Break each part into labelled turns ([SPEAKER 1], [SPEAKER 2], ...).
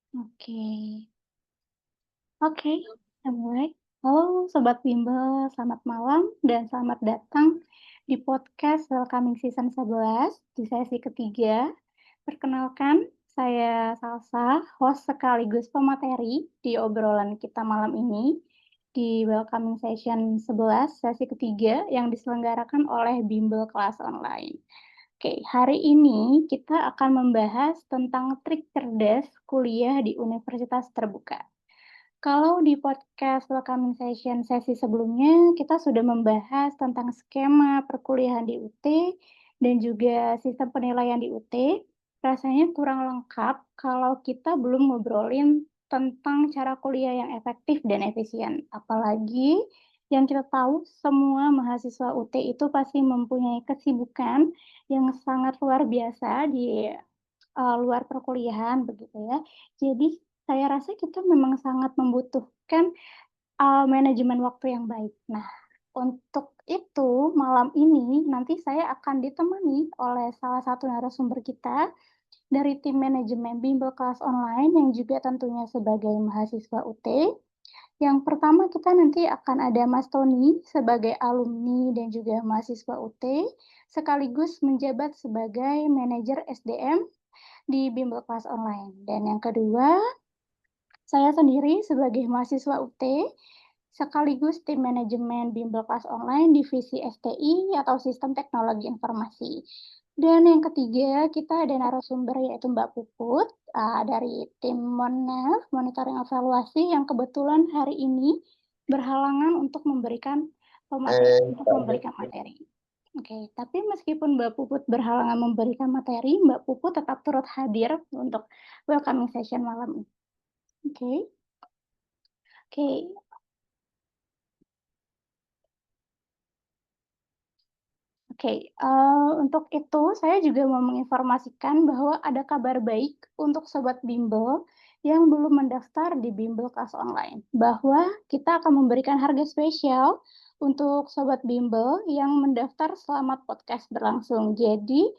[SPEAKER 1] Oke, oke, kita mulai. Halo Sobat Bimbel, selamat malam dan selamat datang di podcast Welcoming Season 11 di sesi ketiga. Perkenalkan, saya Salsa, host sekaligus pemateri di obrolan kita malam ini di Welcoming Session 11 sesi ketiga yang diselenggarakan oleh Bimbel Kelas Online. Oke, hari ini kita akan membahas tentang trik cerdas kuliah di universitas terbuka. Kalau di podcast Welcoming Session sesi sebelumnya, kita sudah membahas tentang skema perkuliahan di UT dan juga sistem penilaian di UT. Rasanya kurang lengkap kalau kita belum ngobrolin tentang cara kuliah yang efektif dan efisien. Apalagi yang kita tahu semua mahasiswa UT itu pasti mempunyai kesibukan yang sangat luar biasa di luar perkuliahan begitu ya. Jadi saya rasa kita memang sangat membutuhkan, manajemen waktu yang baik. Nah, untuk itu malam ini nanti saya akan ditemani oleh salah satu narasumber kita dari tim manajemen bimbel kelas online yang juga tentunya sebagai mahasiswa UT. Yang pertama kita nanti akan ada Mas Tony sebagai alumni dan juga mahasiswa UT, sekaligus menjabat sebagai manajer SDM di bimbel kelas online. Dan yang kedua, saya sendiri sebagai mahasiswa UT, sekaligus tim manajemen bimbel kelas online divisi STI atau Sistem Teknologi Informasi. Dan yang ketiga, kita ada narasumber yaitu Mbak Puput dari tim Monef, Monitoring Evaluasi, yang kebetulan hari ini berhalangan untuk memberikan materi. Oke, tapi meskipun Mbak Puput berhalangan memberikan materi, Mbak Puput tetap turut hadir untuk welcoming session malam ini. Oke. Oke. Oke, untuk itu saya juga mau menginformasikan bahwa ada kabar baik untuk Sobat Bimbel yang belum mendaftar di Bimbel Kelas Online, bahwa kita akan memberikan harga spesial untuk Sobat Bimbel yang mendaftar selama podcast berlangsung. Jadi,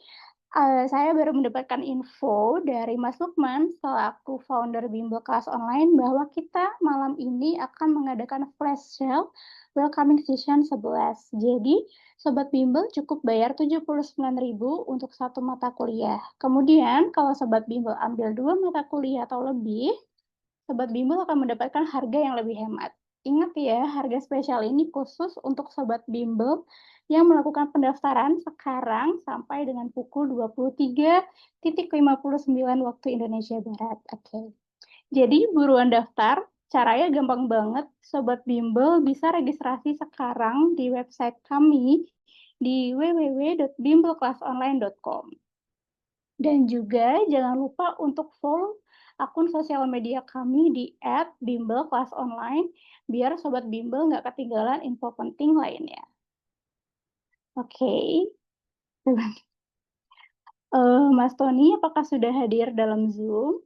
[SPEAKER 1] saya baru mendapatkan info dari Mas Lukman selaku founder Bimbel Kelas Online bahwa kita malam ini akan mengadakan flash sale welcoming session 11. Jadi, Sobat Bimbel cukup bayar 79.000 untuk satu mata kuliah. Kemudian, kalau Sobat Bimbel ambil 2 mata kuliah atau lebih, Sobat Bimbel akan mendapatkan harga yang lebih hemat. Ingat ya, harga spesial ini khusus untuk Sobat Bimbel yang melakukan pendaftaran sekarang sampai dengan pukul 23.59 waktu Indonesia Barat. Oke. Jadi buruan daftar, caranya gampang banget. Sobat Bimbel bisa registrasi sekarang di website kami di www.bimbelkelasonline.com. Dan juga jangan lupa untuk follow akun sosial media kami di @bimbelkelasonline biar Sobat Bimbel nggak ketinggalan info penting lainnya. Oke. Mas Tony, apakah sudah hadir dalam Zoom?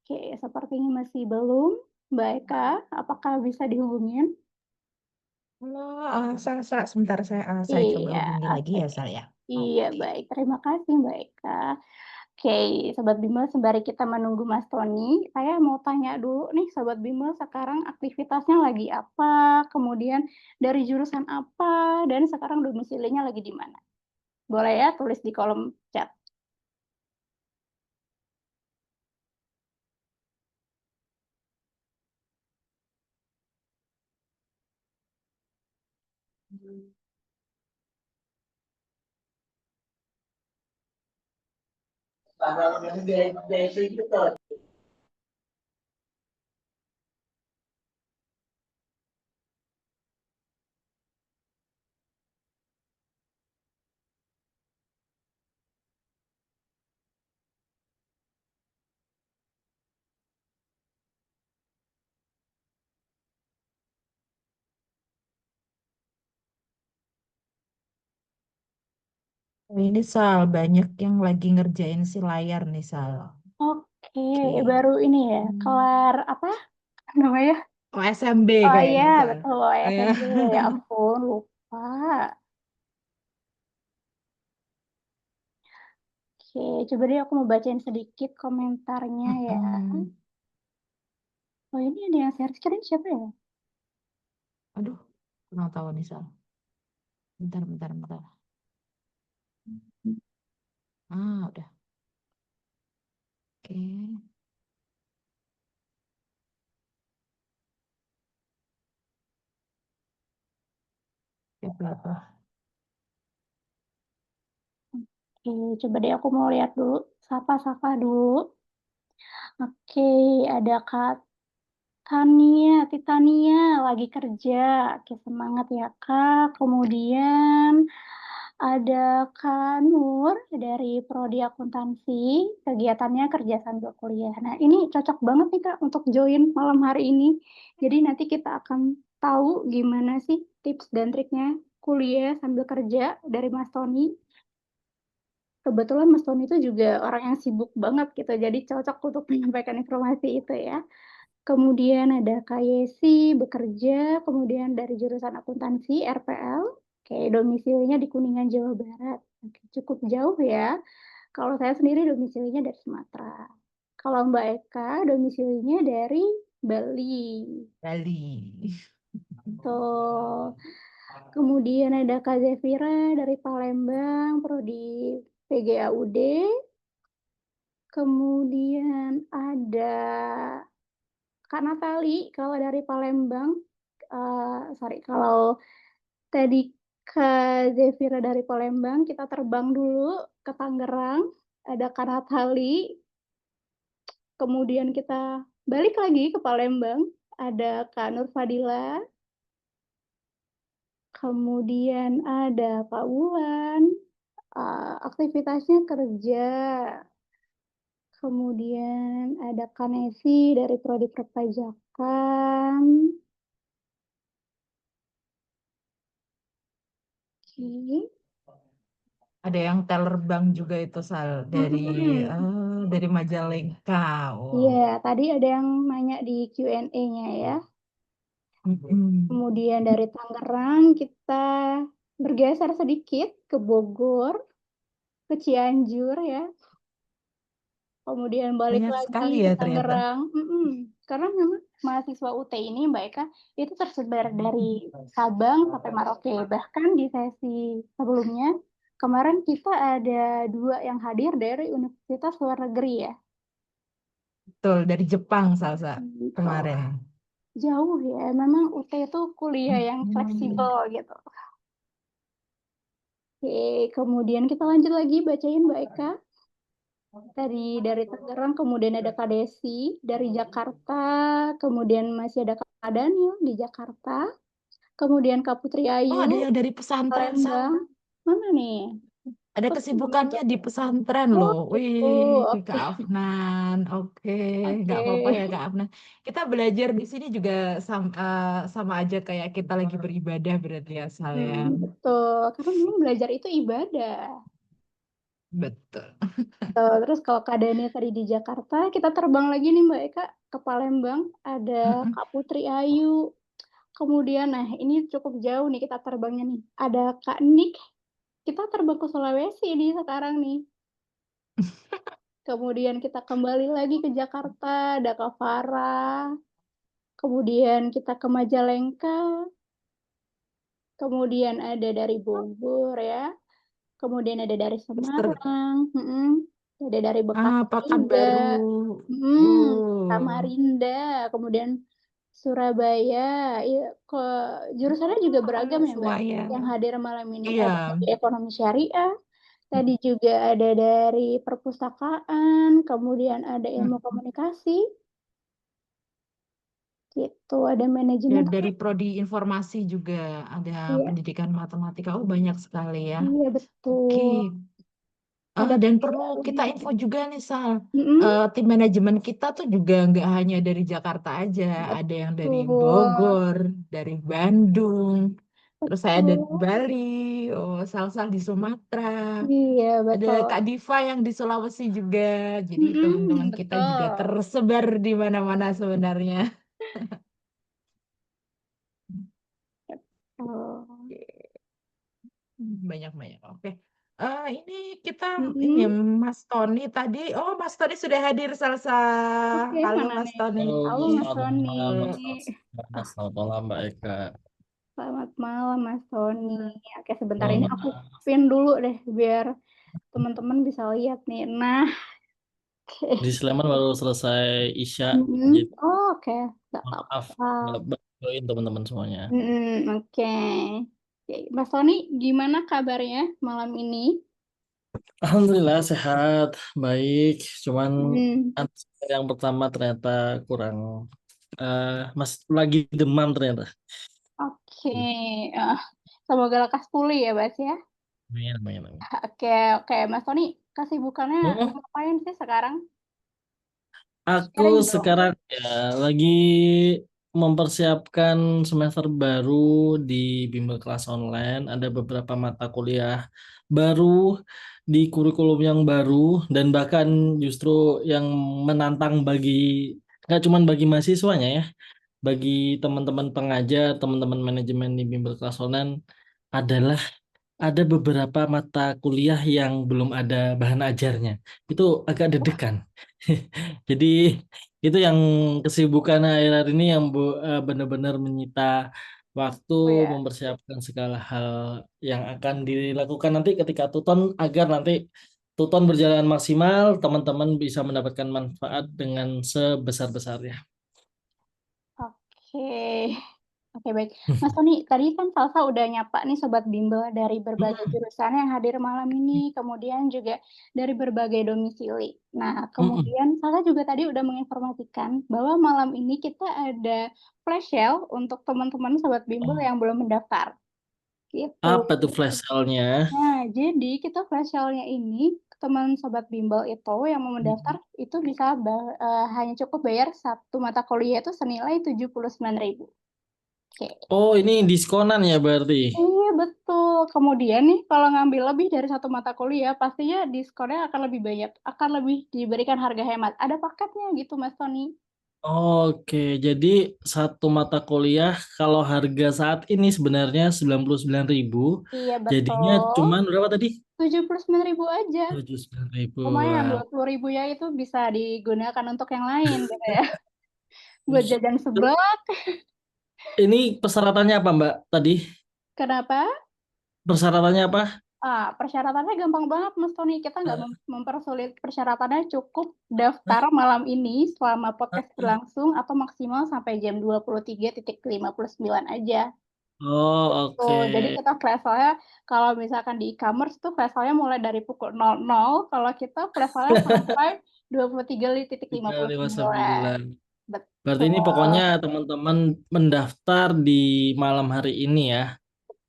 [SPEAKER 1] Oke, sepertinya masih belum. Mbak Eka, apakah bisa dihubungin?
[SPEAKER 2] Halo, sebentar saya coba
[SPEAKER 1] Iya,
[SPEAKER 2] hubungi lagi ya,
[SPEAKER 1] oke.
[SPEAKER 2] Sal ya.
[SPEAKER 1] Iya,
[SPEAKER 2] Oke.
[SPEAKER 1] baik. Terima kasih, Mbak Eka. Oke, Sobat Bimbel, sembari kita menunggu Mas Tony, saya mau tanya dulu nih, Sobat Bimbel, sekarang aktivitasnya lagi apa, kemudian dari jurusan apa, dan sekarang domisilinya lagi di mana? Boleh ya, tulis di kolom chat.
[SPEAKER 2] Ini Sal, banyak yang lagi ngerjain si layar nih Sal.
[SPEAKER 1] Oke,
[SPEAKER 2] Oke.
[SPEAKER 1] baru ini ya, kelar apa namanya?
[SPEAKER 2] OSMB
[SPEAKER 1] Oh iya,
[SPEAKER 2] kayaknya Sal.
[SPEAKER 1] betul,
[SPEAKER 2] Ya.
[SPEAKER 1] SMP. Ya ampun, lupa. Oke, coba deh aku mau bacain sedikit komentarnya ya.
[SPEAKER 2] Mm-mm.
[SPEAKER 1] Oh ini ada yang share screen siapa ya?
[SPEAKER 2] Aduh, kurang tahu nih Sal. Bentar, bentar, bentar. Ah, udah. Oke. Siapa itu?
[SPEAKER 1] Oke, coba deh aku mau lihat dulu. Sapa-sapa dulu. Oke, ada Kak Titania lagi kerja. Oke, semangat ya Kak. Kemudian ada Kak Nur dari Prodi Akuntansi, kegiatannya kerja sambil kuliah. Nah, ini cocok banget nih Kak untuk join malam hari ini. Jadi nanti kita akan tahu gimana sih tips dan triknya kuliah sambil kerja dari Mas Tony. Kebetulan Mas Tony itu juga orang yang sibuk banget gitu, jadi cocok untuk menyampaikan informasi itu ya. Kemudian ada Kak Yesi bekerja, kemudian dari jurusan akuntansi RPL, kayak domisilinya di Kuningan, Jawa Barat. Oke, cukup jauh ya. Kalau saya sendiri domisilinya dari Sumatera. Kalau Mbak Eka domisilinya dari Bali.
[SPEAKER 2] Bali.
[SPEAKER 1] Tuh. Kemudian ada Kak Zefira dari Palembang, Prodi PGAUD. Kemudian ada Kak Natali kalau dari Palembang. Sorry, kalau tadi Kak Zefira dari Palembang, kita terbang dulu ke Tangerang. Ada Kak Natali. Kemudian kita balik lagi ke Palembang. Ada Kak Nur Fadila. Kemudian ada Kak Wulan. Aktivitasnya kerja. Kemudian ada Kanesi dari Prodi Perpajakan. Oke.
[SPEAKER 2] Ada yang teller bank juga itu Sal
[SPEAKER 1] Mm-mm.
[SPEAKER 2] dari Majalengka. Oh.
[SPEAKER 1] Iya, tadi ada yang nanya di Q&A-nya ya.
[SPEAKER 2] Mm-mm.
[SPEAKER 1] Kemudian dari Tangerang kita bergeser sedikit ke Bogor, ke Cianjur ya. Kemudian balik
[SPEAKER 2] Banyak
[SPEAKER 1] lagi
[SPEAKER 2] sekali
[SPEAKER 1] ke
[SPEAKER 2] ya ternyata.
[SPEAKER 1] Tangerang. Karena memang mahasiswa UT ini Mbak Eka itu tersebar dari Sabang sampai Merauke. Bahkan di sesi sebelumnya kemarin kita ada dua yang hadir dari universitas luar negeri ya.
[SPEAKER 2] Betul, dari Jepang Salsa
[SPEAKER 1] Gitu.
[SPEAKER 2] kemarin.
[SPEAKER 1] Jauh ya, memang UT itu kuliah yang
[SPEAKER 2] Mm-mm.
[SPEAKER 1] fleksibel gitu. Oke, kemudian kita lanjut lagi bacain Mbak Eka. Dari Tangerang, kemudian ada Kak Desi dari Jakarta, kemudian masih ada Kak Daniel di Jakarta, kemudian Kak Putri
[SPEAKER 2] Oh,
[SPEAKER 1] Ayu,
[SPEAKER 2] ada yang dari pesantren, Sal.
[SPEAKER 1] Palembang. Mana nih?
[SPEAKER 2] Ada
[SPEAKER 1] Kok saya belum
[SPEAKER 2] kesibukannya
[SPEAKER 1] lihat?
[SPEAKER 2] di pesantren
[SPEAKER 1] Oh
[SPEAKER 2] loh.
[SPEAKER 1] gitu,
[SPEAKER 2] Wih,
[SPEAKER 1] oke,
[SPEAKER 2] Kak Afnan. Oke, nggak
[SPEAKER 1] oke.
[SPEAKER 2] apa-apa ya Kak Afnan. Kita belajar di sini juga sama aja kayak kita lagi beribadah berarti ya, Sal ya.
[SPEAKER 1] Betul, karena memang belajar itu ibadah.
[SPEAKER 2] Betul.
[SPEAKER 1] Terus kalau keadaannya tadi di Jakarta, kita terbang lagi nih Mbak Eka ke Palembang. Ada
[SPEAKER 2] Mm-mm.
[SPEAKER 1] Kak Putri Ayu. Kemudian, nah ini cukup jauh nih kita terbangnya nih. Ada Kak Nik. Kita terbang ke Sulawesi nih sekarang nih. Kemudian kita kembali lagi ke Jakarta. Ada Kak Farah. Kemudian kita ke Majalengka. Kemudian ada dari Bogor ya. Kemudian ada dari
[SPEAKER 2] Terus
[SPEAKER 1] Semarang. Ada dari Bekasi juga.
[SPEAKER 2] Pekanbaru.
[SPEAKER 1] Samarinda, kemudian Surabaya. Iya, ke jurusannya juga beragam ya, Mbak.
[SPEAKER 2] Semuanya.
[SPEAKER 1] Yang hadir malam ini ada
[SPEAKER 2] Iya.
[SPEAKER 1] dari ekonomi syariah, tadi juga ada dari perpustakaan, kemudian ada ilmu
[SPEAKER 2] Mm.
[SPEAKER 1] komunikasi, gitu, ada manajemen.
[SPEAKER 2] Dari prodi informasi juga ada
[SPEAKER 1] Iya,
[SPEAKER 2] pendidikan matematika. Oh, banyak sekali ya.
[SPEAKER 1] iya
[SPEAKER 2] Oke.
[SPEAKER 1] betul. Ada
[SPEAKER 2] Dan perlu
[SPEAKER 1] juga
[SPEAKER 2] kita
[SPEAKER 1] lebih.
[SPEAKER 2] info juga nih, Sal.
[SPEAKER 1] Mm-mm,
[SPEAKER 2] Tim manajemen kita tuh juga nggak hanya dari Jakarta aja, ada yang dari
[SPEAKER 1] betul,
[SPEAKER 2] Bogor, dari Bandung, terus saya ada di
[SPEAKER 1] betul.
[SPEAKER 2] Bali, oh Sal-Sal di Sumatera,
[SPEAKER 1] Iya,
[SPEAKER 2] ada
[SPEAKER 1] betul.
[SPEAKER 2] Kak Diva yang di Sulawesi juga. Jadi teman-teman kita juga
[SPEAKER 1] Betul.
[SPEAKER 2] tersebar di mana-mana sebenarnya.
[SPEAKER 1] Oh.
[SPEAKER 2] Banyak-banyak. Oke. Ini kita ini
[SPEAKER 1] Mhm.
[SPEAKER 2] Mas Tony tadi. Oh, Mas Tony sudah hadir Salsa.
[SPEAKER 1] Oke,
[SPEAKER 2] Halo
[SPEAKER 1] mana
[SPEAKER 2] Mas
[SPEAKER 1] nih?
[SPEAKER 2] Tony.
[SPEAKER 3] Halo,
[SPEAKER 1] Halo Mas
[SPEAKER 3] selamat
[SPEAKER 1] Tony.
[SPEAKER 3] malam Mbak Salsa. Selamat malam Mbak Eka.
[SPEAKER 1] Selamat malam Mas Tony. Oke, sebentar ini
[SPEAKER 3] Selamat
[SPEAKER 1] aku
[SPEAKER 3] malam.
[SPEAKER 1] pin dulu deh biar teman-teman bisa lihat nih. Nah,
[SPEAKER 3] Di
[SPEAKER 1] oke.
[SPEAKER 3] Sleman baru selesai Isya,
[SPEAKER 1] Mhm.
[SPEAKER 3] jadi
[SPEAKER 1] Oh, oke, nggak
[SPEAKER 3] maaf
[SPEAKER 1] apa-apa.
[SPEAKER 3] nggak bantuin teman-teman semuanya.
[SPEAKER 1] Oke. Oke, Mas Tony, gimana kabarnya malam ini?
[SPEAKER 3] Alhamdulillah sehat, baik. Cuman
[SPEAKER 1] Hmm,
[SPEAKER 3] yang pertama ternyata kurang, mas lagi demam ternyata.
[SPEAKER 1] oke. Eh, semoga lekas pulih ya, Mas ya.
[SPEAKER 3] Amin, amin, amin.
[SPEAKER 1] Oke, oke. Mas Tony, kesibukannya
[SPEAKER 3] Hmm,
[SPEAKER 1] ngapain sih sekarang?
[SPEAKER 3] Aku
[SPEAKER 1] Sharing dong.
[SPEAKER 3] sekarang ya lagi mempersiapkan semester baru di bimbel kelas online. Ada beberapa mata kuliah baru di kurikulum yang baru dan bahkan justru yang menantang bagi nggak cuma bagi mahasiswanya ya, bagi teman-teman pengajar, teman-teman manajemen di bimbel kelas online adalah ada beberapa mata kuliah yang belum ada bahan ajarnya. Itu agak deg-degan. Jadi itu yang kesibukan akhir-akhir ini yang benar-benar menyita waktu
[SPEAKER 1] Oh ya.
[SPEAKER 3] mempersiapkan segala hal yang akan dilakukan nanti ketika tuton agar nanti tuton berjalan maksimal, teman-teman bisa mendapatkan manfaat dengan sebesar-besarnya.
[SPEAKER 1] Oke. Oke, baik. Mas Tony, tadi kan Salsa udah nyapa nih Sobat Bimbel dari berbagai
[SPEAKER 3] Mm-mm,
[SPEAKER 1] jurusan yang hadir malam ini, kemudian juga dari berbagai domisili. Nah,
[SPEAKER 3] mm-mm.
[SPEAKER 1] kemudian Salsa juga tadi udah menginformasikan bahwa malam ini kita ada flash sale untuk teman-teman Sobat Bimbel
[SPEAKER 3] Oh,
[SPEAKER 1] yang belum mendaftar. Gitu.
[SPEAKER 3] apa tuh flash sale-nya?
[SPEAKER 1] Nah, jadi kita flash sale-nya ini, teman Sobat Bimbel itu yang mau mendaftar,
[SPEAKER 3] Mm-mm.
[SPEAKER 1] itu bisa hanya cukup bayar satu mata kuliah itu senilai 79.000. Oke.
[SPEAKER 3] Oh, ini diskonan ya berarti.
[SPEAKER 1] Iya betul. Kemudian nih kalau ngambil lebih dari satu mata kuliah, pastinya diskonnya akan lebih banyak, akan lebih diberikan harga hemat. Ada paketnya gitu Mas Tony.
[SPEAKER 3] Oke, jadi satu mata kuliah kalau harga saat ini sebenarnya 99.000,
[SPEAKER 1] Iya
[SPEAKER 3] jadinya
[SPEAKER 1] betul.
[SPEAKER 3] cuman berapa tadi?
[SPEAKER 1] 79.000 aja.
[SPEAKER 3] 79.000.
[SPEAKER 1] Lumayan,
[SPEAKER 3] Wah.
[SPEAKER 1] 20.000 ya itu bisa digunakan untuk yang lain gitu ya. Buat jajan seblak.
[SPEAKER 3] Ini persyaratannya apa Mbak tadi?
[SPEAKER 1] Kenapa?
[SPEAKER 3] Persyaratannya apa?
[SPEAKER 1] Persyaratannya gampang banget Mas Tony. Kita nggak
[SPEAKER 3] Eh,
[SPEAKER 1] mempersulit persyaratannya, cukup daftar malam ini selama podcast berlangsung atau maksimal sampai jam 23.59 aja.
[SPEAKER 3] Oh,
[SPEAKER 1] Gitu.
[SPEAKER 3] oke.
[SPEAKER 1] Jadi kita flash sale kalau misalkan di e-commerce tuh flash sale mulai dari pukul 00, kalau kita flash sale sampai
[SPEAKER 3] Tiga lima
[SPEAKER 1] 23.59.
[SPEAKER 3] sembilan. Berarti ini
[SPEAKER 1] Betul.
[SPEAKER 3] pokoknya teman-teman mendaftar di malam hari ini ya,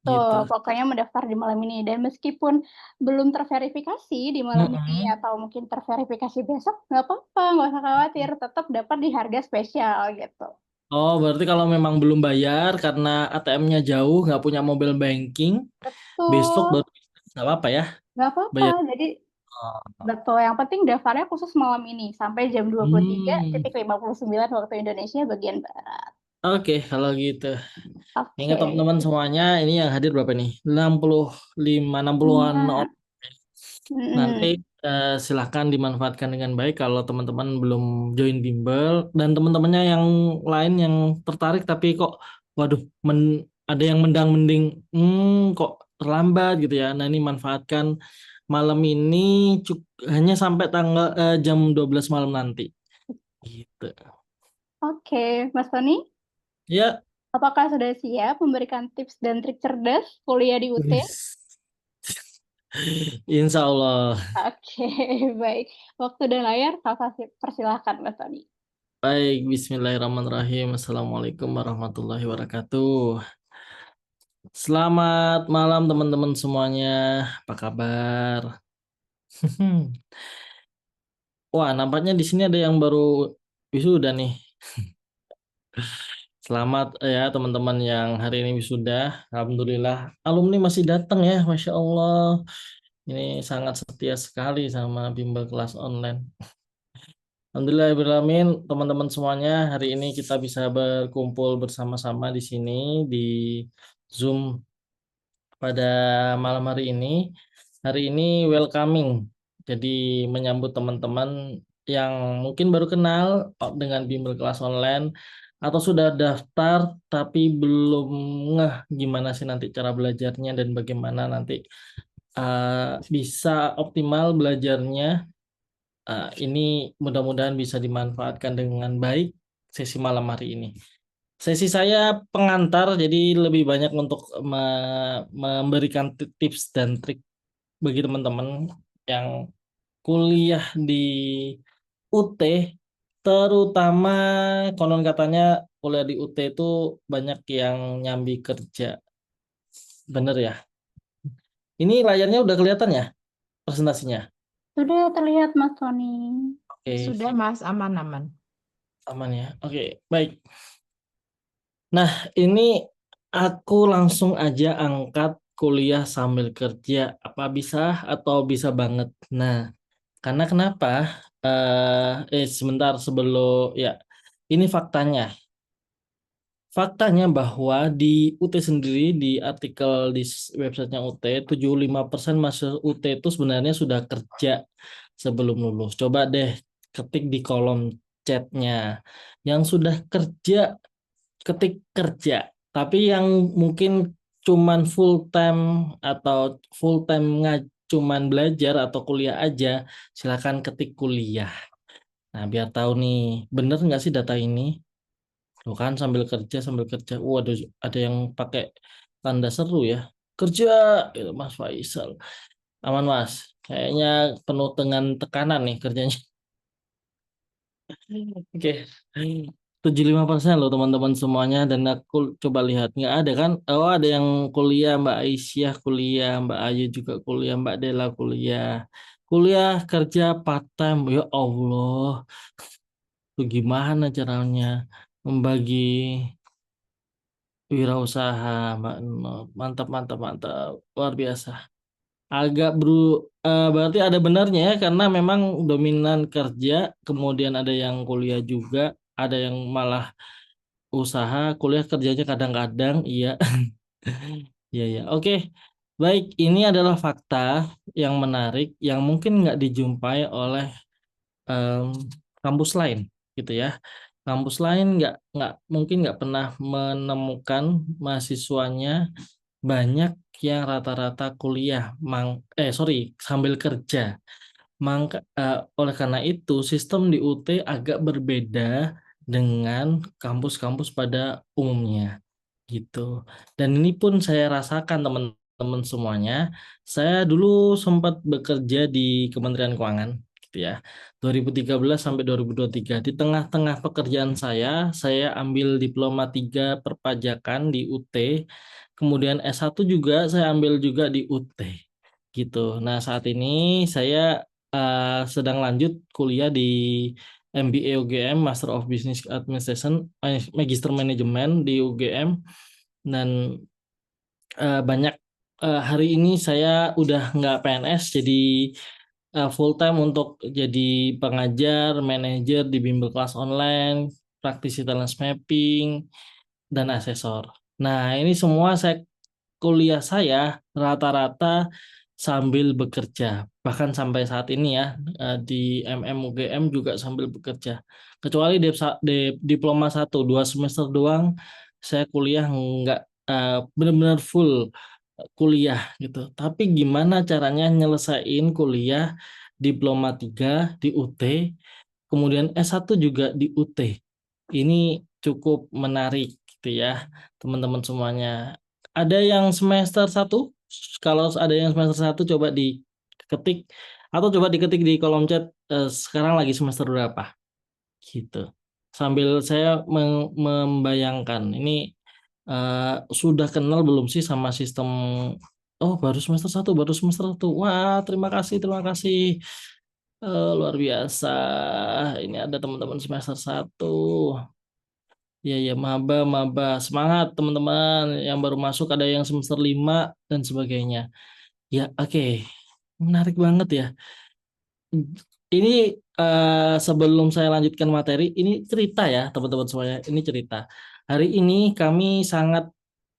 [SPEAKER 1] Betul,
[SPEAKER 3] gitu.
[SPEAKER 1] pokoknya mendaftar di malam ini. Dan meskipun belum terverifikasi di malam ini
[SPEAKER 3] Mm-mm.
[SPEAKER 1] atau mungkin terverifikasi besok, nggak apa-apa, nggak usah khawatir, tetap dapat di harga spesial gitu.
[SPEAKER 3] Oh, berarti kalau memang belum bayar karena ATM-nya jauh, nggak punya mobile banking, besok
[SPEAKER 1] Betul,
[SPEAKER 3] baru bisa. Nggak apa-apa ya,
[SPEAKER 1] nggak apa-apa.
[SPEAKER 3] bayar.
[SPEAKER 1] Jadi
[SPEAKER 3] Oh.
[SPEAKER 1] betul, yang penting daftarnya khusus malam ini sampai jam
[SPEAKER 3] Hmm.
[SPEAKER 1] 23.59 waktu Indonesia bagian Barat.
[SPEAKER 3] Oke, kalau gitu. Ingat
[SPEAKER 1] Oke.
[SPEAKER 3] teman-teman semuanya, ini yang hadir berapa nih? 65, 60-an
[SPEAKER 1] Nah,
[SPEAKER 3] orang. Nanti
[SPEAKER 1] mm-mm.
[SPEAKER 3] silahkan dimanfaatkan dengan baik kalau teman-teman belum join bimbel dan teman-temannya yang lain yang tertarik tapi kok, waduh, ada yang mendang-mending, kok terlambat gitu ya. Nah ini manfaatkan malam ini hanya sampai tanggal jam 12 malam nanti. Gitu.
[SPEAKER 1] Oke, Mas Tony,
[SPEAKER 3] Ya,
[SPEAKER 1] apakah sudah siap memberikan tips dan trik cerdas kuliah di UT?
[SPEAKER 3] wis. Insya Allah.
[SPEAKER 1] Oke, baik. Waktu dan layar, kakak persilahkan, Mas Tony.
[SPEAKER 3] Baik, Bismillahirrahmanirrahim. Assalamualaikum warahmatullahi wabarakatuh. Selamat malam teman-teman semuanya. Apa kabar? Wah, nampaknya di sini ada yang baru wisuda nih. Selamat ya teman-teman yang hari ini wisuda. Alhamdulillah, alumni masih datang ya, Masya Allah. Ini sangat setia sekali sama bimbel kelas online. Alhamdulillahirrahmanirrahim, teman-teman semuanya. Hari ini kita bisa berkumpul bersama-sama di sini di Zoom pada malam hari ini. hari ini welcoming. Jadi menyambut teman-teman yang mungkin baru kenal dengan bimbel kelas online atau sudah daftar tapi belum ngeh gimana sih nanti cara belajarnya dan bagaimana nanti bisa optimal belajarnya. Ini mudah-mudahan bisa dimanfaatkan dengan baik sesi malam hari ini. Sesi saya pengantar, jadi lebih banyak untuk memberikan tips dan trik bagi teman-teman yang kuliah di UT, terutama konon katanya kuliah di UT itu banyak yang nyambi kerja. Bener ya? Ini layarnya udah kelihatan ya presentasinya?
[SPEAKER 1] Sudah terlihat Mas Tony.
[SPEAKER 3] Oke,
[SPEAKER 2] Sudah Mas, aman-aman.
[SPEAKER 3] aman ya. Oke, baik. Nah, ini aku langsung aja angkat kuliah sambil kerja. Apa bisa atau bisa banget? Nah, karena kenapa? Sebentar sebelum ya, ini faktanya. Faktanya bahwa di UT sendiri di artikel di websitenya UT 75% mahasiswa UT itu sebenarnya sudah kerja sebelum lulus. Coba deh ketik di kolom chatnya. Yang sudah kerja ketik kerja, tapi yang mungkin cuman full time atau full time cuman belajar atau kuliah aja, silakan ketik kuliah. Nah, biar tahu nih, bener nggak sih data ini? Tuh kan sambil kerja. Ada yang pakai tanda seru ya. Kerja, itu Mas Faisal. Aman Mas, kayaknya penuh dengan tekanan nih kerjanya. Oke, 75% loh teman-teman semuanya dan aku coba lihat nggak ada kan? Oh ada yang kuliah Mbak Aisyah kuliah, Mbak Ayu juga kuliah, Mbak Dela kuliah, kuliah kerja part time. Ya Allah, itu gimana caranya membagi wirausaha Mbak Nur? Mantap mantap mantap, luar biasa. Berarti ada benarnya ya karena memang dominan kerja, kemudian ada yang kuliah juga, ada yang malah usaha, kuliah kerjanya kadang-kadang, iya, iya, iya. Oke, baik. Ini adalah fakta yang menarik yang mungkin nggak dijumpai oleh em, kampus lain, gitu ya. Kampus lain mungkin nggak pernah menemukan mahasiswanya banyak yang rata-rata kuliah, sambil kerja. Oleh karena itu, sistem di UT agak berbeda dengan kampus-kampus pada umumnya, gitu. Dan ini pun saya rasakan teman-teman semuanya. Saya dulu sempat bekerja di Kementerian Keuangan, gitu ya, 2013 sampai 2023. Di tengah-tengah pekerjaan saya ambil diploma 3 perpajakan di UT. Kemudian S1 juga saya ambil juga di UT, gitu. Nah, saat ini saya sedang lanjut kuliah di MBA UGM, Master of Business Administration, Magister Manajemen di UGM, dan banyak hari ini saya udah nggak PNS, jadi full time untuk jadi pengajar, manajer di bimbel kelas online, praktisi talent mapping, dan asesor. Nah, ini semua kuliah saya rata-rata sambil bekerja. Bahkan sampai saat ini ya, di UGM juga sambil bekerja. Kecuali diploma 1, 2 semester doang, saya kuliah nggak benar-benar full kuliah gitu. Tapi gimana caranya nyelesain kuliah diploma 3 di UT, kemudian S1 juga di UT. Ini cukup menarik gitu ya, teman-teman semuanya. Ada yang semester 1? Kalau ada yang semester 1 coba diketik atau coba diketik di kolom chat sekarang lagi semester berapa gitu. Sambil saya membayangkan ini sudah kenal belum sih sama sistem. Oh, baru semester 1. Wah, terima kasih, terima kasih. Luar biasa. Ini ada teman-teman semester 1. Iya, ya, maba. Semangat teman-teman yang baru masuk, ada yang semester 5 dan sebagainya. Ya, oke. Menarik banget ya. Ini sebelum saya lanjutkan materi, ini cerita ya teman-teman semuanya. Ini cerita. Hari ini kami sangat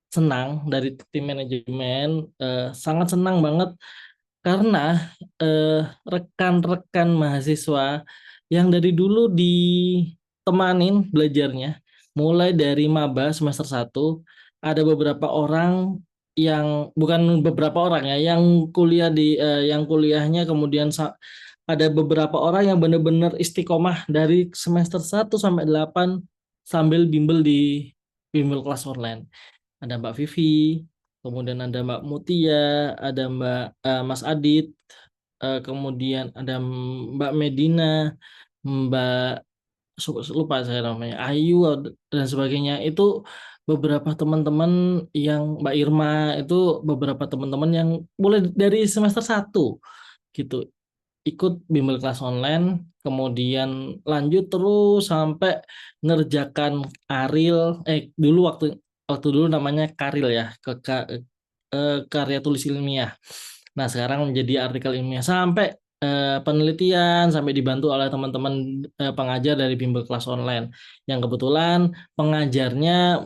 [SPEAKER 3] senang dari tim manajemen, sangat senang banget karena rekan-rekan mahasiswa yang dari dulu ditemanin belajarnya, mulai dari maba semester 1, ada beberapa orang yang bukan beberapa orang ya, yang kuliah yang kuliahnya kemudian ada beberapa orang yang benar-benar istiqomah dari semester 1 sampai 8 sambil bimbel di bimbel kelas online. Ada Mbak Vivi, kemudian ada Mbak Mutia, ada Mas Adit, kemudian ada Mbak Medina, Mbak lupa saya namanya, Ayu dan sebagainya. Itu beberapa teman-teman yang Mbak Irma, itu beberapa teman-teman yang mulai dari semester 1 gitu ikut bimbel kelas online, kemudian lanjut terus sampai ngerjakan Aril, dulu waktu waktu dulu namanya Karil ya, karya tulis ilmiah. Nah, sekarang menjadi artikel ilmiah sampai penelitian, sampai dibantu oleh teman-teman pengajar dari bimbel kelas online. Yang kebetulan pengajarnya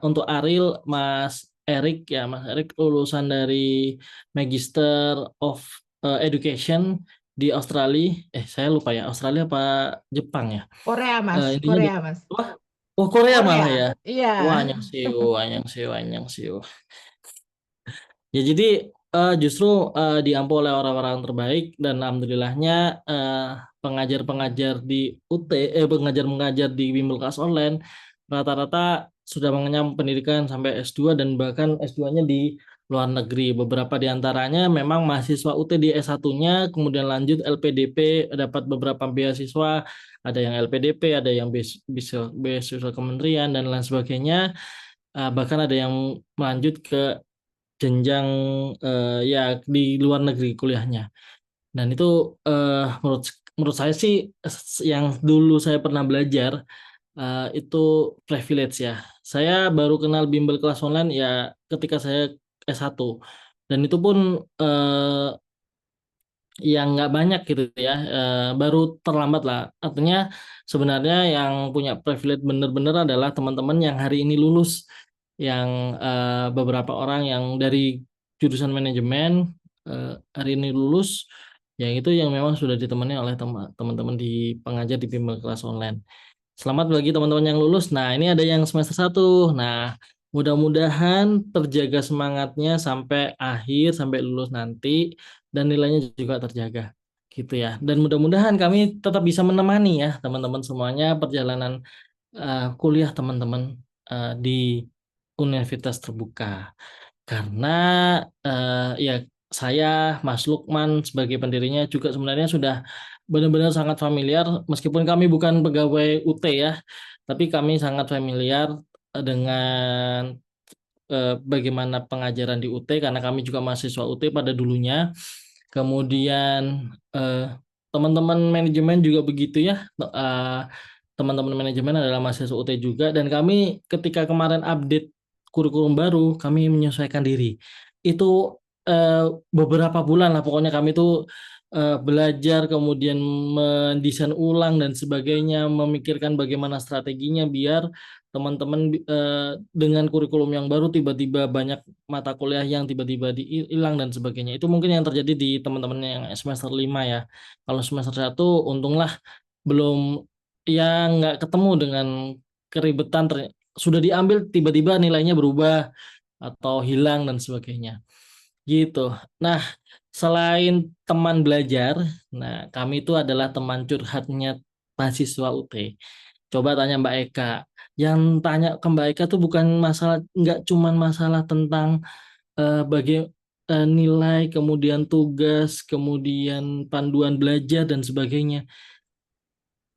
[SPEAKER 3] untuk Aril Mas Erik ya, Mas Erik lulusan dari Magister of Education di Australia. Saya lupa ya, Australia apa Jepang ya.
[SPEAKER 2] Korea, Mas.
[SPEAKER 3] Intinya
[SPEAKER 2] Korea, Mas.
[SPEAKER 3] wah, oh Korea malah ya.
[SPEAKER 2] Korea. Iya.
[SPEAKER 3] Wah, annyeonghaseyo, annyeonghaseyo, annyeonghaseyo. Ya jadi justru diampu oleh orang-orang terbaik dan alhamdulillahnya pengajar-pengajar di UT, pengajar-pengajar di bimbel kelas online rata-rata sudah mengenyam pendidikan sampai S2 dan bahkan S2-nya di luar negeri. Beberapa di antaranya memang mahasiswa UT di S1-nya, kemudian lanjut LPDP, dapat beberapa beasiswa, ada yang LPDP, ada yang beasiswa kementerian dan lain sebagainya. Bahkan ada yang melanjut ke jenjang ya di luar negeri kuliahnya. Dan itu menurut menurut saya sih yang dulu saya pernah belajar itu privilege ya. Saya baru kenal bimbel kelas online ya ketika saya S1. Dan itu pun yang nggak banyak gitu ya, baru terlambat lah. Artinya sebenarnya yang punya privilege benar-benar adalah teman-teman yang hari ini lulus, yang beberapa orang yang dari jurusan manajemen hari ini lulus, yang itu yang memang sudah ditemani oleh teman-teman di pengajar di bimbel kelas online. Selamat bagi teman-teman yang lulus. Nah, ini ada yang semester 1. Nah, mudah-mudahan terjaga semangatnya sampai akhir, sampai lulus nanti, dan nilainya juga terjaga. Gitu ya. Dan mudah-mudahan kami tetap bisa menemani ya, teman-teman semuanya, perjalanan kuliah teman-teman di universitas terbuka. Karena ya saya, Mas Lukman sebagai pendirinya juga sebenarnya sudah benar-benar sangat familiar, meskipun kami bukan pegawai UT ya, tapi kami sangat familiar dengan bagaimana pengajaran di UT karena kami juga mahasiswa UT pada dulunya. Kemudian teman-teman manajemen juga begitu ya. Teman-teman manajemen adalah mahasiswa UT juga dan kami ketika kemarin update kurikulum baru, kami menyesuaikan diri. Itu beberapa bulan lah pokoknya kami itu belajar, kemudian mendesain ulang dan sebagainya, memikirkan bagaimana strateginya biar teman-teman dengan kurikulum yang baru tiba-tiba banyak mata kuliah yang tiba-tiba hilang dan sebagainya. Itu mungkin yang terjadi di teman-teman yang semester 5 ya. Kalau semester 1 untunglah belum ya nggak ketemu dengan keribetan sudah diambil tiba-tiba nilainya berubah atau hilang dan sebagainya. Gitu. Nah, selain teman belajar, nah kami itu adalah teman curhatnya mahasiswa UT. Coba tanya Mbak Eka. Yang tanya ke Mbak Eka tuh bukan masalah, nggak cuman masalah tentang nilai, kemudian tugas, kemudian panduan belajar dan sebagainya.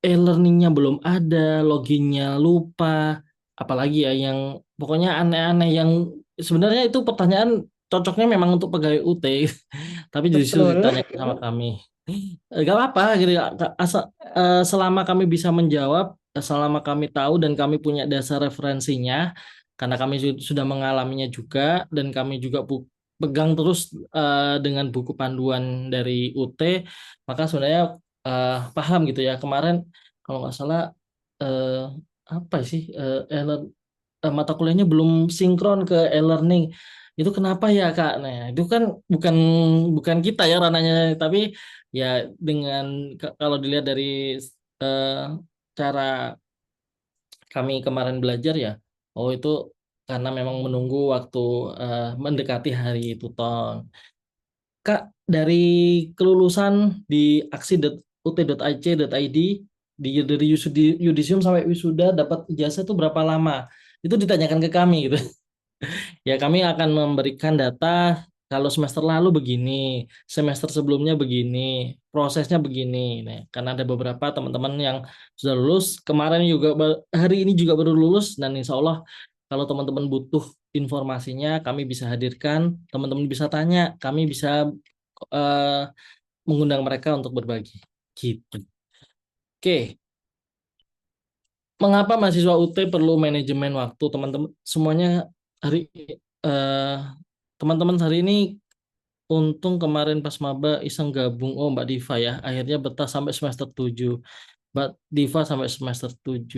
[SPEAKER 3] E-learningnya belum ada, loginnya lupa, apalagi ya yang pokoknya aneh-aneh yang sebenarnya itu pertanyaan cocoknya memang untuk pegawai UT, tapi justru
[SPEAKER 2] Betul.
[SPEAKER 3] ditanya sama kami. Gak apa-apa gitu ya. Selama kami bisa menjawab, selama kami tahu dan kami punya dasar referensinya, karena kami sudah mengalaminya juga dan kami juga pegang terus dengan buku panduan dari UT, maka sebenarnya paham gitu ya. Kemarin kalau nggak salah apa sih mata kuliahnya belum sinkron ke e-learning Itu kenapa ya Kak? Nah, itu kan bukan bukan kita ya ranahnya, tapi ya dengan kalau dilihat dari eh, cara kami kemarin belajar ya, oh itu karena memang menunggu waktu mendekati hari itu toh. Kak, dari kelulusan di aksi.ut.ac.id dari yudisium sampai wisuda dapat ijazah itu berapa lama? Itu ditanyakan ke kami gitu. Ya, kami akan memberikan data kalau semester lalu begini, semester sebelumnya begini, prosesnya begini. Nah, karena ada beberapa teman-teman yang sudah lulus, kemarin juga hari ini juga baru lulus, dan insya Allah kalau teman-teman butuh informasinya, kami bisa hadirkan, teman-teman bisa tanya, kami bisa eh, mengundang mereka untuk berbagi. Gitu. Oke, mengapa mahasiswa UT perlu manajemen waktu, teman-teman? Semuanya hari eh, teman-teman hari ini untung kemarin pas maba iseng gabung. Oh, Mbak Diva ya, akhirnya betah sampai semester 7. Mbak Diva sampai semester 7.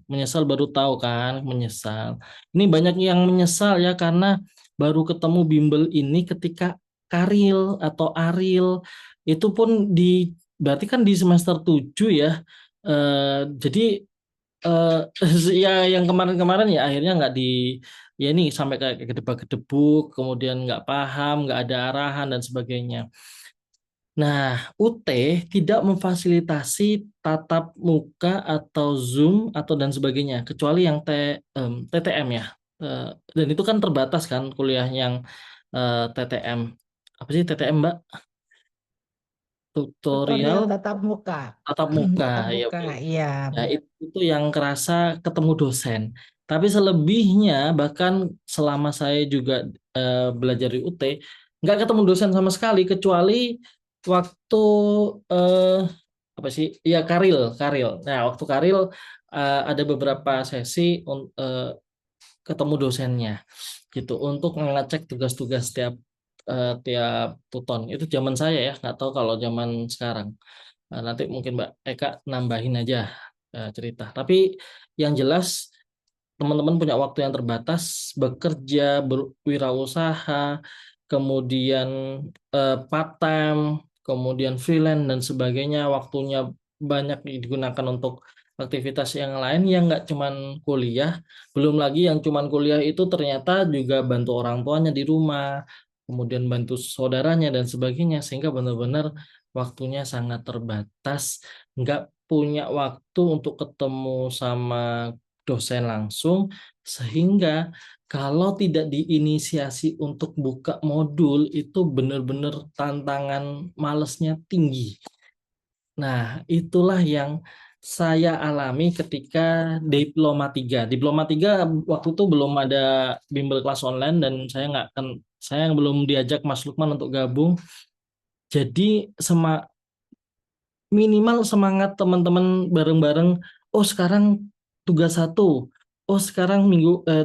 [SPEAKER 3] Menyesal baru tahu kan, menyesal. Ini banyak yang menyesal ya karena baru ketemu bimbel ini ketika Karil atau Aril. Itu pun berarti kan di semester 7 ya. Jadi eh ya yang kemarin-kemarin ya akhirnya nggak ya ini sampai kayak kedebak-kedebuk, kemudian nggak paham, nggak ada arahan dan sebagainya. Nah, UT tidak memfasilitasi tatap muka atau Zoom atau dan sebagainya, kecuali yang TTM ya. Dan itu kan terbatas kan kuliah yang TTM. Apa sih TTM, Mbak?
[SPEAKER 2] Tutorial
[SPEAKER 3] Tutorial
[SPEAKER 2] tatap muka.
[SPEAKER 3] tatap muka,
[SPEAKER 2] Tatap
[SPEAKER 3] ya.
[SPEAKER 2] muka, iya.
[SPEAKER 3] Ya, itu yang kerasa ketemu dosen. Tapi selebihnya, bahkan selama saya juga belajar di UT, nggak ketemu dosen sama sekali, kecuali waktu eh, apa sih? Ya Karil. Nah, waktu Karil ada beberapa sesi ketemu dosennya, gitu, untuk mengecek tugas-tugas tiap tuton. Itu zaman saya ya, nggak tahu kalau zaman sekarang. Nanti mungkin Mbak Eka nambahin aja cerita. Tapi yang jelas teman-teman punya waktu yang terbatas, bekerja, berwirausaha, kemudian part time, kemudian freelance dan sebagainya, waktunya banyak digunakan untuk aktivitas yang lain yang nggak cuman kuliah, belum lagi yang cuman kuliah itu ternyata juga bantu orang tuanya di rumah, kemudian bantu saudaranya dan sebagainya, sehingga benar-benar waktunya sangat terbatas, nggak punya waktu untuk ketemu sama dosen langsung, sehingga kalau tidak diinisiasi untuk buka modul itu benar-benar tantangan malesnya tinggi. Nah, itulah yang saya alami ketika Diploma 3. Diploma 3 waktu itu belum ada bimbel kelas online dan saya belum diajak Mas Lukman untuk gabung. Jadi minimal semangat teman-teman bareng-bareng. Oh, sekarang tugas satu. Oh, sekarang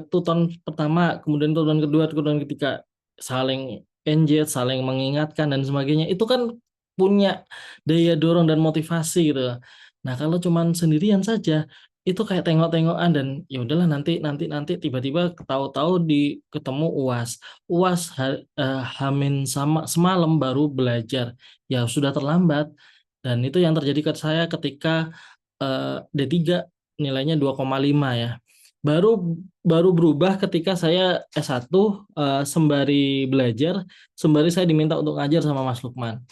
[SPEAKER 3] tuton pertama, kemudian tuton kedua, tuton ketiga, saling engage, saling mengingatkan dan sebagainya. Itu kan punya daya dorong dan motivasi gitu. Nah, kalau cuman sendirian saja itu kayak tengok-tengokan dan ya udahlah, nanti tiba-tiba tahu-tahu ketemu UAS. UAS Hamin sama semalam baru belajar. Ya sudah terlambat. Dan itu yang terjadi ke saya ketika D3 nilainya 2,5 ya. Baru baru berubah ketika saya S1 sembari belajar, sembari saya diminta untuk ngajar sama Mas Lukman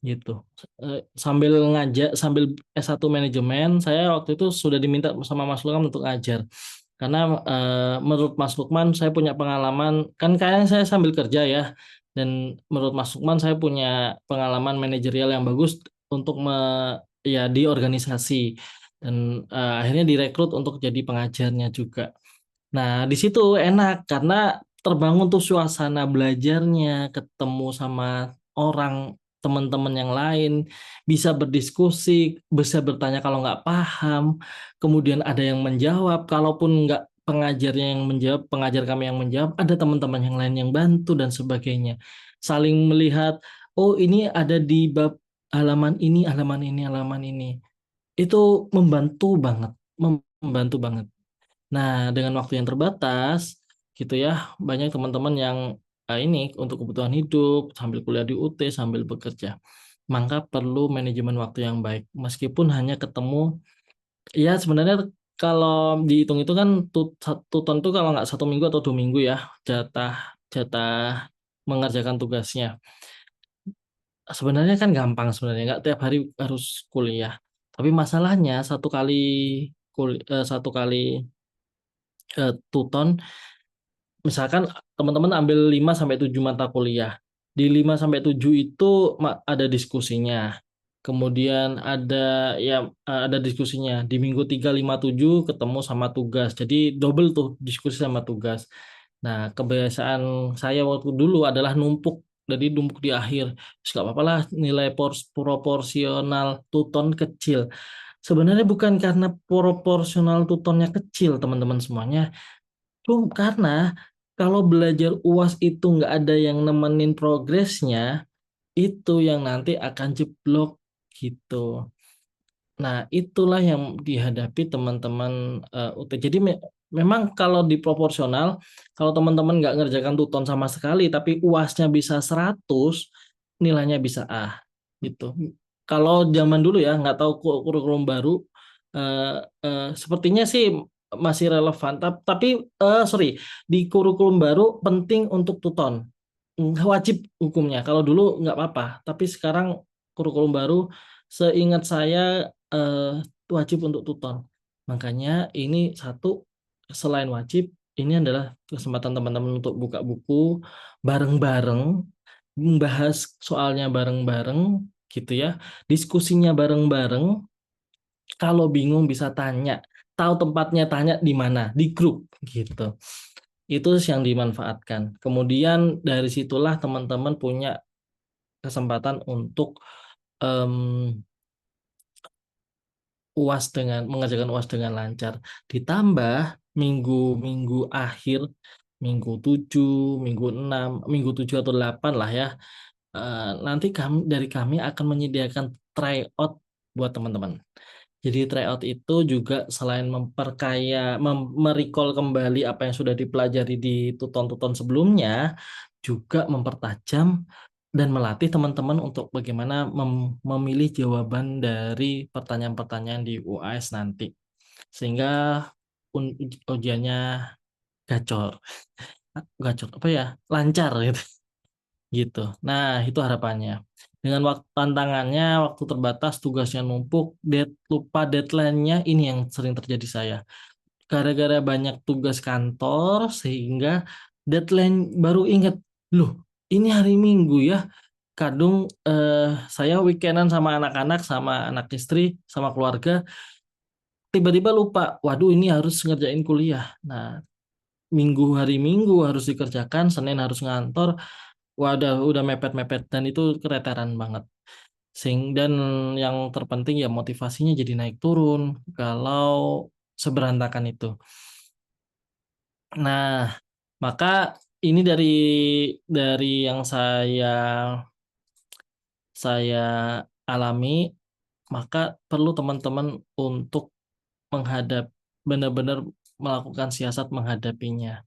[SPEAKER 3] gitu. Sambil ngajar, sambil S1 manajemen, saya waktu itu sudah diminta sama Mas Lukman untuk ngajar. Karena menurut Mas Lukman saya punya pengalaman, kan kayaknya saya sambil kerja ya. Dan menurut Mas Lukman saya punya pengalaman manajerial yang bagus untuk ya di organisasi, dan akhirnya direkrut untuk jadi pengajarnya juga. Nah, di situ enak karena terbangun tuh suasana belajarnya, ketemu sama orang, teman-teman yang lain, bisa berdiskusi, bisa bertanya kalau nggak paham, kemudian ada yang menjawab, kalaupun nggak pengajarnya yang menjawab, pengajar kami yang menjawab, ada teman-teman yang lain yang bantu dan sebagainya. Saling melihat, oh ini ada di bab halaman ini, halaman ini, halaman ini. Itu membantu banget. Nah, dengan waktu yang terbatas, gitu ya, banyak teman-teman yang ini untuk kebutuhan hidup, sambil kuliah di UT, sambil bekerja. Maka perlu manajemen waktu yang baik. Meskipun hanya ketemu, ya sebenarnya kalau dihitung itu kan tuton tuh kalau nggak 1 minggu atau 2 minggu ya jatah jatah mengerjakan tugasnya. Sebenarnya kan gampang sebenarnya, nggak tiap hari harus kuliah. Tapi masalahnya satu kali tuton, misalkan teman-teman ambil 5 sampai 7 mata kuliah. Di 5 sampai 7 itu ada diskusinya. Kemudian ada diskusinya. Di minggu 3, 5, 7 ketemu sama tugas. Jadi double tuh diskusi sama tugas. Nah, kebiasaan saya waktu dulu adalah numpuk. Jadi numpuk di akhir. Terus nggak apa-apa lah nilai proporsional tuton kecil. Sebenarnya bukan karena proporsional tutonnya kecil, teman-teman semuanya. Cuma karena kalau belajar UAS itu nggak ada yang nemenin progresnya, itu yang nanti akan jeblok gitu. Nah, itulah yang dihadapi teman-teman UT. Jadi memang kalau di proporsional, kalau teman-teman nggak ngerjakan tuton sama sekali, tapi UASnya bisa 100, nilainya bisa A. Gitu. Kalau zaman dulu ya, nggak tahu kurikulum baru, sepertinya sih masih relevan. Tapi, sorry, di kurikulum baru penting untuk tuton. Wajib hukumnya. Kalau dulu nggak apa-apa, tapi sekarang kurikulum baru, seingat saya wajib untuk tuton. Makanya ini satu, selain wajib, ini adalah kesempatan teman-teman untuk buka buku bareng-bareng, membahas soalnya bareng-bareng, gitu ya. Diskusinya bareng-bareng. Kalau bingung bisa tanya, tahu tempatnya tanya di mana, di grup, gitu. Itu yang dimanfaatkan. Kemudian dari situlah teman-teman punya kesempatan untuk mengerjakan UAS dengan lancar. Ditambah minggu-minggu akhir, minggu 7, minggu 6, minggu 7 atau 8 lah ya. Nanti dari kami akan menyediakan tryout buat teman-teman. Jadi tryout itu juga selain memperkaya, merecall kembali apa yang sudah dipelajari di tuton-tuton sebelumnya, juga mempertajam dan melatih teman-teman untuk bagaimana memilih jawaban dari pertanyaan-pertanyaan di UAS nanti. Sehingga ujiannya gacor. Gacor apa ya? Lancar gitu. Gitu. Nah, itu harapannya. Dengan tantangannya, waktu terbatas, tugasnya numpuk, lupa deadline-nya, ini yang sering terjadi saya. Gara-gara banyak tugas kantor, sehingga deadline baru ingat, loh, ini hari Minggu ya. Kadung saya weekendan sama anak-anak, sama anak istri, sama keluarga, tiba-tiba lupa, waduh ini harus ngerjain kuliah. Nah, hari Minggu harus dikerjakan, Senin harus ngantor, udah mepet-mepet dan itu keteteran banget. Dan yang terpenting ya motivasinya jadi naik turun kalau seberantakan itu. Nah, maka ini dari yang saya alami, maka perlu teman-teman untuk benar-benar melakukan siasat menghadapinya.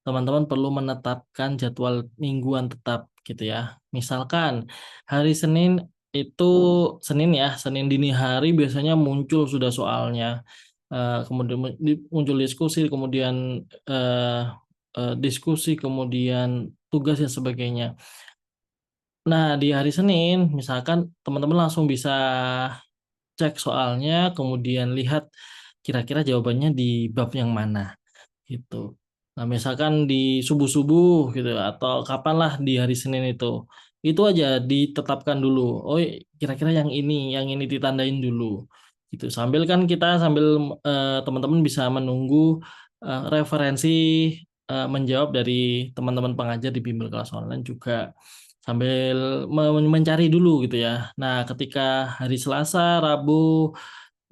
[SPEAKER 3] Teman-teman perlu menetapkan jadwal mingguan tetap gitu ya. Misalkan hari Senin itu Senin dini hari biasanya muncul sudah soalnya. Kemudian muncul diskusi, kemudian kemudian tugas dan sebagainya. Nah, di hari Senin misalkan teman-teman langsung bisa cek soalnya, kemudian lihat kira-kira jawabannya di bab yang mana gitu. Nah, misalkan di subuh-subuh gitu atau kapanlah di hari Senin itu aja ditetapkan dulu. Oh, kira-kira yang ini ditandain dulu. Gitu. Sambil teman-teman bisa menunggu referensi menjawab dari teman-teman pengajar di bimbel kelas online juga sambil mencari dulu gitu ya. Nah, ketika hari Selasa, Rabu,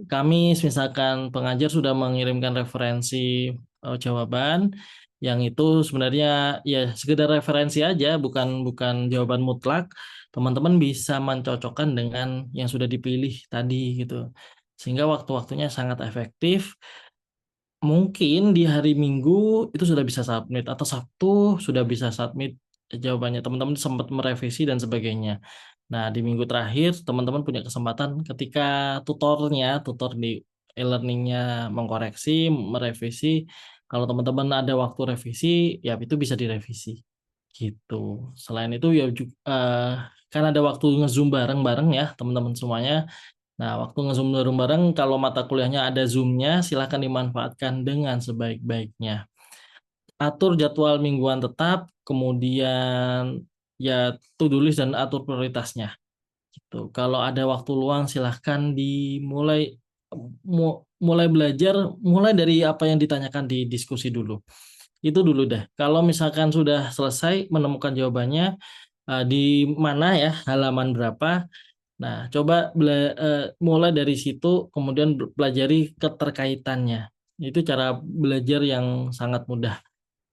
[SPEAKER 3] Kamis misalkan pengajar sudah mengirimkan referensi jawaban yang itu sebenarnya ya sekedar referensi aja, bukan bukan jawaban mutlak. Teman-teman bisa mencocokkan dengan yang sudah dipilih tadi gitu. Sehingga waktu-waktunya sangat efektif. Mungkin di hari Minggu itu sudah bisa submit atau Sabtu sudah bisa submit jawabannya. Teman-teman sempat merevisi dan sebagainya. Nah, di minggu terakhir teman-teman punya kesempatan ketika tutor di e-learningnya mengkoreksi, merevisi. Kalau teman-teman ada waktu revisi, ya itu bisa direvisi. Gitu. Selain itu ya kan ada waktu nge-zoom bareng-bareng ya teman-teman semuanya. Nah, waktu nge-zoom bareng-bareng, kalau mata kuliahnya ada zoom-nya, silakan dimanfaatkan dengan sebaik-baiknya. Atur jadwal mingguan tetap, kemudian ya to-do list dan atur prioritasnya. Gitu. Kalau ada waktu luang, silahkan dimulai mulai belajar, mulai dari apa yang ditanyakan di diskusi dulu. Itu dulu deh. Kalau misalkan sudah selesai menemukan jawabannya, di mana ya, halaman berapa, nah, coba mulai dari situ, kemudian pelajari keterkaitannya. Itu cara belajar yang sangat mudah.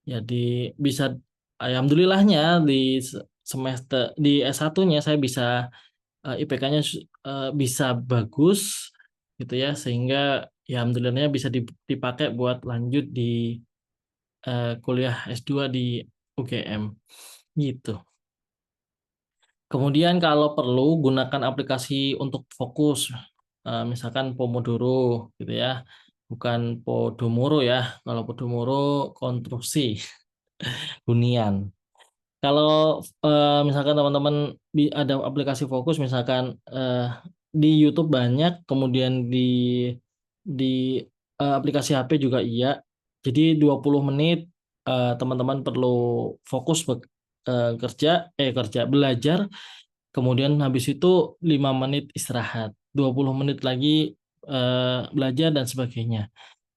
[SPEAKER 3] Jadi bisa, alhamdulillahnya di semester di S1-nya saya bisa IPK-nya bisa bagus gitu ya, sehingga ya alhamdulillahnya bisa dipakai buat lanjut di kuliah S2 di UGM gitu. Kemudian kalau perlu gunakan aplikasi untuk fokus, misalkan Pomodoro gitu ya, bukan Podomoro ya. Kalau Podomoro konstruksi hunian. Kalau misalkan teman-teman ada aplikasi fokus, misalkan di YouTube banyak, kemudian di aplikasi HP juga iya. Jadi 20 menit teman-teman perlu fokus kerja belajar, kemudian habis itu 5 menit istirahat, 20 menit lagi belajar dan sebagainya.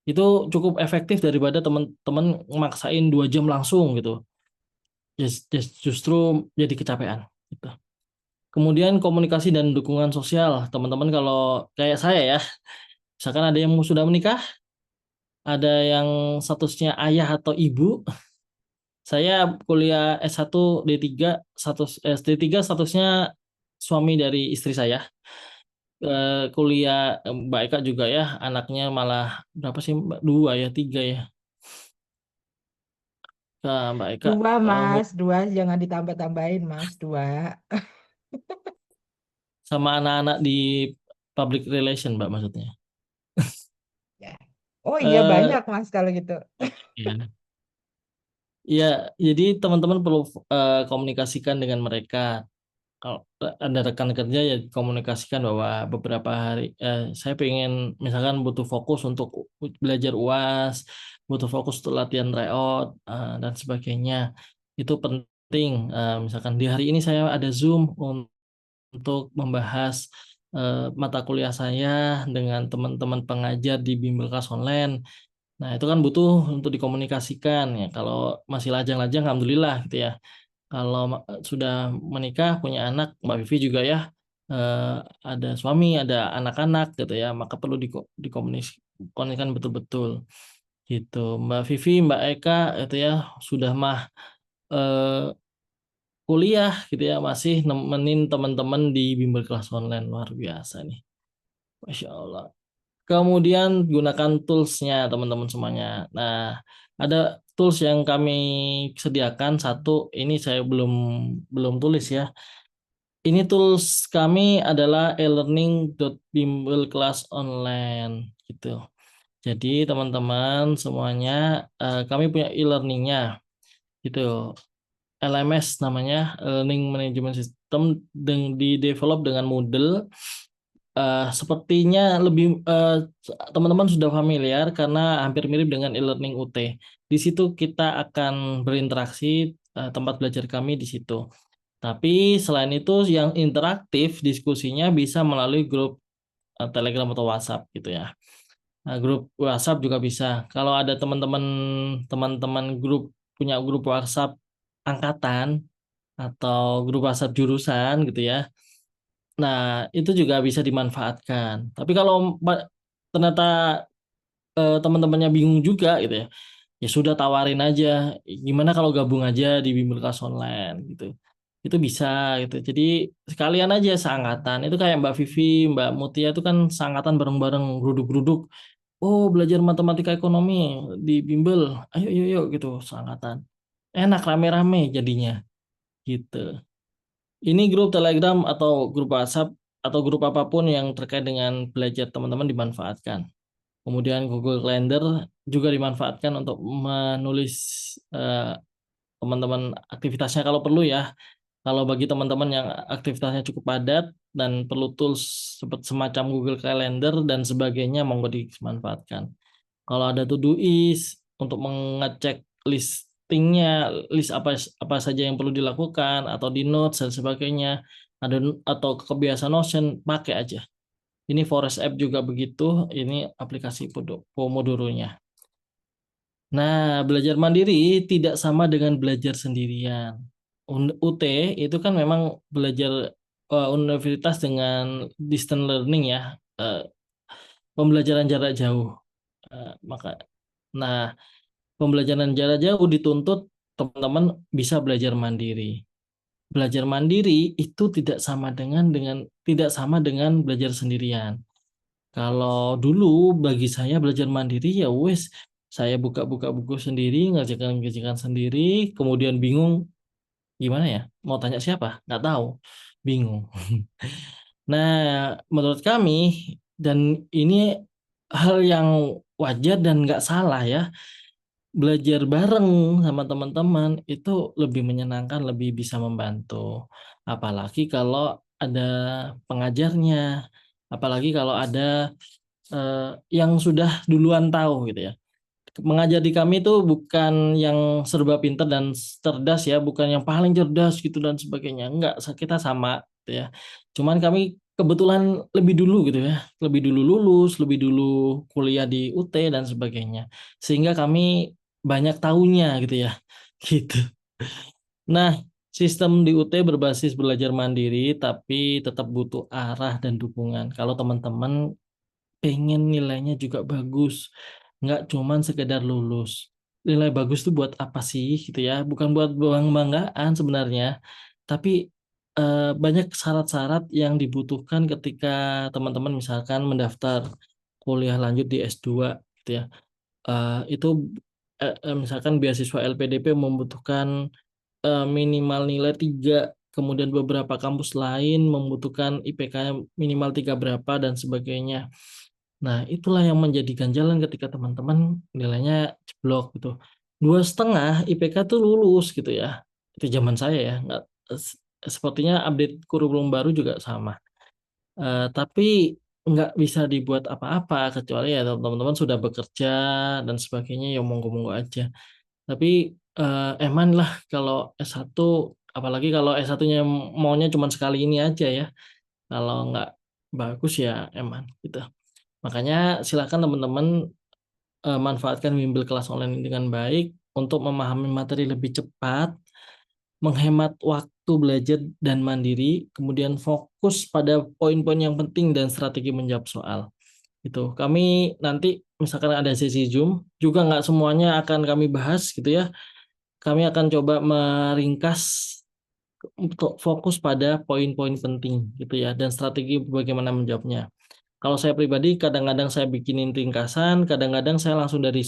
[SPEAKER 3] Itu cukup efektif daripada teman-teman maksain 2 jam langsung gitu. Justru jadi kecapean gitu. Kemudian komunikasi dan dukungan sosial. Teman-teman kalau kayak saya ya, misalkan ada yang sudah menikah, ada yang statusnya ayah atau ibu. Saya kuliah S1 D3, D3 statusnya suami dari istri saya. Kuliah Mbak Eka juga ya, anaknya malah berapa sih Mbak? 2 ya, 3 ya. Nah, Mbak Eka
[SPEAKER 2] Dua, Mas. Dua, jangan ditambah-tambahin, Mas. Dua.
[SPEAKER 3] sama anak-anak di public relation Mbak maksudnya.
[SPEAKER 2] Ya. Oh iya,
[SPEAKER 3] Eh,
[SPEAKER 2] banyak, Mas, kalau gitu.
[SPEAKER 3] iya. Ya, jadi teman-teman perlu komunikasikan dengan mereka. Kalau ada rekan kerja ya komunikasikan bahwa beberapa hari saya pengen misalkan butuh fokus untuk belajar UAS, butuh fokus untuk latihan tryout dan sebagainya. Itu penting. Misalkan di hari ini saya ada Zoom untuk membahas mata kuliah saya dengan teman-teman pengajar di bimbel kelas online. Nah, itu kan butuh untuk dikomunikasikan ya. Kalau masih lajang-lajang, alhamdulillah gitu ya. Kalau sudah menikah, punya anak, Mbak Vivi juga ya, eh, ada suami, ada anak-anak gitu ya, maka perlu dikomunikasikan betul-betul gitu. Mbak Vivi, Mbak Eka itu ya sudah mah eh, kuliah gitu ya, masih nemenin teman-teman di bimbel kelas online, luar biasa nih, Masya Allah. Kemudian gunakan toolsnya teman-teman semuanya. Nah, ada tools yang kami sediakan. Satu, ini saya belum belum tulis ya. Ini tools kami adalah e-learning.bimbel kelas online gitu. Jadi teman-teman semuanya kami punya e-learningnya gitu. LMS namanya, Learning Management System, di-develop dengan Moodle. Sepertinya lebih teman-teman sudah familiar karena hampir mirip dengan e-learning UT. Di situ kita akan berinteraksi, tempat belajar kami di situ. Tapi selain itu yang interaktif diskusinya bisa melalui grup Telegram atau WhatsApp gitu ya. Nah, grup WhatsApp juga bisa. Kalau ada teman-teman punya grup WhatsApp angkatan atau grup WhatsApp jurusan gitu ya. Nah, itu juga bisa dimanfaatkan. Tapi kalau ternyata teman-temannya bingung juga gitu ya, ya sudah tawarin aja. Gimana kalau gabung aja di bimbel kelas online gitu. Itu bisa gitu. Jadi sekalian aja seangkatan. Itu kayak Mbak Vivi, Mbak Mutia itu kan seangkatan bareng-bareng geruduk-geruduk. Oh, belajar matematika ekonomi di bimbel. Ayo, yuk, yuk gitu seangkatan. Enak rame-rame jadinya. gitu. Ini grup Telegram atau grup WhatsApp atau grup apapun yang terkait dengan belajar teman-teman dimanfaatkan. Kemudian Google Calendar juga dimanfaatkan untuk menulis teman-teman aktivitasnya kalau perlu ya. Kalau bagi teman-teman yang aktivitasnya cukup padat dan perlu tools seperti semacam Google Calendar dan sebagainya, monggo dimanfaatkan. Kalau ada Todoist untuk mengecek listingnya, list apa apa saja yang perlu dilakukan atau di notes dan sebagainya, ada atau kebiasaan Notion, pakai aja. Ini Forest App juga begitu, ini aplikasi Pomodoro-nya. Nah, belajar mandiri tidak sama dengan belajar sendirian. UT itu kan memang belajar universitas dengan distance learning ya, pembelajaran jarak jauh. Maka, nah pembelajaran jarak jauh dituntut teman-teman bisa belajar mandiri. Belajar mandiri itu tidak sama dengan belajar sendirian. Kalau dulu bagi saya belajar mandiri ya wes saya buka-buka buku sendiri, ngerjakan sendiri, kemudian bingung gimana ya? Mau tanya siapa? Nggak tahu, bingung. Nah, menurut kami dan ini hal yang wajar dan nggak salah ya. Belajar bareng sama teman-teman itu lebih menyenangkan, lebih bisa membantu. Apalagi kalau ada pengajarnya, apalagi kalau ada yang sudah duluan tahu gitu ya. Mengajar di kami itu bukan yang serba pintar dan cerdas ya, bukan yang paling cerdas gitu dan sebagainya. Enggak, kita sama gitu ya. Cuman kami kebetulan lebih dulu gitu ya, lebih dulu lulus, lebih dulu kuliah di UT dan sebagainya. Sehingga kami banyak tahunya gitu ya. Gitu. Nah, sistem di UT berbasis belajar mandiri tapi tetap butuh arah dan dukungan. Kalau teman-teman pengen nilainya juga bagus, nggak cuman sekedar lulus. Nilai bagus tuh buat apa sih gitu ya? Bukan buat banggaan sebenarnya, tapi banyak syarat-syarat yang dibutuhkan ketika teman-teman misalkan mendaftar kuliah lanjut di S2 gitu ya. Itu misalkan beasiswa LPDP membutuhkan minimal nilai 3, kemudian beberapa kampus lain membutuhkan IPK minimal 3 berapa dan sebagainya. Nah, itulah yang menjadi ganjalan ketika teman-teman nilainya jeblok gitu. 2,5 IPK tuh lulus gitu ya. Itu zaman saya ya. Nggak, sepertinya update kurikulum baru juga sama. Tapi nggak bisa dibuat apa-apa kecuali ya teman-teman sudah bekerja dan sebagainya ya monggo-monggo aja. Tapi eman lah kalau S1, apalagi kalau S1-nya maunya cuma sekali ini aja ya. Kalau nggak bagus ya eman gitu. Makanya silakan teman-teman manfaatkan bimbel kelas online ini dengan baik untuk memahami materi lebih cepat, menghemat waktu belajar dan mandiri, kemudian fokus pada poin-poin yang penting dan strategi menjawab soal. Itu kami nanti misalkan ada sesi Zoom, juga nggak semuanya akan kami bahas gitu ya. Kami akan coba meringkas untuk fokus pada poin-poin penting gitu ya dan strategi bagaimana menjawabnya. Kalau saya pribadi kadang-kadang saya bikinin ringkasan, kadang-kadang saya langsung dari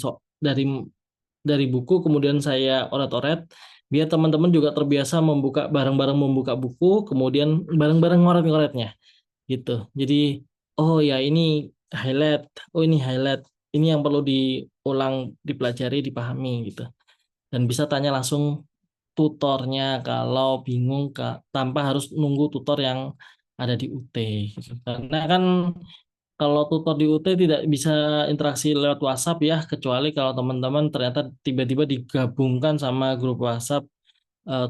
[SPEAKER 3] buku kemudian saya oret-oret biar teman-teman juga terbiasa membuka bareng-bareng membuka buku, kemudian bareng-bareng ngoret-ngoretnya gitu. Jadi oh ya ini highlight, oh ini highlight, ini yang perlu diulang, dipelajari, dipahami gitu. Dan bisa tanya langsung tutornya kalau bingung tanpa harus nunggu tutor yang ada di UT gitu. Karena kan kalau tutor di UT tidak bisa interaksi lewat WhatsApp ya, kecuali kalau teman-teman ternyata tiba-tiba digabungkan sama grup WhatsApp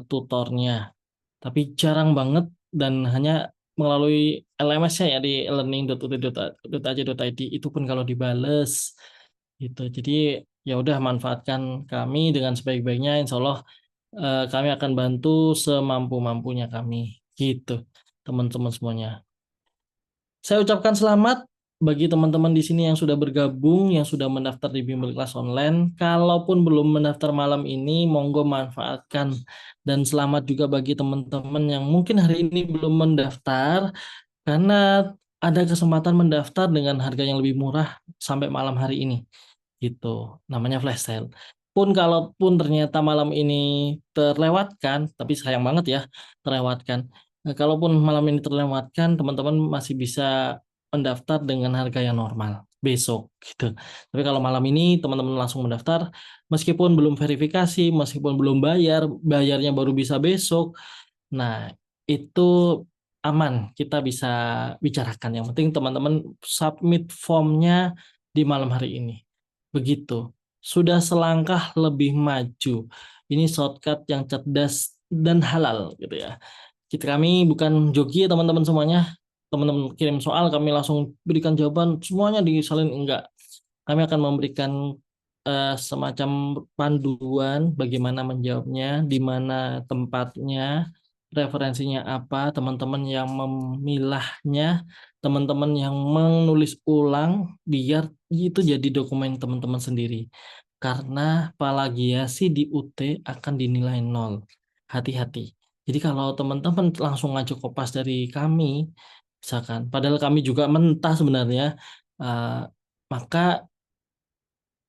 [SPEAKER 3] tutornya. Tapi jarang banget dan hanya melalui LMS-nya ya di learning.ut.ac.id itu pun kalau dibales gitu. Jadi ya udah manfaatkan kami dengan sebaik-baiknya, insya Allah kami akan bantu semampu-mampunya kami gitu teman-teman semuanya. Saya ucapkan selamat bagi teman-teman di sini yang sudah bergabung, yang sudah mendaftar di bimbel kelas online. Kalaupun belum mendaftar malam ini, monggo manfaatkan. Dan selamat juga bagi teman-teman yang mungkin hari ini belum mendaftar, karena ada kesempatan mendaftar dengan harga yang lebih murah sampai malam hari ini. Gitu, namanya flash sale. pun kalaupun ternyata malam ini terlewatkan, tapi sayang banget ya terlewatkan. Nah, kalaupun malam ini terlewatkan, teman-teman masih bisa mendaftar dengan harga yang normal besok gitu. Tapi kalau malam ini teman-teman langsung mendaftar, meskipun belum verifikasi, meskipun belum bayar, bayarnya baru bisa besok. Nah, itu aman, kita bisa bicarakan. Yang penting teman-teman submit formnya di malam hari ini. Begitu. Sudah selangkah lebih maju. Ini shortcut yang cerdas dan halal gitu ya. Kami bukan joki ya teman-teman semuanya. Teman-teman kirim soal, kami langsung berikan jawaban, semuanya disalin, enggak. Kami akan memberikan semacam panduan bagaimana menjawabnya, di mana tempatnya, referensinya apa, teman-teman yang memilahnya, teman-teman yang menulis ulang, biar itu jadi dokumen teman-teman sendiri. Karena plagiasi di UT akan dinilai 0. Hati-hati. Jadi kalau teman-teman langsung ngajak kopas dari kami, misalkan, padahal kami juga mentah sebenarnya, maka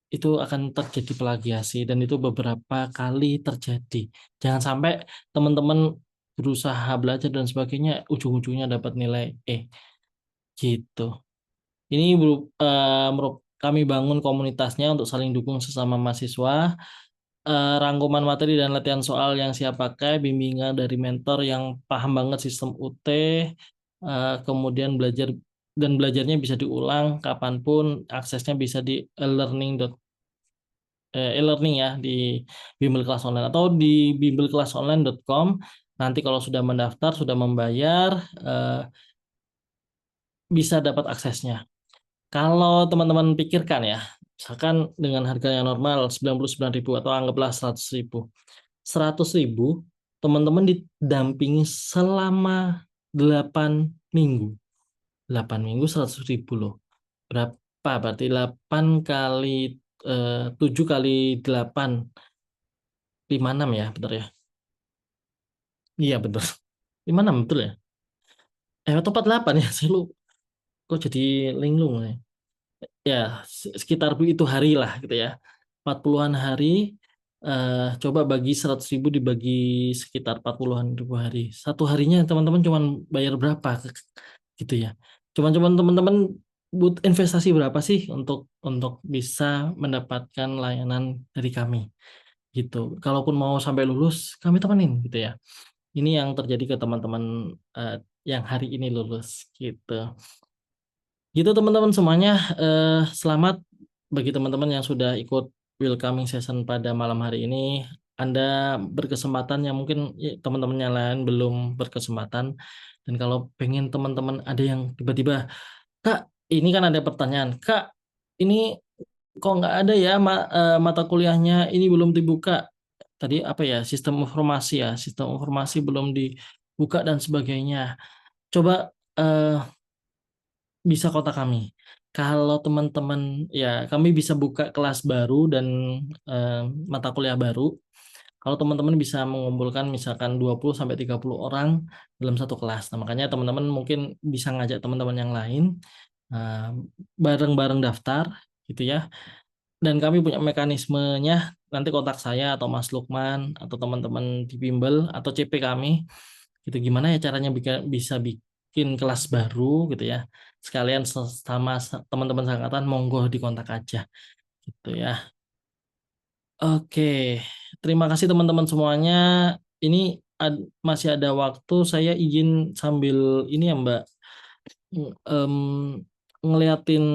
[SPEAKER 3] itu akan terjadi plagiasi dan itu beberapa kali terjadi. Jangan sampai teman-teman berusaha belajar dan sebagainya, ujung-ujungnya dapat nilai E gitu. Ini kami bangun komunitasnya untuk saling dukung sesama mahasiswa, rangkuman materi dan latihan soal yang siap pakai, bimbingan dari mentor yang paham banget sistem UT, kemudian belajarnya bisa diulang kapanpun, aksesnya bisa di e-learning ya di Bimbel Kelas Online atau di bimbelkelasonline.com. Nanti kalau sudah mendaftar, sudah membayar, bisa dapat aksesnya. Kalau teman-teman pikirkan ya, misalkan dengan harga yang normal 99.000 atau anggaplah 100.000. 100.000 teman-teman didampingi selama 8 minggu. 8 minggu 100.000 loh. Berapa? Berarti 8 kali 7 kali 8 56 ya, betul ya? Iya betul. 56 betul ya? Atau 48 ya? Saya lu kok jadi linglung ya? Ya, sekitar itu hari lah gitu ya. 40-an hari, coba bagi 100.000 dibagi sekitar 40-an ribu hari. Satu harinya teman-teman cuma bayar berapa gitu ya. Cuman teman-teman butuh investasi berapa sih untuk bisa mendapatkan layanan dari kami gitu. Kalaupun mau sampai lulus, kami temenin gitu ya. Ini yang terjadi ke teman-teman yang hari ini lulus gitu. Gitu teman-teman semuanya, selamat bagi teman-teman yang sudah ikut welcoming session pada malam hari ini. Anda berkesempatan yang mungkin teman-teman yang lain belum berkesempatan. Dan kalau pengen teman-teman ada yang tiba-tiba, Kak, ini kan ada pertanyaan, Kak, ini kok nggak ada ya mata kuliahnya, ini belum dibuka. Tadi apa ya, sistem informasi belum dibuka dan sebagainya. Coba bisa kontak kami. Kalau teman-teman ya kami bisa buka kelas baru dan mata kuliah baru. Kalau teman-teman bisa mengumpulkan misalkan 20 sampai 30 orang dalam satu kelas. Nah, makanya teman-teman mungkin bisa ngajak teman-teman yang lain eh, bareng-bareng daftar gitu ya. Dan kami punya mekanismenya, nanti kontak saya atau Mas Lukman atau teman-teman di Bimbel atau CP kami gitu, gimana ya caranya bisa bikin kelas baru gitu ya, sekalian sama teman-teman seangkatan, monggo dikontak aja gitu ya. Oke, terima kasih teman-teman semuanya. Ini masih ada waktu, saya izin sambil ini ya Mbak, em, ngeliatin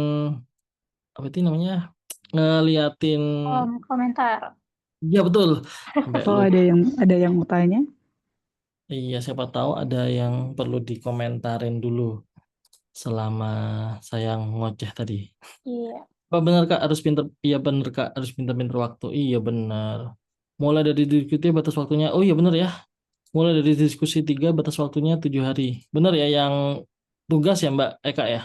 [SPEAKER 3] apa itu namanya, ngeliatin,
[SPEAKER 1] Komentar.
[SPEAKER 3] ya betul, sampai
[SPEAKER 4] Oh,
[SPEAKER 3] lupa.
[SPEAKER 4] ada yang mau tanya?
[SPEAKER 3] Iya, siapa tahu ada yang perlu dikomentarin dulu selama saya ngoceh tadi.
[SPEAKER 1] Iya.
[SPEAKER 3] Apa benar Kak harus pinter? Iya benar Kak harus pinter-pinter waktu. Iya benar. Mulai dari diskusi batas waktunya. Oh iya benar ya. Mulai dari diskusi 3 batas waktunya 7 hari. Benar ya yang tugas ya Mbak Eka ya.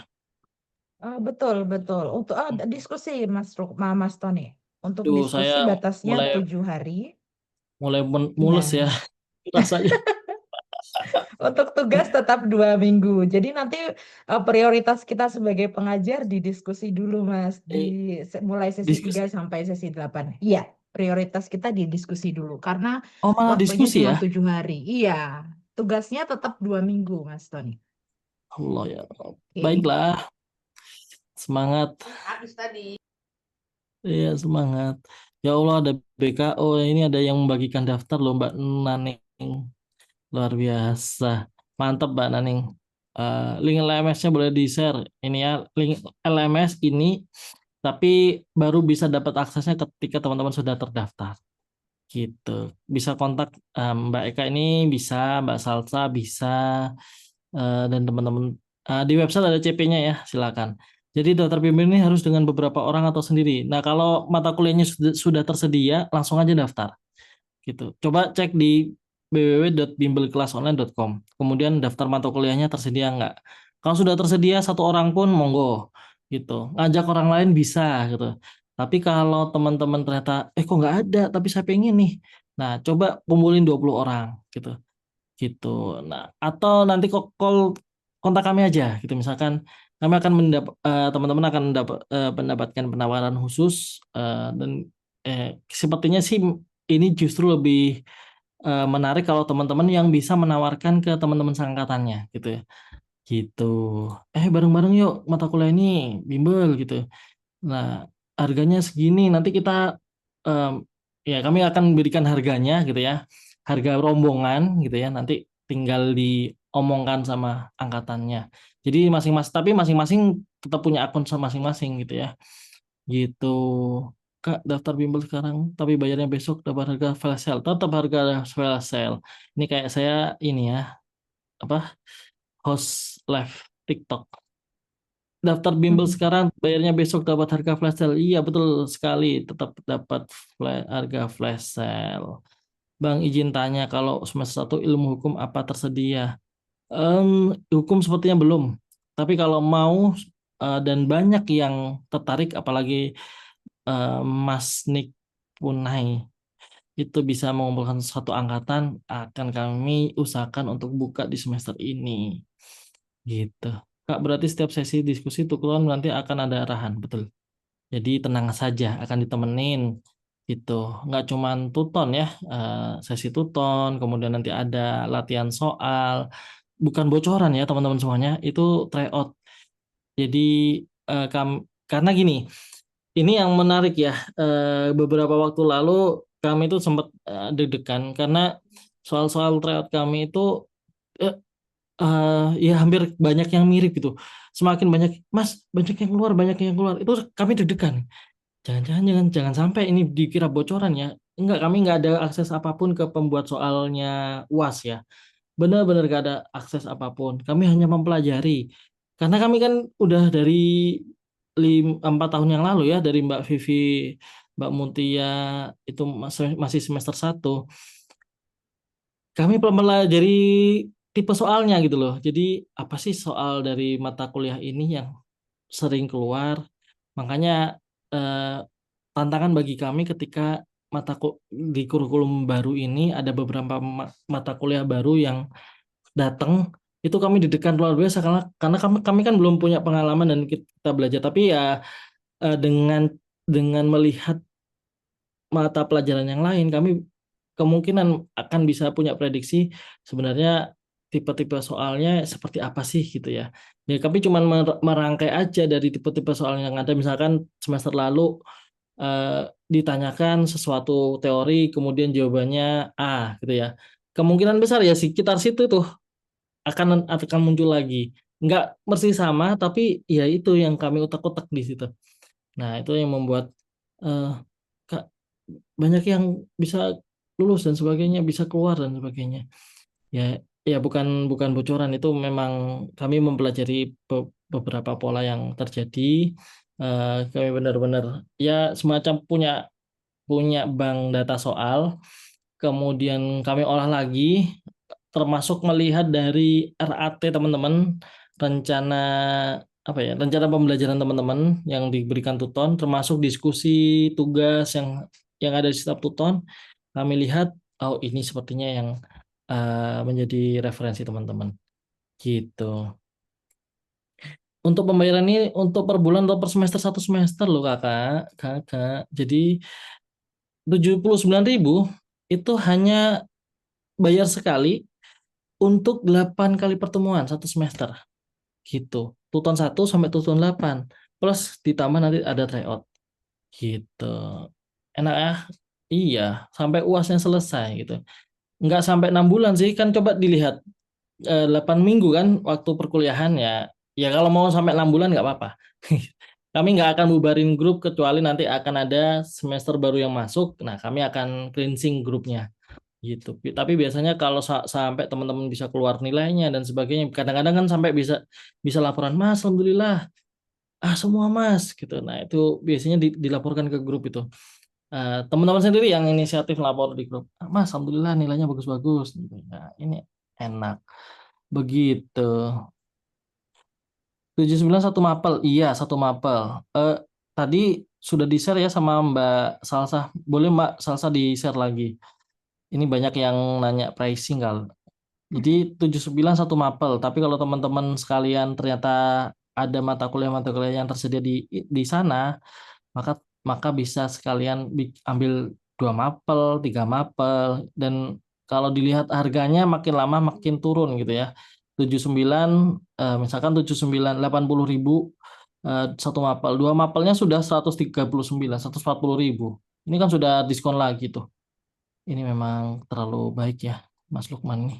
[SPEAKER 2] Betul, betul. Untuk diskusi Mas Tony. Untuk
[SPEAKER 3] Tuh saya
[SPEAKER 2] diskusi batasnya
[SPEAKER 3] mulai
[SPEAKER 2] 7 hari.
[SPEAKER 3] mules ya
[SPEAKER 2] Ya.
[SPEAKER 3] rasanya.
[SPEAKER 2] Untuk tugas tetap 2 minggu. Jadi nanti prioritas kita sebagai pengajar didiskusi dulu, Mas.
[SPEAKER 3] Eh,
[SPEAKER 2] Mulai sesi 3
[SPEAKER 3] diskusi
[SPEAKER 2] sampai sesi 8. Iya. prioritas kita di diskusi dulu karena
[SPEAKER 3] Oh, malah
[SPEAKER 2] waktunya
[SPEAKER 3] diskusi
[SPEAKER 2] cuma
[SPEAKER 3] ya?
[SPEAKER 2] 7 hari. Iya, tugasnya tetap 2 minggu, Mas Tony.
[SPEAKER 3] Allah ya.
[SPEAKER 2] Oke.
[SPEAKER 3] Baiklah, semangat. Iya, semangat. Ya Allah, ada BKO. Ini ada yang membagikan daftar loh, Mbak Naning. Luar biasa. Mantap, Mbak Naning. Link LMS-nya boleh di-share. Ini ya, link LMS ini, tapi baru bisa dapat aksesnya ketika teman-teman sudah terdaftar. Gitu. Bisa kontak Mbak Eka ini, bisa, Mbak Salsa, bisa, dan teman-teman. Di website ada CP-nya ya, silakan. Jadi daftar bimbel ini harus dengan beberapa orang atau sendiri. Nah, kalau mata kuliahnya sudah tersedia, langsung aja daftar. Gitu. Coba cek di www.bimbelkelasonline.com. Kemudian daftar mata kuliahnya tersedia nggak? Kalau sudah tersedia satu orang pun monggo gitu. Ngajak orang lain bisa gitu. Tapi kalau teman-teman ternyata kok nggak ada, tapi saya pengen nih. Nah, coba kumpulin 20 orang gitu. Gitu. Nah, atau nanti kok call kontak kami aja gitu. Misalkan kami akan teman-teman akan mendapatkan penawaran khusus dan sepertinya sih ini justru lebih menarik kalau teman-teman yang bisa menawarkan ke teman-teman seangkatannya gitu ya. Gitu. Bareng-bareng yuk mata kuliah ini bimbel gitu. Nah, harganya segini. Nanti kita em, ya kami akan berikan harganya gitu ya. Harga rombongan gitu ya. Nanti tinggal diomongkan sama angkatannya. Jadi tapi masing-masing tetap punya akun masing-masing gitu ya. Gitu. Kak, daftar bimbel sekarang, tapi bayarnya besok dapat harga flash sale. Tetap harga flash sale. Ini kayak saya ini ya, apa host live TikTok. Daftar bimbel sekarang, bayarnya besok dapat harga flash sale. Iya, betul sekali. Tetap dapat harga flash sale. Bang, izin tanya, kalau semester 1 ilmu hukum apa tersedia? Hukum sepertinya belum. Tapi kalau mau dan banyak yang tertarik, apalagi Mas Nick Punai, itu bisa mengumpulkan satu angkatan, akan kami usahakan untuk buka di semester ini. Gitu. Kak, berarti setiap sesi diskusi tukeran nanti akan ada arahan, betul. Jadi tenang saja, akan ditemenin gitu. Nggak cuman tuton ya, sesi tuton, kemudian nanti ada latihan soal, bukan bocoran ya teman-teman semuanya, itu tryout. Jadi karena gini, ini yang menarik ya, beberapa waktu lalu kami itu sempat deg-degan karena soal-soal tryout kami itu eh, ya hampir banyak yang mirip gitu. Semakin banyak, Mas, banyak yang keluar, banyak yang keluar. Itu kami deg-degan. Jangan sampai ini dikira bocoran ya. Enggak, kami nggak ada akses apapun ke pembuat soalnya UAS ya. Benar-benar nggak ada akses apapun. Kami hanya mempelajari. Karena kami kan udah dari 4 tahun yang lalu ya, dari Mbak Vivi, Mbak Muntia, itu masih semester 1. Kami mempelajari tipe soalnya gitu loh. Jadi apa sih soal dari mata kuliah ini yang sering keluar? Makanya eh, tantangan bagi kami ketika di kurikulum baru ini ada beberapa mata kuliah baru yang datang, itu kami deg-degan luar biasa karena kami kan belum punya pengalaman dan kita belajar, tapi ya dengan melihat mata pelajaran yang lain, kami kemungkinan akan bisa punya prediksi sebenarnya tipe-tipe soalnya seperti apa sih gitu ya. Ya kami cuma merangkai aja dari tipe-tipe soal yang ada. Misalkan semester lalu ditanyakan sesuatu teori, kemudian jawabannya A gitu ya. Kemungkinan besar ya sekitar situ tuh akan muncul lagi. Nggak persis sama, tapi ya itu yang kami utak-utak di situ. Nah, itu yang membuat eh, Kak, banyak yang bisa lulus dan sebagainya, bisa keluar dan sebagainya. Ya, ya bukan bukan bocoran, itu memang kami mempelajari beberapa pola yang terjadi. Kami benar-benar ya semacam punya punya bank data soal, kemudian kami olah lagi, termasuk melihat dari RAT teman-teman, rencana rencana pembelajaran teman-teman yang diberikan tuton, termasuk diskusi tugas yang ada di setiap tuton, kami lihat oh ini sepertinya yang menjadi referensi teman-teman gitu. Untuk pembayaran ini untuk per bulan atau per semester, 1 semester loh kakak. Jadi 79.000 itu hanya bayar sekali untuk 8 kali pertemuan satu semester gitu. Tuton 1 sampai tuton 8 plus ditambah nanti ada tryout gitu. Enak ya? Iya, sampai UASnya selesai gitu. Nggak sampai 6 bulan sih, kan coba dilihat 8 minggu kan waktu perkuliahan ya. Ya kalau mau sampai 6 bulan nggak apa-apa. Kami nggak akan bubarin grup kecuali nanti akan ada semester baru yang masuk. Nah, kami akan cleansing grupnya gitu. Tapi biasanya kalau sampai teman-teman bisa keluar nilainya dan sebagainya, kadang-kadang kan sampai bisa bisa laporan, Mas, alhamdulillah, semua Mas gitu. Nah, itu biasanya dilaporkan ke grup itu. Teman-teman sendiri yang inisiatif lapor di grup, Mas, alhamdulillah nilainya bagus-bagus gitu. Nah, ini enak. Begitu. 79 satu mapel. Iya, satu mapel. Tadi sudah di-share ya sama Mbak Salsa. Boleh Mbak Salsa di-share lagi. Ini banyak yang nanya pricing kali. Jadi 79 satu mapel, tapi kalau teman-teman sekalian ternyata ada mata kuliah yang tersedia di sana, maka maka bisa sekalian ambil 2 mapel, 3 mapel, dan kalau dilihat harganya makin lama makin turun gitu ya. 79 misalkan 79 80.000 satu mapel, 2 mapelnya sudah 139, 140.000. Ini kan sudah diskon lagi tuh. Ini memang terlalu baik ya, Mas Lukman nih.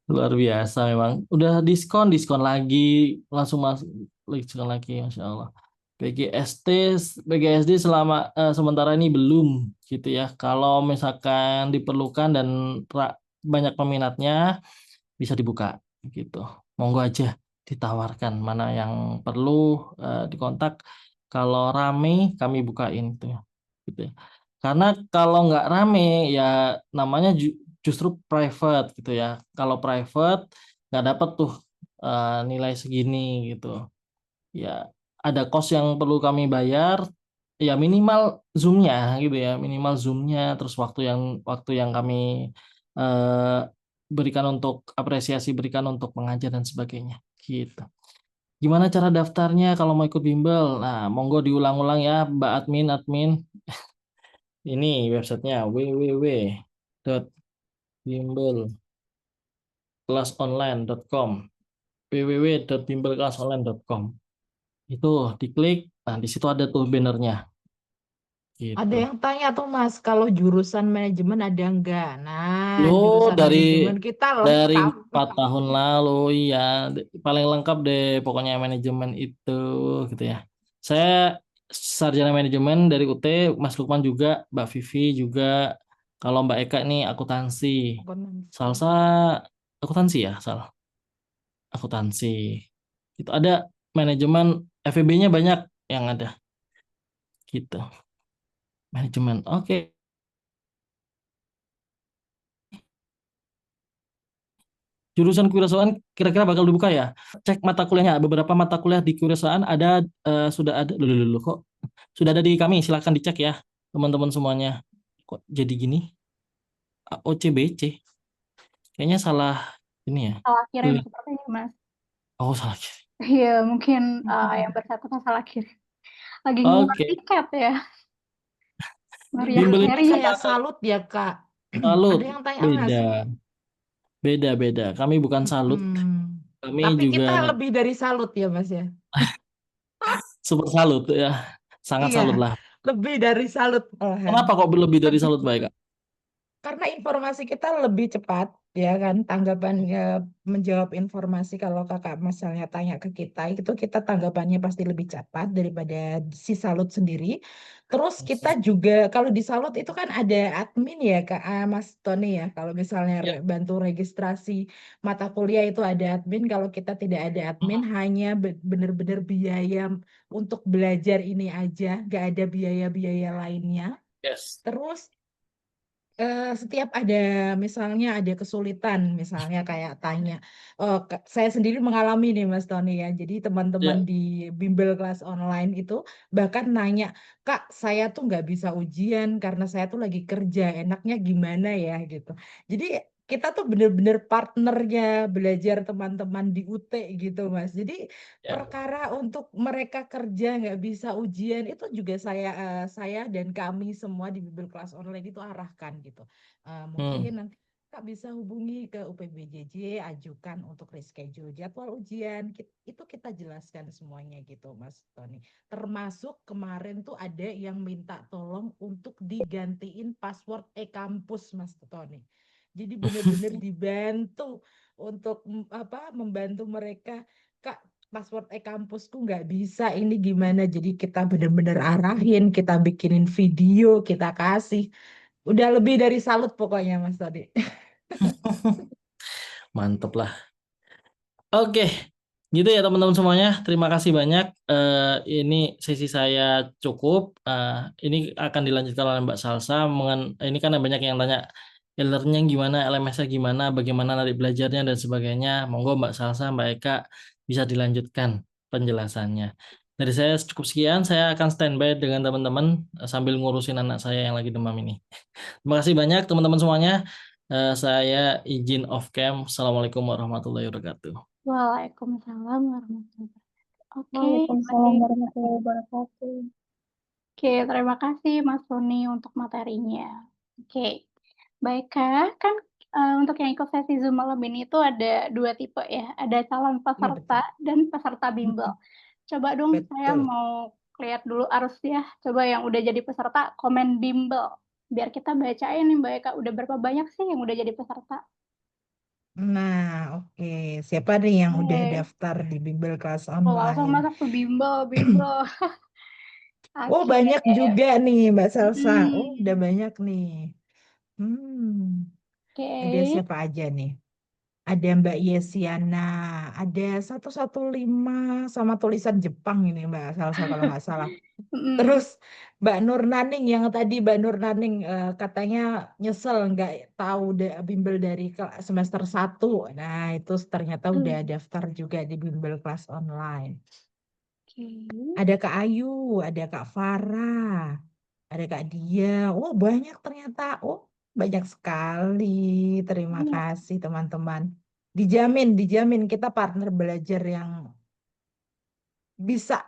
[SPEAKER 3] Luar biasa memang. Udah diskon lagi, langsung masuk diskon lagi, Masya Allah. PGST, PGSD sementara ini belum gitu ya. Kalau misalkan diperlukan dan banyak peminatnya, bisa dibuka gitu. Monggo aja ditawarkan mana yang perlu dikontak. Kalau rame kami bukain itu gitu ya. Karena kalau nggak rame ya namanya justru private gitu ya. Kalau private nggak dapat tuh nilai segini gitu. Ya ada cost yang perlu kami bayar, ya minimal Zoom-nya gitu ya, minimal Zoom-nya, terus waktu yang kami eh, berikan untuk apresiasi, berikan untuk mengajar dan sebagainya gitu. Gimana cara daftarnya kalau mau ikut bimbel? Nah, monggo diulang-ulang ya Mbak admin. Ini websitenya www.bimbelkelasonline.com www.bimbelkelasonline.com. Itu diklik, nah di situ ada tuh bannernya
[SPEAKER 2] Ada
[SPEAKER 3] gitu.
[SPEAKER 2] yang tanya tuh Mas, kalau jurusan manajemen ada enggak? Nah,
[SPEAKER 3] Lo
[SPEAKER 2] jurusan
[SPEAKER 3] dari
[SPEAKER 2] manajemen kita
[SPEAKER 3] dari
[SPEAKER 2] lengkap.
[SPEAKER 3] 4 tahun lalu, iya, paling lengkap deh pokoknya manajemen itu gitu ya. Saya sarjana manajemen dari UT, Mas Lukman juga, Mbak Vivi juga. Kalau Mbak Eka nih akuntansi. Salsa akuntansi ya, akuntansi. Itu ada manajemen, FEB-nya banyak yang ada gitu. Manajemen. Oke. Jurusan kewirausahaan kira-kira bakal dibuka ya. Cek mata kuliahnya. Beberapa mata kuliah di kewirausahaan ada sudah ada. Loh, kok sudah ada di kami. Silahkan dicek ya teman-teman semuanya. Kok jadi gini? OCBC. Kayaknya salah ini ya.
[SPEAKER 1] Salah kirim
[SPEAKER 3] Pilih.
[SPEAKER 1] sepertinya, Mas.
[SPEAKER 3] Oh, salah kirim.
[SPEAKER 1] Iya, mungkin yang bersangkutan salah kirim. Lagi ngeluar
[SPEAKER 3] Oke.
[SPEAKER 1] tiket ya,
[SPEAKER 3] Bimbel
[SPEAKER 2] Bimbelnya
[SPEAKER 3] ini
[SPEAKER 1] meriah-meriah.
[SPEAKER 2] kayak salut ya, Kak.
[SPEAKER 3] salut.
[SPEAKER 2] Ada yang tanya nggak
[SPEAKER 3] Beda.
[SPEAKER 2] sih?
[SPEAKER 3] Beda. Kami bukan salut.
[SPEAKER 2] Hmm.
[SPEAKER 3] Kami
[SPEAKER 2] Tapi
[SPEAKER 3] juga
[SPEAKER 2] kita lebih dari salut ya, Mas ya.
[SPEAKER 3] super salut ya. Sangat
[SPEAKER 2] Iya,
[SPEAKER 3] salut lah.
[SPEAKER 2] lebih dari salut malahan.
[SPEAKER 3] Kenapa kok lebih dari salut baik, Kak?
[SPEAKER 2] Karena informasi kita lebih cepat, ya kan, tanggapannya menjawab informasi kalau kakak misalnya tanya ke kita, itu kita tanggapannya pasti lebih cepat daripada si Salut sendiri. Terus kita juga, kalau di Salut itu kan ada admin ya Kak, Mas Tony ya, kalau misalnya
[SPEAKER 3] Ya.
[SPEAKER 2] bantu registrasi mata kuliah itu ada admin, kalau kita tidak ada admin, hanya benar-benar biaya untuk belajar ini aja, nggak ada biaya-biaya lainnya.
[SPEAKER 3] Yes.
[SPEAKER 2] Terus setiap ada misalnya ada kesulitan misalnya kayak tanya saya sendiri mengalami nih Mas Tony ya jadi teman-teman
[SPEAKER 3] Ya.
[SPEAKER 2] di bimbel kelas online itu bahkan nanya Kak saya tuh nggak bisa ujian karena saya tuh lagi kerja enaknya gimana ya gitu jadi kita tuh bener-bener partnernya belajar teman-teman di UT gitu Mas. Jadi
[SPEAKER 3] Ya.
[SPEAKER 2] perkara untuk mereka kerja nggak bisa ujian itu juga saya dan kami semua di Bimbel kelas online itu arahkan gitu.
[SPEAKER 3] Hmm.
[SPEAKER 2] Mungkin nanti Kak bisa hubungi ke UPBJJ, ajukan untuk reschedule jadwal ujian. Itu kita jelaskan semuanya gitu Mas Tony. Termasuk kemarin tuh ada yang minta tolong untuk digantiin password e-kampus Mas Tony. Jadi benar-benar dibantu untuk membantu mereka, Kak, password e-kampusku nggak bisa, ini gimana? Jadi kita benar-benar arahin, kita bikinin video, kita kasih. Udah lebih dari salut pokoknya Mas tadi.
[SPEAKER 3] Mantep lah. Oke, gitu ya teman-teman semuanya. Terima kasih banyak. Ini sesi saya cukup. Ini akan dilanjutkan oleh Mbak Salsa. Ini kan banyak yang tanya e-learning gimana, LMS-nya gimana, bagaimana nanti belajarnya dan sebagainya. Monggo Mbak Salsa, Mbak Eka bisa dilanjutkan penjelasannya. Dari saya cukup sekian. Saya akan standby dengan teman-teman sambil ngurusin anak saya yang lagi demam ini. Terima kasih banyak teman-teman semuanya. Saya izin off cam. Assalamualaikum warahmatullahi wabarakatuh.
[SPEAKER 1] Waalaikumsalam warahmatullahi wabarakatuh. Oke,
[SPEAKER 4] Waalaikumsalam
[SPEAKER 1] baik.
[SPEAKER 4] warahmatullahi wabarakatuh.
[SPEAKER 1] Oke, terima kasih Mas Roni untuk materinya. Oke, baik Kak, kan untuk yang ikut sesi Zoom malam ini itu ada 2 tipe ya, ada calon
[SPEAKER 2] Iya
[SPEAKER 1] peserta
[SPEAKER 2] betul.
[SPEAKER 1] dan peserta bimbel. Coba dong saya
[SPEAKER 2] Betul.
[SPEAKER 1] mau lihat dulu arus ya, coba yang udah jadi peserta komen bimbel. Biar kita bacain nih Mbak Eka, udah berapa banyak sih yang udah jadi peserta?
[SPEAKER 2] Nah, oke. Siapa nih yang udah
[SPEAKER 1] Oke,
[SPEAKER 2] daftar di Bimbel kelas
[SPEAKER 1] langsung
[SPEAKER 2] online?
[SPEAKER 1] masuk ke bimbel.
[SPEAKER 2] Oh,
[SPEAKER 1] Oke.
[SPEAKER 2] banyak juga nih Mbak Salsa. Oh, udah
[SPEAKER 1] Hmm,
[SPEAKER 2] banyak nih. Ada
[SPEAKER 1] oke.
[SPEAKER 2] siapa aja nih? Ada Mbak Yesiana, ada 115 sama tulisan Jepang ini Mbak Salsa kalau nggak salah.
[SPEAKER 1] Mm,
[SPEAKER 2] Terus Mbak Nur Naning yang tadi Mbak Nur Naning katanya nyesel nggak tahu bimbel dari semester 1. Nah, itu ternyata udah
[SPEAKER 1] oke.
[SPEAKER 2] daftar juga di bimbel kelas online.
[SPEAKER 1] Oke.
[SPEAKER 2] Ada Kak Ayu, ada Kak Farah, ada Kak Dia. Oh, banyak ternyata. Oh, banyak sekali. Terima
[SPEAKER 1] Banyak.
[SPEAKER 2] kasih teman-teman. Dijamin kita partner belajar yang bisa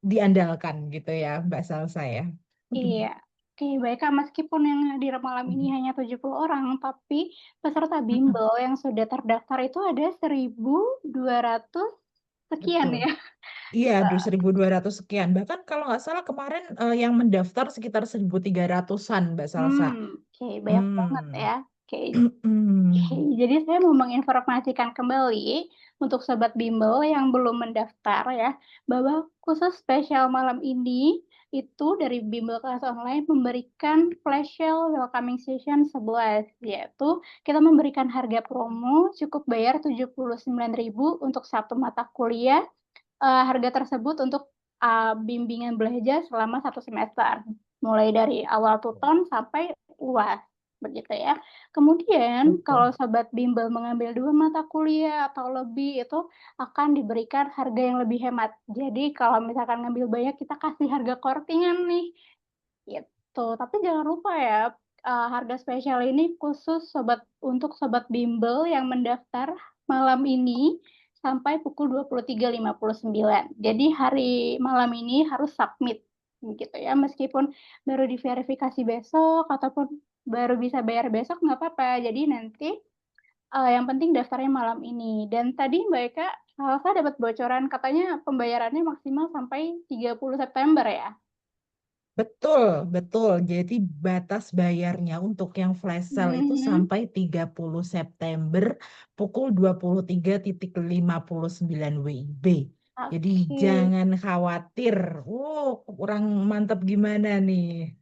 [SPEAKER 2] diandalkan gitu ya, Mbak Salsa ya.
[SPEAKER 1] Iya. Oke, baik Kak. Meskipun yang hadir malam ini hanya 70 orang, tapi peserta bimbel yang sudah terdaftar itu ada 1.200 sekian
[SPEAKER 2] Betul.
[SPEAKER 1] ya.
[SPEAKER 2] Iya, 1.200 sekian. Bahkan kalau nggak salah kemarin yang mendaftar sekitar 1.300-an, Mbak Salsa.
[SPEAKER 1] Oke, banyak banget
[SPEAKER 2] Hmm.
[SPEAKER 1] ya. Oke, oke, jadi saya mau menginformasikan kembali untuk sobat bimbel yang belum mendaftar ya, bahwa khusus spesial malam ini itu dari bimbel kelas online memberikan flash sale welcoming session 11, yaitu kita memberikan harga promo cukup bayar 79.000 untuk satu mata kuliah. Harga tersebut untuk bimbingan belajar selama 1 semester, mulai dari awal tuton sampai UAS, begitu ya. Kemudian
[SPEAKER 2] Betul.
[SPEAKER 1] kalau sobat bimbel mengambil 2 mata kuliah atau lebih itu akan diberikan harga yang lebih hemat. Jadi kalau misalkan ngambil banyak kita kasih harga kortingan nih, gitu. Tapi jangan lupa ya, harga spesial ini khusus untuk sobat bimbel yang mendaftar malam ini sampai pukul 23.59. Jadi hari malam ini harus submit, gitu ya. Meskipun baru diverifikasi besok ataupun baru bisa bayar besok nggak apa-apa. Jadi nanti, yang penting daftarnya malam ini. Dan tadi Mbak Eka, saya dapat bocoran katanya pembayarannya maksimal sampai 30 September ya?
[SPEAKER 2] Betul, betul. Jadi batas bayarnya untuk yang flash sale itu
[SPEAKER 1] Mhm.
[SPEAKER 2] sampai 30 September pukul 23.59 WIB. Jadi
[SPEAKER 1] Oke.
[SPEAKER 2] jangan khawatir. Kurang mantap gimana nih?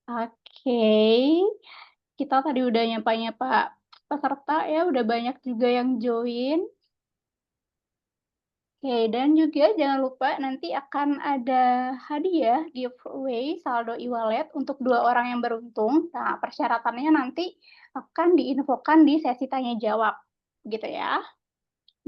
[SPEAKER 1] Oke, kita tadi udah nyapa-nyapa peserta ya, udah banyak juga yang join. Oke, dan juga jangan lupa nanti akan ada hadiah giveaway saldo e-wallet untuk 2 orang yang beruntung. Nah, persyaratannya nanti akan diinfokan di sesi tanya jawab, gitu ya.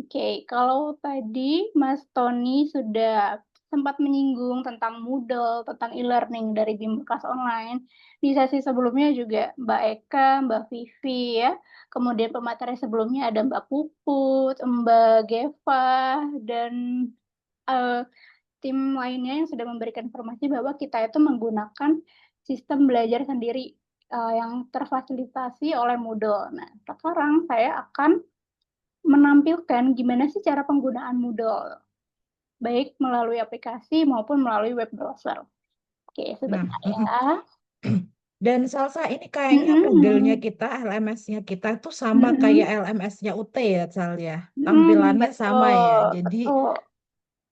[SPEAKER 1] Oke, kalau tadi Mas Tony sudah sempat menyinggung tentang Moodle, tentang e-learning dari bimbel kelas online. Di sesi sebelumnya juga Mbak Eka, Mbak Vivi ya, kemudian pemateri sebelumnya ada Mbak Puput, Mbak Geva, dan tim lainnya yang sudah memberikan informasi bahwa kita itu menggunakan sistem belajar sendiri yang terfasilitasi oleh Moodle. Nah, sekarang saya akan menampilkan gimana sih cara penggunaan Moodle, baik melalui aplikasi maupun melalui web browser. Oke,
[SPEAKER 2] Nah,
[SPEAKER 1] sebentar ya.
[SPEAKER 2] dan Salsa ini kayaknya modelnya kita, LMS-nya kita itu sama kayak LMS-nya UT ya, Sal ya. Tampilannya sama ya,
[SPEAKER 1] Betul,
[SPEAKER 2] jadi
[SPEAKER 1] betul.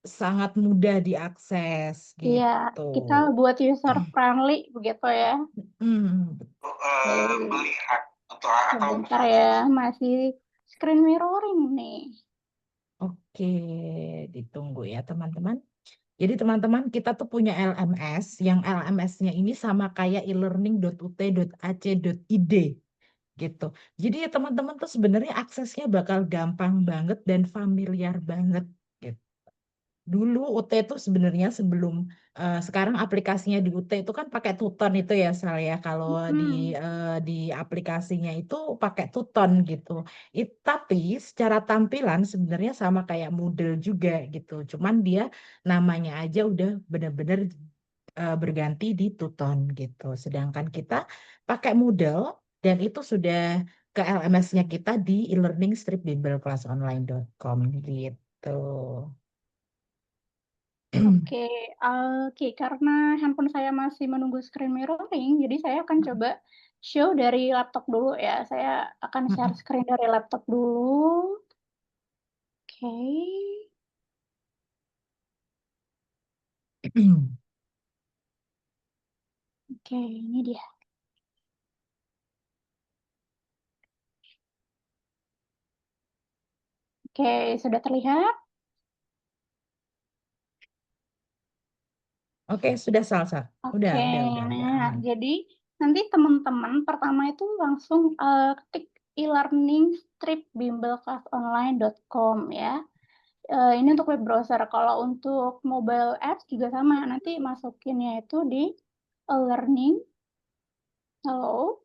[SPEAKER 2] sangat mudah diakses
[SPEAKER 1] Iya,
[SPEAKER 2] gitu.
[SPEAKER 1] kita buat user friendly begitu ya.
[SPEAKER 2] Hmm,
[SPEAKER 4] Melihat atau
[SPEAKER 1] Sebentar ya, masih screen mirroring nih.
[SPEAKER 2] Oke, ditunggu ya teman-teman. Jadi teman-teman kita tuh punya LMS, yang LMS-nya ini sama kayak elearning.ut.ac.id gitu. Jadi ya teman-teman tuh sebenarnya aksesnya bakal gampang banget dan familiar banget gitu. Dulu UT itu sebenarnya sebelum sekarang aplikasinya di UT itu kan pakai Tuton itu ya Sal ya. Kalau di aplikasinya itu pakai Tuton gitu. Tapi secara tampilan sebenarnya sama kayak Moodle juga gitu. Cuman dia namanya aja udah benar-benar berganti di Tuton gitu. Sedangkan kita pakai Moodle dan itu sudah ke LMS-nya kita di e-learning-bimbelkelasonline.com gitu.
[SPEAKER 1] Oke, oke, karena handphone saya masih menunggu screen mirroring, jadi saya akan coba show dari laptop dulu ya. Saya akan share screen dari laptop dulu. Oke. Oke, ini dia. Oke, sudah terlihat?
[SPEAKER 2] Oke, sudah Salsa. Udah,
[SPEAKER 1] Oke,
[SPEAKER 2] udah
[SPEAKER 1] nah
[SPEAKER 2] aman.
[SPEAKER 1] jadi nanti teman-teman pertama itu langsung ketik e-learning-bimbelkelasonline.com ya. Ini untuk web browser. Kalau untuk mobile apps juga sama. Nanti masukinnya itu di e-learning. Halo.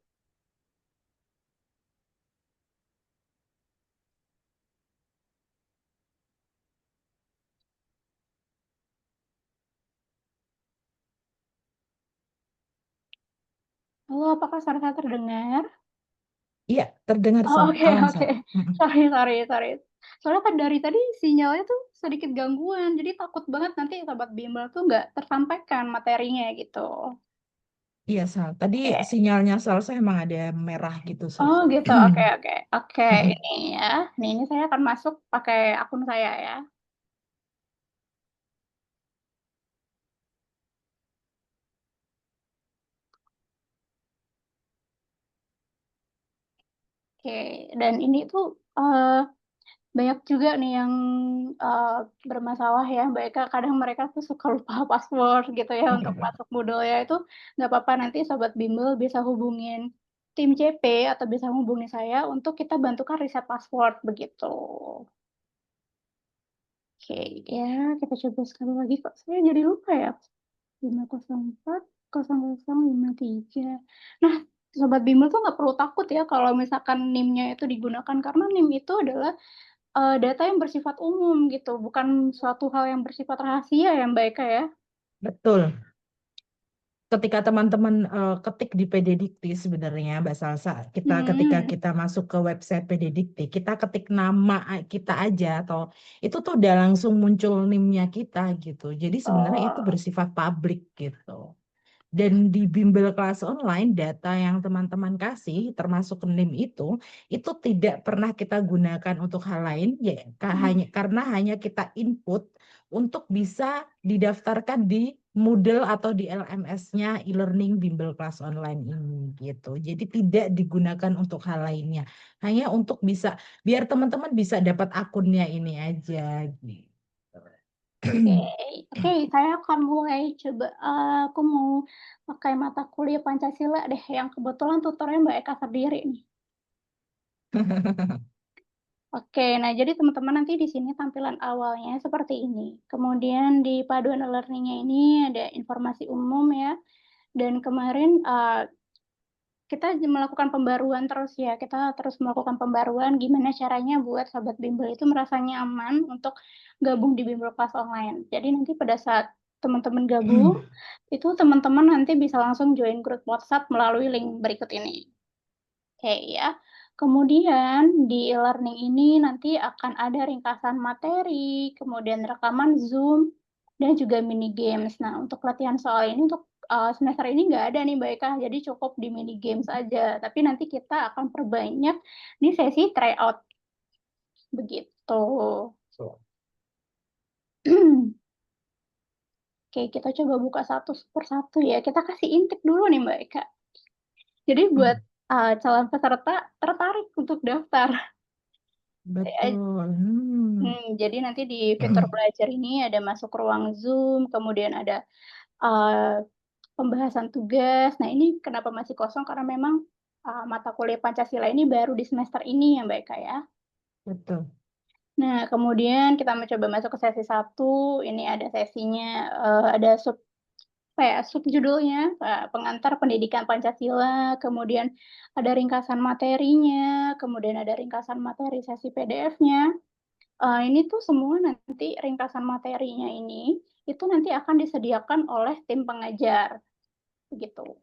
[SPEAKER 1] Halo, apakah suara saya terdengar?
[SPEAKER 2] Iya, terdengar
[SPEAKER 1] Oh,
[SPEAKER 2] Sal.
[SPEAKER 1] oke,
[SPEAKER 2] Aman
[SPEAKER 1] oke.
[SPEAKER 2] Sal.
[SPEAKER 1] Sorry. Soalnya kan dari tadi sinyalnya tuh sedikit gangguan, jadi takut banget nanti Sobat Bimbel tuh nggak tersampaikan materinya gitu.
[SPEAKER 2] Iya Sal. Tadi
[SPEAKER 1] Oke.
[SPEAKER 2] sinyalnya Salsa emang ada merah gitu Sal.
[SPEAKER 1] Oh gitu, oke. Ini ya, ini saya akan masuk pakai akun saya ya. Oke, dan ini tuh banyak juga nih yang bermasalah ya, mereka kadang mereka tuh suka lupa password gitu ya untuk masuk Moodle ya, itu nggak apa-apa, nanti Sobat Bimbel bisa hubungin tim CP atau bisa hubungi saya untuk kita bantukan reset password begitu. Oke, ya kita coba sekali lagi, kok saya jadi lupa ya. 504 0053. Nah, Sobat Bimbel tuh nggak perlu takut ya kalau misalkan NIM-nya itu digunakan, karena NIM itu adalah data yang bersifat umum gitu, bukan suatu hal yang bersifat rahasia ya Mbak Eka ya?
[SPEAKER 2] Betul. Ketika teman-teman ketik di PD Dikti sebenarnya Mbak Salsa, ketika kita masuk ke website PD Dikti, kita ketik nama kita aja atau itu tuh udah langsung muncul NIM-nya kita gitu. Jadi sebenarnya itu
[SPEAKER 1] Oh,
[SPEAKER 2] bersifat publik gitu. Dan di bimbel kelas online, data yang teman-teman kasih, termasuk NIM itu tidak pernah kita gunakan untuk hal lain, ya karena hanya kita input untuk bisa didaftarkan di Moodle atau di LMS-nya e-learning bimbel kelas online ini gitu. Jadi tidak digunakan untuk hal lainnya, hanya untuk bisa biar teman-teman bisa dapat akunnya ini aja gitu.
[SPEAKER 1] oke, saya akan mulai coba, aku mau pakai mata kuliah Pancasila deh, yang kebetulan tutornya Mbak Eka sendiri nih. Oke, nah jadi teman-teman nanti di sini tampilan awalnya seperti ini. Kemudian di paduan e-learning-nya ini ada informasi umum ya. Dan kemarin kita melakukan pembaruan terus ya. Kita terus melakukan pembaruan gimana caranya buat sobat bimbel itu merasa nyaman untuk gabung di bimbel kelas online. Jadi nanti pada saat teman-teman gabung, itu teman-teman nanti bisa langsung join grup WhatsApp melalui link berikut ini. Oke ya. Kemudian di e-learning ini nanti akan ada ringkasan materi, kemudian rekaman Zoom, dan juga mini games. Nah, untuk latihan soal ini untuk semester ini nggak ada nih Mbak Eka, jadi cukup di mini games aja. Tapi nanti kita akan perbanyak di sesi tryout. Begitu. Oke, kita coba buka satu per satu ya. Kita kasih intake dulu nih Mbak Eka. Jadi buat calon peserta tertarik untuk daftar.
[SPEAKER 2] Betul.
[SPEAKER 1] Jadi nanti di fitur belajar ini ada masuk ruang Zoom, kemudian ada pembahasan tugas. Nah, ini kenapa masih kosong? Karena memang mata kuliah Pancasila ini baru di semester ini ya Mbak Eka ya.
[SPEAKER 2] Betul.
[SPEAKER 1] Nah, kemudian kita mencoba masuk ke sesi 1. Ini ada sesinya, ada subjudulnya, pengantar pendidikan Pancasila, kemudian ada ringkasan materinya, kemudian ada ringkasan materi sesi PDF-nya. Ini tuh semua nanti ringkasan materinya ini, itu nanti akan disediakan oleh tim pengajar, begitu.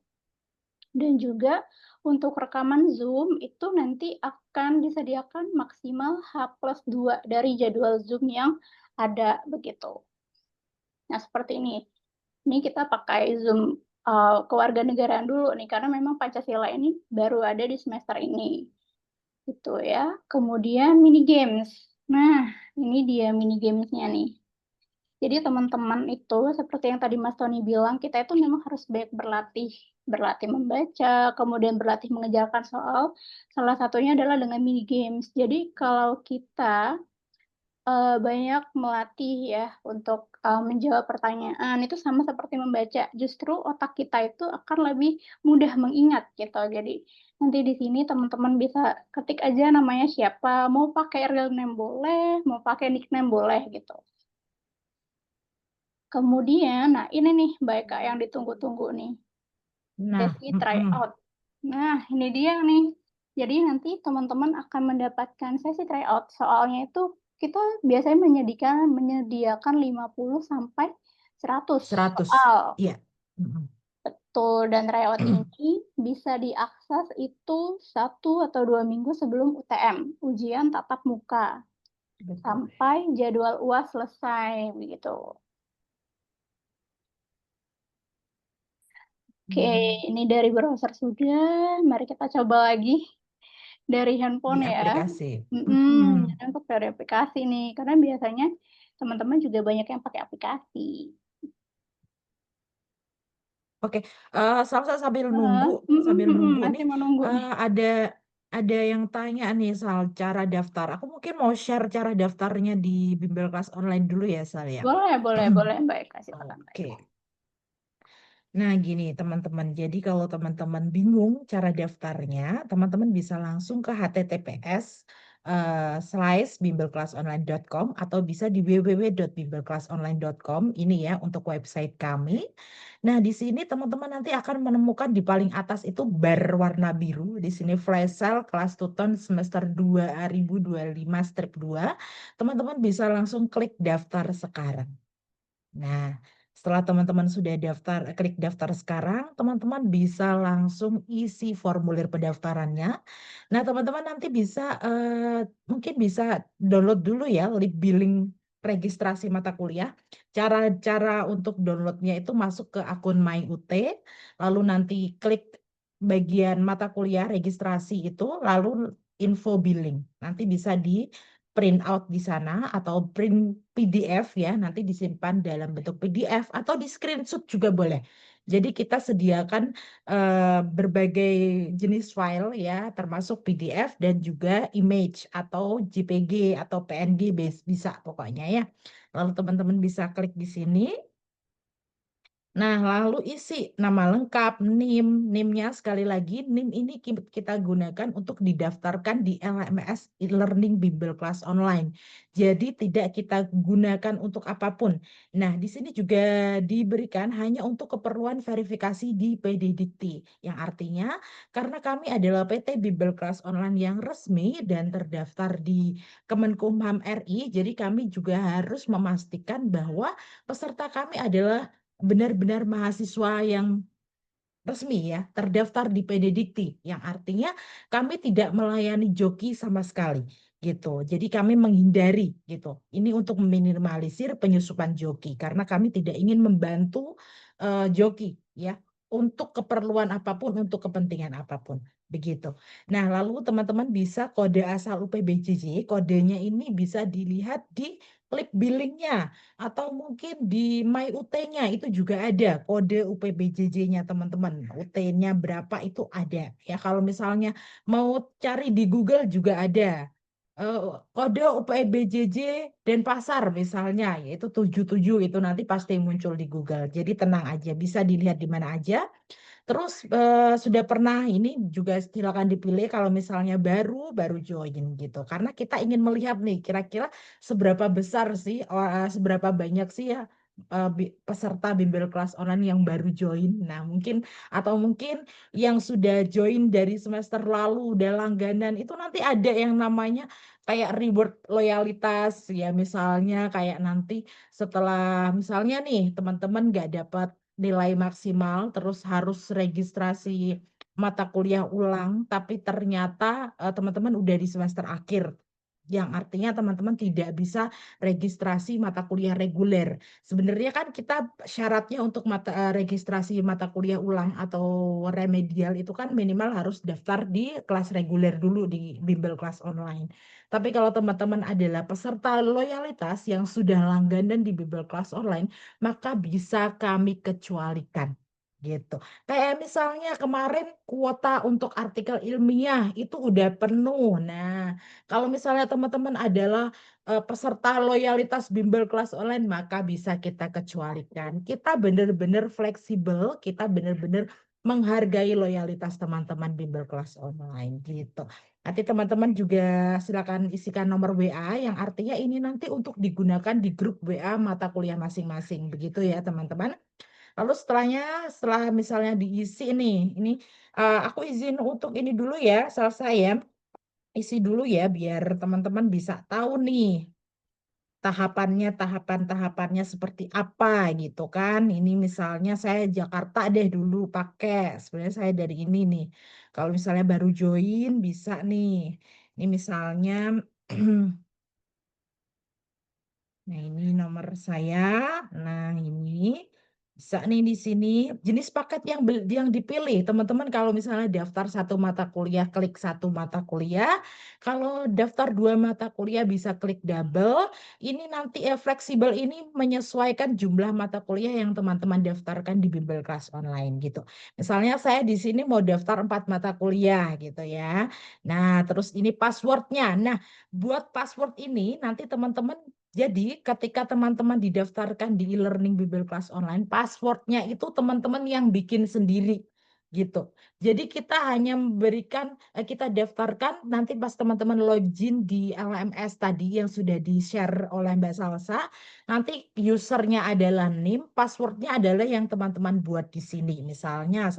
[SPEAKER 1] Dan juga untuk rekaman Zoom itu nanti akan disediakan maksimal H+2 dari jadwal Zoom yang ada, begitu. Nah, seperti ini. Ini kita pakai Zoom kewarganegaraan dulu nih, karena memang Pancasila ini baru ada di semester ini. Gitu ya. Kemudian mini games. Nah, ini dia mini games-nya nih. Jadi teman-teman itu seperti yang tadi Mas Tony bilang, kita itu memang harus banyak berlatih membaca, kemudian berlatih mengerjakan soal. Salah satunya adalah dengan mini games. Jadi kalau kita banyak melatih ya untuk menjawab pertanyaan, itu sama seperti membaca. Justru otak kita itu akan lebih mudah mengingat gitu. Jadi nanti di sini teman-teman bisa ketik aja namanya siapa, mau pakai real name boleh, mau pakai nickname boleh gitu. Kemudian, nah ini nih Mbak Eka yang ditunggu-tunggu nih, sesi tryout. Nah, ini dia nih. Jadi nanti teman-teman akan mendapatkan sesi tryout. Soalnya itu kita biasanya menyediakan 50 sampai 100 soal.
[SPEAKER 2] Iya.
[SPEAKER 1] Betul, dan tryout ini bisa diakses itu 1 atau 2 minggu sebelum UTM, ujian tatap muka.
[SPEAKER 2] Betul.
[SPEAKER 1] Sampai jadwal UAS selesai, begitu. Oke, ini dari browser sudah. Mari kita coba lagi dari handphone
[SPEAKER 2] Di
[SPEAKER 1] ya.
[SPEAKER 2] aplikasi.
[SPEAKER 1] Jadi untuk dari aplikasi nih, karena biasanya teman-teman juga banyak yang pakai aplikasi.
[SPEAKER 2] Oke, sambil nunggu
[SPEAKER 1] Masih
[SPEAKER 2] nih,
[SPEAKER 1] menunggu nih.
[SPEAKER 2] ada yang tanya nih soal cara daftar. Aku mungkin mau share cara daftarnya di bimbel kelas online dulu ya, Sal ya.
[SPEAKER 1] Boleh Mbak Eka, silakan Mbak Eka.
[SPEAKER 2] Oke. Nah, gini teman-teman. Jadi kalau teman-teman bingung cara daftarnya, teman-teman bisa langsung ke https://bimbelkelasonline.com atau bisa di www.bimbelkelasonline.com. Ini ya untuk website kami. Nah, di sini teman-teman nanti akan menemukan di paling atas itu bar warna biru. Di sini flash sale kelas Tuton semester 2025-2. Teman-teman bisa langsung klik daftar sekarang. Nah, setelah teman-teman sudah klik daftar sekarang, teman-teman bisa langsung isi formulir pendaftarannya. Nah, teman-teman nanti mungkin bisa download dulu ya link billing registrasi mata kuliah. Cara untuk downloadnya itu masuk ke akun MyUT, lalu nanti klik bagian mata kuliah registrasi itu, lalu info billing. Nanti bisa di print out di sana atau print PDF ya, nanti disimpan dalam bentuk PDF atau di screenshot juga boleh. Jadi kita sediakan berbagai jenis file ya, termasuk PDF dan juga image atau JPG atau PNG bisa pokoknya ya. Lalu teman-teman bisa klik di sini. Nah, lalu isi nama lengkap, NIM. NIM-nya sekali lagi, NIM ini kita gunakan untuk didaftarkan di LMS e-learning bimbel kelas online. Jadi tidak kita gunakan untuk apapun. Nah, di sini juga diberikan hanya untuk keperluan verifikasi di PD Dikti. Yang artinya karena kami adalah PT Bimbel Kelas Online yang resmi dan terdaftar di Kemenkumham RI, jadi kami juga harus memastikan bahwa peserta kami adalah benar-benar mahasiswa yang resmi ya, terdaftar di PD Dikti, yang artinya kami tidak melayani joki sama sekali gitu. Jadi kami menghindari gitu. Ini untuk meminimalisir penyusupan joki karena kami tidak ingin membantu joki ya untuk keperluan apapun, untuk kepentingan apapun. Begitu. Nah, lalu teman-teman bisa kode asal UPBJJ, kodenya ini bisa dilihat di klip billingnya atau mungkin di MyUT-nya itu juga ada kode UPBJJ-nya teman-teman. UT-nya berapa itu ada. Ya kalau misalnya mau cari di Google juga ada. Kode UPBJJ Denpasar misalnya yaitu 77 itu nanti pasti muncul di Google. Jadi tenang aja, bisa dilihat di mana aja. Terus sudah pernah ini juga silakan dipilih kalau misalnya baru join gitu. Karena kita ingin melihat nih kira-kira seberapa besar sih, seberapa banyak sih ya peserta bimbel kelas online yang baru join. Nah, mungkin atau mungkin yang sudah join dari semester lalu udah langganan itu nanti ada yang namanya kayak reward loyalitas ya misalnya kayak nanti setelah misalnya nih teman-teman nggak dapat nilai maksimal terus harus registrasi mata kuliah ulang tapi ternyata teman-teman udah di semester akhir yang artinya teman-teman tidak bisa registrasi mata kuliah reguler. Sebenarnya kan kita syaratnya untuk registrasi mata kuliah ulang atau remedial itu kan minimal harus daftar di kelas reguler dulu di bimbel kelas online. Tapi kalau teman-teman adalah peserta loyalitas yang sudah langganan di bimbel kelas online, maka bisa kami kecualikan gitu. Kayak misalnya kemarin kuota untuk artikel ilmiah itu udah penuh. Nah, kalau misalnya teman-teman adalah peserta loyalitas bimbel kelas online, maka bisa kita kecualikan. Kita benar-benar fleksibel, kita benar-benar menghargai loyalitas teman-teman bimbel kelas online gitu. Nanti teman-teman juga silakan isikan nomor WA yang artinya ini nanti untuk digunakan di grup WA mata kuliah masing-masing. Begitu ya teman-teman. Lalu setelah misalnya diisi nih, ini aku izin untuk ini dulu ya, selesai ya. Isi dulu ya biar teman-teman bisa tahu nih tahapan-tahapannya seperti apa gitu kan. Ini misalnya saya Jakarta deh dulu pakai. Sebenarnya saya dari ini nih. Kalau misalnya baru join bisa nih. Ini misalnya nah, ini nomor saya. Nah, ini bisa nih di sini. Jenis paket yang dipilih, teman-teman kalau misalnya daftar satu mata kuliah, klik satu mata kuliah. Kalau daftar dua mata kuliah bisa klik double. Ini nanti fleksibel ini menyesuaikan jumlah mata kuliah yang teman-teman daftarkan di bimbel kelas online gitu. Misalnya saya di sini mau daftar 4 mata kuliah gitu ya. Nah, terus ini passwordnya. Nah, buat password ini nanti teman-teman jadi ketika teman-teman didaftarkan di e-learning bimbel kelas online, passwordnya itu teman-teman yang bikin sendiri gitu. Jadi kita hanya memberikan, kita daftarkan nanti pas teman-teman login di LMS tadi yang sudah di-share oleh Mbak Salsa, nanti usernya adalah NIM, passwordnya adalah yang teman-teman buat di sini. Misalnya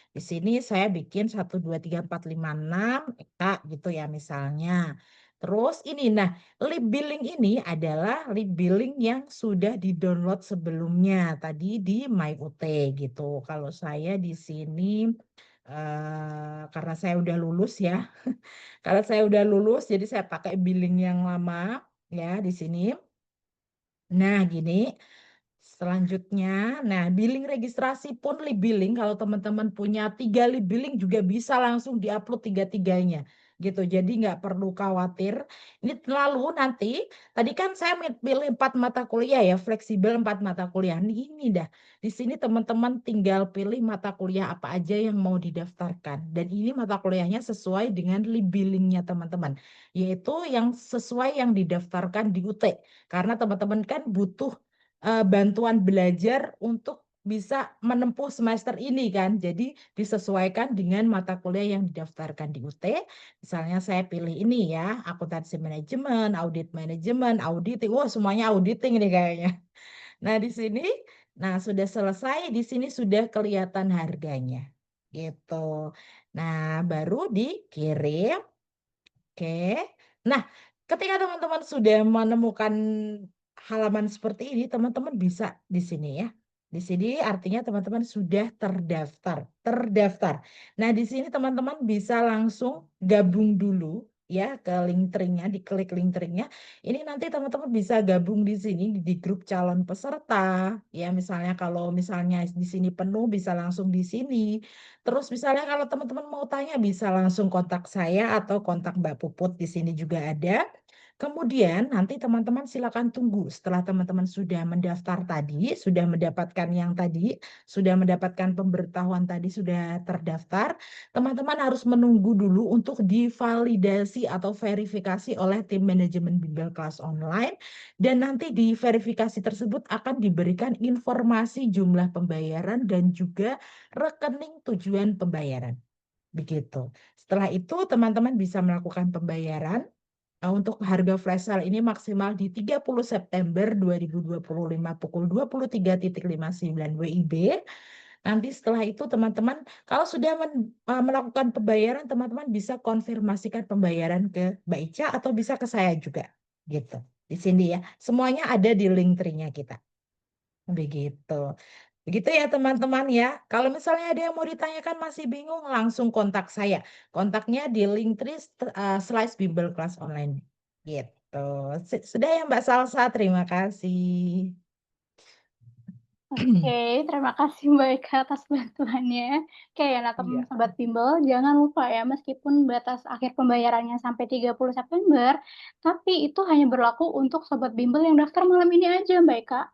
[SPEAKER 2] di sini saya bikin 1, 2, 3, 4, 5, 6, Eka gitu ya misalnya. Terus ini, nah lip billing ini adalah lip billing yang sudah di-download sebelumnya tadi di MyUT gitu. Kalau saya di sini karena saya udah lulus ya. Karena saya udah lulus jadi saya pakai billing yang lama ya di sini. Nah, gini. Selanjutnya, nah billing registrasi pun lip billing kalau teman-teman punya 3 lip billing juga bisa langsung diupload tiga-tiganya gitu. Jadi nggak perlu khawatir. Ini lalu nanti tadi kan saya pilih 4 mata kuliah ya, fleksibel 4 mata kuliah. Ini dah. Di sini teman-teman tinggal pilih mata kuliah apa aja yang mau didaftarkan. Dan ini mata kuliahnya sesuai dengan lip billingnya teman-teman, yaitu yang sesuai yang didaftarkan di UT. Karena teman-teman kan butuh bantuan belajar untuk bisa menempuh semester ini kan. Jadi disesuaikan dengan mata kuliah yang didaftarkan di UT. Misalnya saya pilih ini ya, akuntansi manajemen, audit manajemen, auditing. Wah, semuanya auditing nih kayaknya. Nah, di sini, nah sudah selesai, di sini sudah kelihatan harganya. Gitu. Nah, baru dikirim. Oke. Nah, ketika teman-teman sudah menemukan halaman seperti ini, teman-teman bisa di sini ya. Di sini artinya teman-teman sudah terdaftar, terdaftar. Nah, di sini teman-teman bisa langsung gabung dulu ya ke Linktree-nya, diklik Linktree-nya. Ini nanti teman-teman bisa gabung di sini di grup calon peserta. Ya, misalnya kalau misalnya di sini penuh bisa langsung di sini. Terus misalnya kalau teman-teman mau tanya bisa langsung kontak saya atau kontak Mbak Puput di sini juga ada. Kemudian nanti teman-teman silakan tunggu setelah teman-teman sudah mendaftar tadi, sudah mendapatkan yang tadi, sudah mendapatkan pemberitahuan tadi, sudah terdaftar. Teman-teman harus menunggu dulu untuk divalidasi atau verifikasi oleh tim manajemen bimbel kelas online. Dan nanti di verifikasi tersebut akan diberikan informasi jumlah pembayaran dan juga rekening tujuan pembayaran. Begitu. Setelah itu teman-teman bisa melakukan pembayaran. Untuk harga flash sale ini maksimal di 30 September 2025 pukul 23.59 WIB. Nanti setelah itu teman-teman kalau sudah melakukan pembayaran, teman-teman bisa konfirmasikan pembayaran ke Mbak Ica atau bisa ke saya juga. Gitu. Di sini ya. Semuanya ada di link tree-nya kita. Begitu. Begitu ya teman-teman ya. Kalau misalnya ada yang mau ditanyakan masih bingung, langsung kontak saya. Kontaknya di Linktree Slice Bimbel Kelas Online. Gitu. Sudah ya Mbak Salsa, terima kasih.
[SPEAKER 1] Oke, terima kasih Mbak Eka atas bantuannya. Oke, nah
[SPEAKER 2] Iya.
[SPEAKER 1] Sobat Bimbel, jangan lupa ya, meskipun batas akhir pembayarannya sampai 30 September, tapi itu hanya berlaku untuk Sobat Bimbel yang daftar malam ini aja Mbak Eka.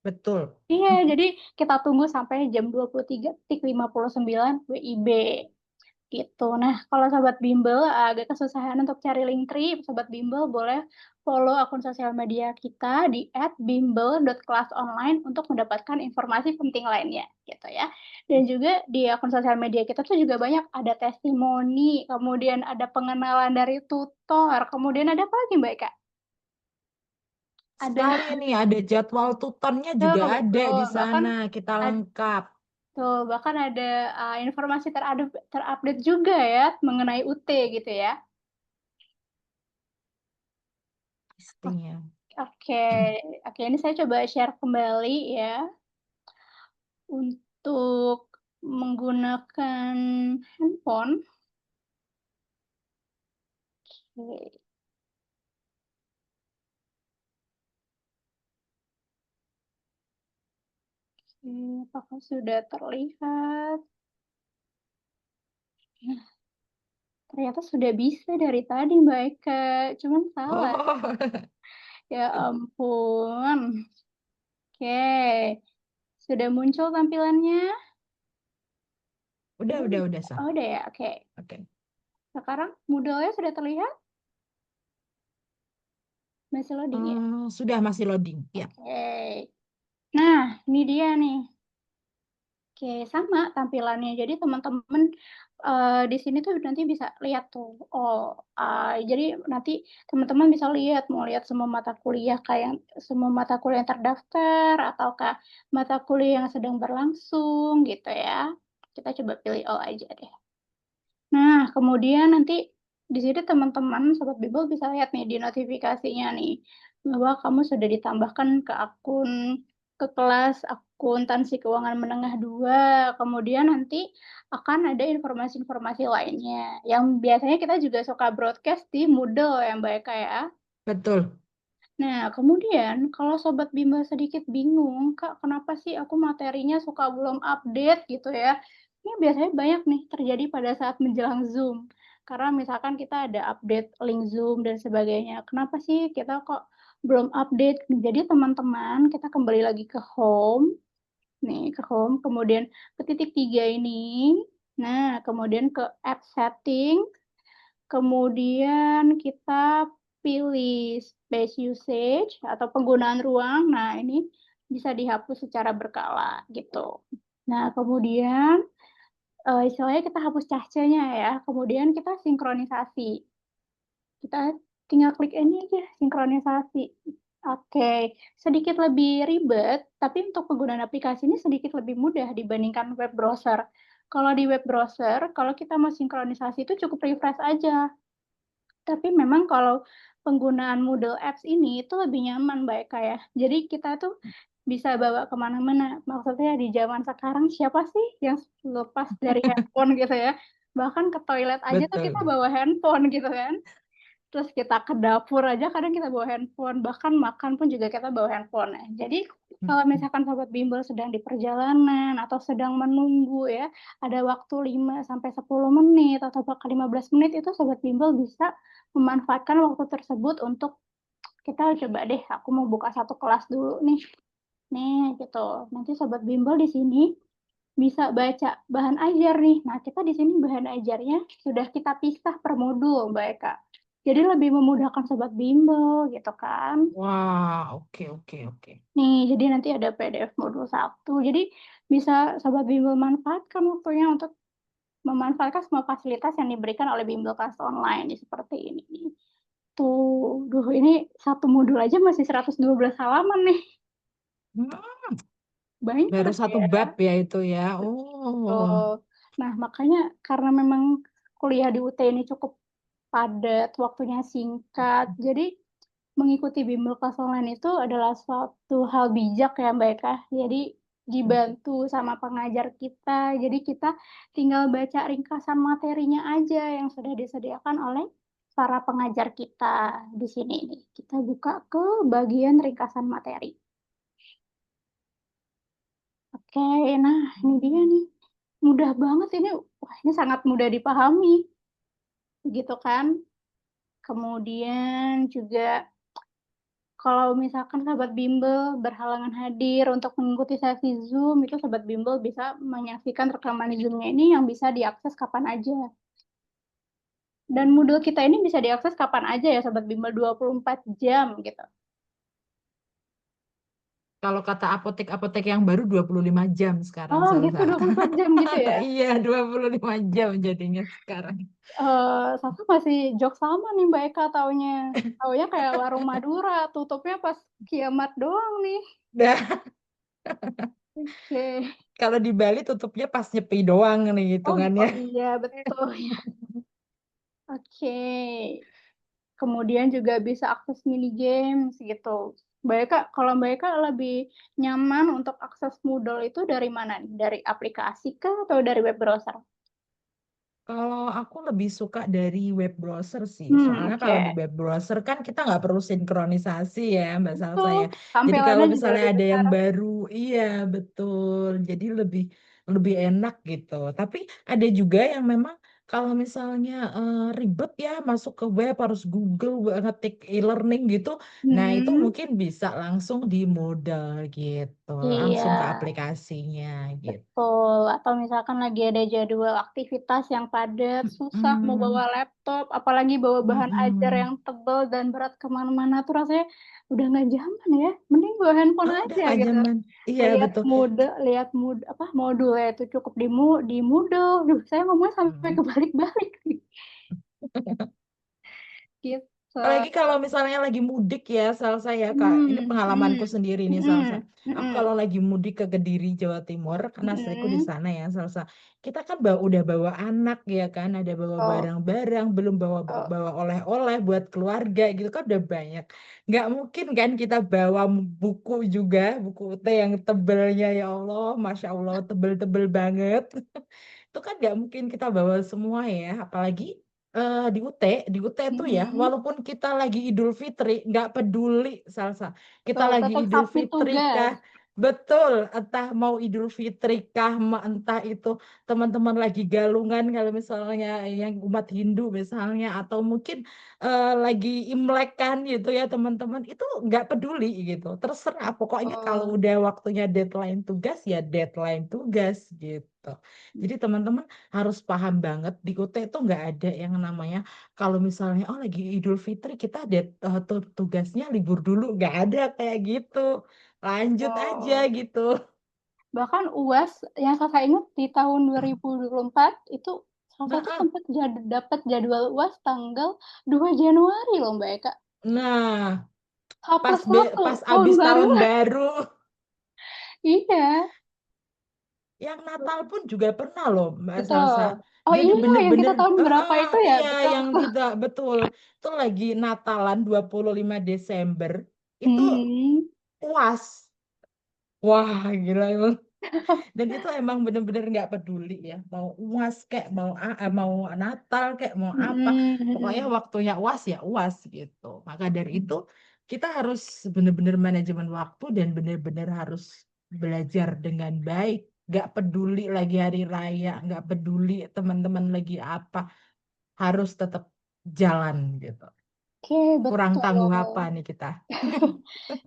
[SPEAKER 2] Betul.
[SPEAKER 1] Iya, jadi kita tunggu sampai jam 23.59 WIB. Gitu. Nah, kalau Sobat Bimbel agak kesusahan untuk cari Linktree, Sobat Bimbel boleh follow akun sosial media kita di @bimbel.kelasonline untuk mendapatkan informasi penting lainnya, gitu ya. Dan juga di akun sosial media kita tuh juga banyak ada testimoni, kemudian ada pengenalan dari tutor, kemudian ada apa lagi Mbak Eka? Ada
[SPEAKER 2] Sekali ini ada jadwal tutornya juga ada
[SPEAKER 1] betul,
[SPEAKER 2] di
[SPEAKER 1] bahkan
[SPEAKER 2] sana, kita lengkap.
[SPEAKER 1] tuh, bahkan ada informasi terupdate juga ya mengenai UT gitu ya.
[SPEAKER 2] Pastinya.
[SPEAKER 1] Oke, oke ini saya coba share kembali ya untuk menggunakan handphone. Oke, apakah sudah terlihat? Nah, ternyata sudah bisa dari tadi Mbak Eka, cuman salah.
[SPEAKER 2] Oh,
[SPEAKER 1] Ya ampun. Oke, sudah muncul tampilannya?
[SPEAKER 2] udah, Sa.
[SPEAKER 1] Oh udah ya, oke.
[SPEAKER 2] Oke.
[SPEAKER 1] Sekarang moodle-nya sudah terlihat? Masih loading ya?
[SPEAKER 2] Sudah masih loading. Ya.
[SPEAKER 1] Oke. Nah, ini dia nih. Oke, sama tampilannya. Jadi teman-teman, di sini tuh nanti bisa lihat tuh, jadi nanti teman-teman bisa lihat, mau lihat semua mata kuliah semua mata kuliah yang terdaftar, ataukah mata kuliah yang sedang berlangsung, gitu ya. Kita coba pilih all aja deh. Nah, kemudian nanti di sini teman-teman Sobat Bimbel bisa lihat nih di notifikasinya nih, bahwa kamu sudah ditambahkan ke kelas akuntansi keuangan menengah 2, kemudian nanti akan ada informasi-informasi lainnya, yang biasanya kita juga suka broadcast di Moodle ya Mbak Eka ya.
[SPEAKER 2] Betul.
[SPEAKER 1] Nah, kemudian kalau Sobat Bimbel sedikit bingung, "Kak, kenapa sih aku materinya suka belum update?" Gitu ya. Ini biasanya banyak nih terjadi pada saat menjelang Zoom. Karena misalkan kita ada update link Zoom dan sebagainya. Kenapa sih kita kok belum update? Jadi teman-teman, kita kembali lagi ke home, nih ke home, kemudian ke titik 3 ini. Nah, kemudian ke app setting. Kemudian kita pilih space usage atau penggunaan ruang. Nah, ini bisa dihapus secara berkala gitu. Nah, kemudian, istilahnya kita hapus cahcanya ya, kemudian kita sinkronisasi. Kita tinggal klik ini aja, sinkronisasi. Oke, sedikit lebih ribet, tapi untuk penggunaan aplikasi ini sedikit lebih mudah dibandingkan web browser. Kalau di web browser, kalau kita mau sinkronisasi itu cukup refresh aja. Tapi memang kalau penggunaan Moodle Apps ini itu lebih nyaman Mbak Eka ya. Jadi kita tuh bisa bawa ke mana-mana. Maksudnya di zaman sekarang siapa sih yang lepas dari handphone gitu ya. Bahkan ke toilet aja tuh kita
[SPEAKER 2] Betul.
[SPEAKER 1] bawa handphone gitu kan. Terus kita ke dapur aja kadang kita bawa handphone, bahkan makan pun juga kita bawa handphone ya. Jadi kalau misalkan Sobat Bimbel sedang di perjalanan atau sedang menunggu ya, ada waktu 5 sampai 10 menit atau bahkan 15 menit itu Sobat Bimbel bisa memanfaatkan waktu tersebut untuk kita coba deh aku mau buka satu kelas dulu nih. Nih gitu. Nanti Sobat Bimbel di sini bisa baca bahan ajar nih. Nah, kita di sini bahan ajarnya sudah kita pisah per modul, Mbak Eka. Jadi lebih memudahkan Sobat Bimbel gitu kan.
[SPEAKER 2] Wah, oke, oke, oke.
[SPEAKER 1] Nih, jadi nanti ada PDF modul 1. Jadi bisa Sobat Bimbel manfaatkan waktunya untuk memanfaatkan semua fasilitas yang diberikan oleh Bimbel kelas online seperti ini. Tuh, duh ini satu modul aja masih 112 halaman nih.
[SPEAKER 2] Hmm,
[SPEAKER 1] Banyak
[SPEAKER 2] baru satu
[SPEAKER 1] ya.
[SPEAKER 2] bab ya itu ya. Oh,
[SPEAKER 1] Nah, makanya karena memang kuliah di UT ini cukup padat, waktunya singkat, jadi mengikuti bimbel kelas online itu adalah suatu hal bijak ya Mbak Eka. Jadi dibantu sama pengajar kita, jadi kita tinggal baca ringkasan materinya aja yang sudah disediakan oleh para pengajar kita di sini nih. Kita buka ke bagian ringkasan materi. Oke, nah ini dia nih. Mudah banget ini, wah ini sangat mudah dipahami, gitu kan. Kemudian juga kalau misalkan Sobat Bimbel berhalangan hadir untuk mengikuti sesi Zoom, itu Sobat Bimbel bisa menyaksikan rekaman Zoom-nya ini yang bisa diakses kapan aja. Dan Moodle kita ini bisa diakses kapan aja ya Sobat Bimbel, 24 jam gitu.
[SPEAKER 2] kalau kata apotek-apotek yang baru 25 jam sekarang
[SPEAKER 1] Oh gitu,
[SPEAKER 2] Salsa.
[SPEAKER 1] 24 jam gitu ya?
[SPEAKER 2] Iya, 25 jam jadinya sekarang.
[SPEAKER 1] Sasa masih jok sama nih Mbak Eka taunya. Taunya kayak warung Madura, tutupnya pas kiamat doang nih.
[SPEAKER 2] Nah,
[SPEAKER 1] Oke.
[SPEAKER 2] kalau di Bali tutupnya pas nyepi doang nih
[SPEAKER 1] Oh
[SPEAKER 2] hitungannya.
[SPEAKER 1] iya betul ya. Oke. Kemudian juga bisa akses mini games gitu. Mbak Eka, kalau Mbak Eka lebih nyaman untuk akses Moodle itu dari mana nih? Dari aplikasi kah atau dari web browser?
[SPEAKER 2] Kalau aku lebih suka dari web browser sih, soalnya
[SPEAKER 1] Oke.
[SPEAKER 2] kalau di web browser kan kita nggak perlu sinkronisasi ya, Mbak Salsa
[SPEAKER 1] Betul.
[SPEAKER 2] ya. Jadi kalau
[SPEAKER 1] Tampilannya juga
[SPEAKER 2] misalnya
[SPEAKER 1] lebih
[SPEAKER 2] ada yang
[SPEAKER 1] besar.
[SPEAKER 2] baru, iya betul. Jadi lebih lebih enak gitu. Tapi ada juga yang memang kalau misalnya ribet ya masuk ke web harus Google ngetik e-learning gitu. Nah itu
[SPEAKER 1] Hmm,
[SPEAKER 2] mungkin bisa langsung di modal gitu,
[SPEAKER 1] iya.
[SPEAKER 2] langsung ke aplikasinya gitu.
[SPEAKER 1] Betul, atau misalkan lagi ada jadwal aktivitas yang padat, susah mau bawa
[SPEAKER 2] Mm-mm.
[SPEAKER 1] laptop, apalagi bawa bahan ajar
[SPEAKER 2] Mm-mm.
[SPEAKER 1] yang tebal dan berat kemana-mana tuh rasanya udah nggak zaman ya, mending bawa handphone
[SPEAKER 2] Oh, udah
[SPEAKER 1] aja
[SPEAKER 2] nggak
[SPEAKER 1] gitu.
[SPEAKER 2] zaman. Iya betul.
[SPEAKER 1] Lihat apa modulnya itu cukup di Moodle. Duh, saya ngomongnya sampai
[SPEAKER 2] Mm.
[SPEAKER 1] kebalik-balik nih. Gitu.
[SPEAKER 2] Apalagi kalau misalnya lagi mudik ya, Salsa ya Kak. Ini
[SPEAKER 1] Hmm,
[SPEAKER 2] pengalamanku
[SPEAKER 1] hmm,
[SPEAKER 2] sendiri nih Salsa.
[SPEAKER 1] hmm,
[SPEAKER 2] Aku
[SPEAKER 1] hmm,
[SPEAKER 2] kalau lagi mudik ke Kediri, Jawa Timur, karena istriku di
[SPEAKER 1] hmm.
[SPEAKER 2] sana ya Salsa. Kita kan udah bawa anak ya kan, ada bawa
[SPEAKER 1] Oh,
[SPEAKER 2] barang-barang, belum bawa
[SPEAKER 1] oh,
[SPEAKER 2] bawa oleh-oleh buat keluarga gitu kan udah banyak. Nggak mungkin kan kita bawa buku juga, buku UT yang tebelnya ya Allah, Masya Allah tebel-tebel banget. Itu kan nggak mungkin kita bawa semua ya, apalagi di UT tuh ya,
[SPEAKER 1] hmm.
[SPEAKER 2] walaupun kita lagi Idul Fitri, nggak peduli Salsa. Kita
[SPEAKER 1] Tuh,
[SPEAKER 2] lagi
[SPEAKER 1] tetap
[SPEAKER 2] Idul
[SPEAKER 1] submit
[SPEAKER 2] Fitri
[SPEAKER 1] tugas.
[SPEAKER 2] kah? Betul, entah mau Idul Fitri kah, entah itu teman-teman lagi galungan kalau misalnya yang umat Hindu misalnya, atau mungkin lagi Imlek kan gitu ya teman-teman, itu nggak peduli gitu. Terserah, pokoknya kalau
[SPEAKER 1] Oh.
[SPEAKER 2] udah waktunya deadline tugas ya deadline tugas gitu. Jadi teman-teman harus paham banget di UT itu nggak ada yang namanya kalau misalnya oh lagi Idul Fitri kita tugasnya libur dulu nggak ada kayak gitu lanjut aja gitu.
[SPEAKER 1] Bahkan UAS yang Kakak ingat di tahun 2024 itu salah satu
[SPEAKER 2] Nah,
[SPEAKER 1] sempat dapat jadwal UAS tanggal 2 Januari loh Mbak Eka.
[SPEAKER 2] nah pas
[SPEAKER 1] H+1
[SPEAKER 2] pas
[SPEAKER 1] tahun
[SPEAKER 2] abis
[SPEAKER 1] baru.
[SPEAKER 2] tahun baru.
[SPEAKER 1] Iya,
[SPEAKER 2] Yang Natal pun juga pernah loh Mbak Salsa.
[SPEAKER 1] betul. Oh
[SPEAKER 2] Jadi
[SPEAKER 1] iya, yang kita
[SPEAKER 2] bener-bener,
[SPEAKER 1] tahun berapa itu ya?
[SPEAKER 2] iya
[SPEAKER 1] Betul.
[SPEAKER 2] yang kita betul. Itu lagi Natalan 25 Desember. Itu
[SPEAKER 1] Hmm,
[SPEAKER 2] UAS. Wah gila emang. Dan itu emang bener-bener nggak peduli ya. Mau UAS kayak mau Natal kayak mau apa. Pokoknya
[SPEAKER 1] hmm.
[SPEAKER 2] waktunya UAS ya UAS gitu. Maka dari itu kita harus bener-bener manajemen waktu dan bener-bener harus belajar dengan baik. Nggak peduli lagi hari raya, nggak peduli teman-teman lagi apa. Harus tetap jalan gitu.
[SPEAKER 1] Oke,
[SPEAKER 2] Kurang
[SPEAKER 1] betul.
[SPEAKER 2] tangguh apa nih kita?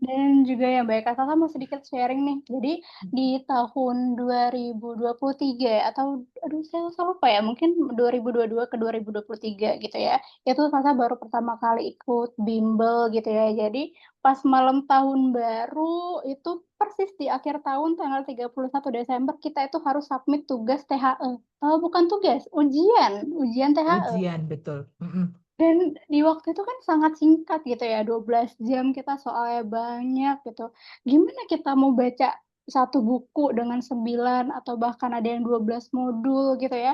[SPEAKER 1] Dan juga ya Mbak Eka, Kakak mau sedikit sharing nih. Jadi di tahun 2023 ya, atau aduh saya lupa ya, mungkin 2022 ke 2023 gitu ya. Itu Kakak baru pertama kali ikut bimbel gitu ya. Jadi pas malam tahun baru itu persis di akhir tahun tanggal 31 Desember kita itu harus submit tugas THE. Oh, bukan tugas, ujian THE.
[SPEAKER 2] Ujian betul. Mm-mm.
[SPEAKER 1] Dan di waktu itu kan sangat singkat gitu ya, 12 jam kita soalnya banyak gitu. Gimana kita mau baca satu buku dengan 9 atau bahkan ada yang 12 modul gitu ya.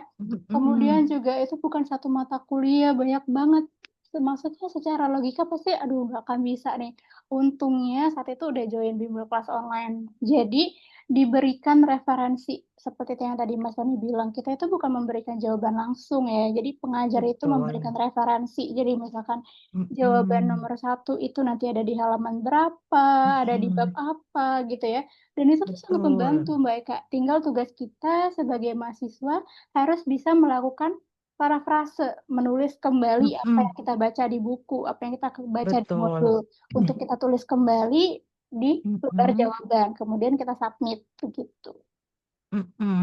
[SPEAKER 1] Kemudian
[SPEAKER 2] Mm-mm.
[SPEAKER 1] juga itu bukan satu mata kuliah, banyak banget. Maksudnya secara logika pasti aduh nggak akan bisa nih. Untungnya saat itu udah join bimbel kelas online. Jadi diberikan referensi seperti yang tadi Mas Tony bilang, kita itu bukan memberikan jawaban langsung ya. Jadi pengajar itu memberikan
[SPEAKER 2] Betul.
[SPEAKER 1] referensi. Jadi misalkan jawaban
[SPEAKER 2] Mm-mm.
[SPEAKER 1] nomor 1 itu nanti ada di halaman berapa, ada di bab
[SPEAKER 2] Mm-mm.
[SPEAKER 1] apa gitu ya. Dan itu tuh sangat
[SPEAKER 2] Betul.
[SPEAKER 1] membantu Mbak Eka. Tinggal tugas kita sebagai mahasiswa harus bisa melakukan parafrase, menulis kembali apa
[SPEAKER 2] Mm-mm.
[SPEAKER 1] yang kita baca di buku, apa yang kita baca di
[SPEAKER 2] Betul.
[SPEAKER 1] modul. Untuk kita tulis kembali di lembar
[SPEAKER 2] Mm-mm.
[SPEAKER 1] jawaban, kemudian kita submit begitu.
[SPEAKER 2] Mm-mm.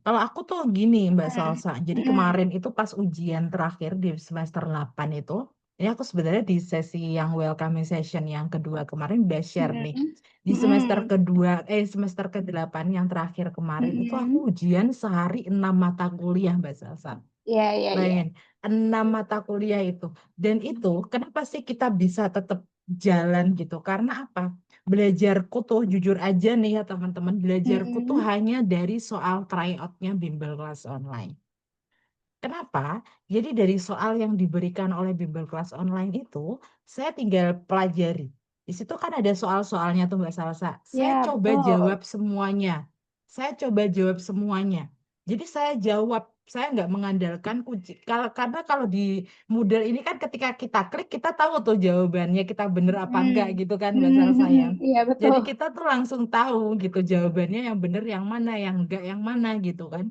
[SPEAKER 2] Kalau aku tuh gini Mbak
[SPEAKER 1] Mhm,
[SPEAKER 2] Salsa, jadi
[SPEAKER 1] mhm,
[SPEAKER 2] kemarin itu pas ujian terakhir di semester 8 itu, ini aku sebenarnya di sesi yang welcoming session yang kedua kemarin udah share nih.
[SPEAKER 1] mhm,
[SPEAKER 2] Di semester
[SPEAKER 1] mhm,
[SPEAKER 2] kedua, semester ke-8 yang terakhir kemarin itu aku
[SPEAKER 1] mhm.
[SPEAKER 2] ujian sehari 6 mata kuliah Mbak Salsa.
[SPEAKER 1] Iya, iya, iya.
[SPEAKER 2] Bayangin, 6 mata kuliah itu. Dan itu kenapa sih kita bisa tetap jalan gitu? Karena apa? Belajarku tuh jujur aja nih ya teman-teman, belajarku tuh
[SPEAKER 1] Mhm,
[SPEAKER 2] hanya dari soal tryout-nya bimbel kelas online. Kenapa? Jadi dari soal yang diberikan oleh bimbel kelas online itu, saya tinggal pelajari. Di situ kan ada soal-soalnya tuh Mbak Salsa. Saya
[SPEAKER 1] iya
[SPEAKER 2] coba jawab
[SPEAKER 1] betul.
[SPEAKER 2] semuanya. Saya coba jawab semuanya. Jadi saya jawab, saya nggak mengandalkan kunci. Karena kalau di Moodle ini kan ketika kita klik, kita tahu tuh jawabannya kita bener apa enggak
[SPEAKER 1] Mhm,
[SPEAKER 2] gitu kan Mbak
[SPEAKER 1] mhm,
[SPEAKER 2] Salsa ya.
[SPEAKER 1] mhm. Iya
[SPEAKER 2] Jadi
[SPEAKER 1] betul.
[SPEAKER 2] kita tuh langsung tahu gitu jawabannya yang bener yang mana, yang enggak yang mana gitu kan.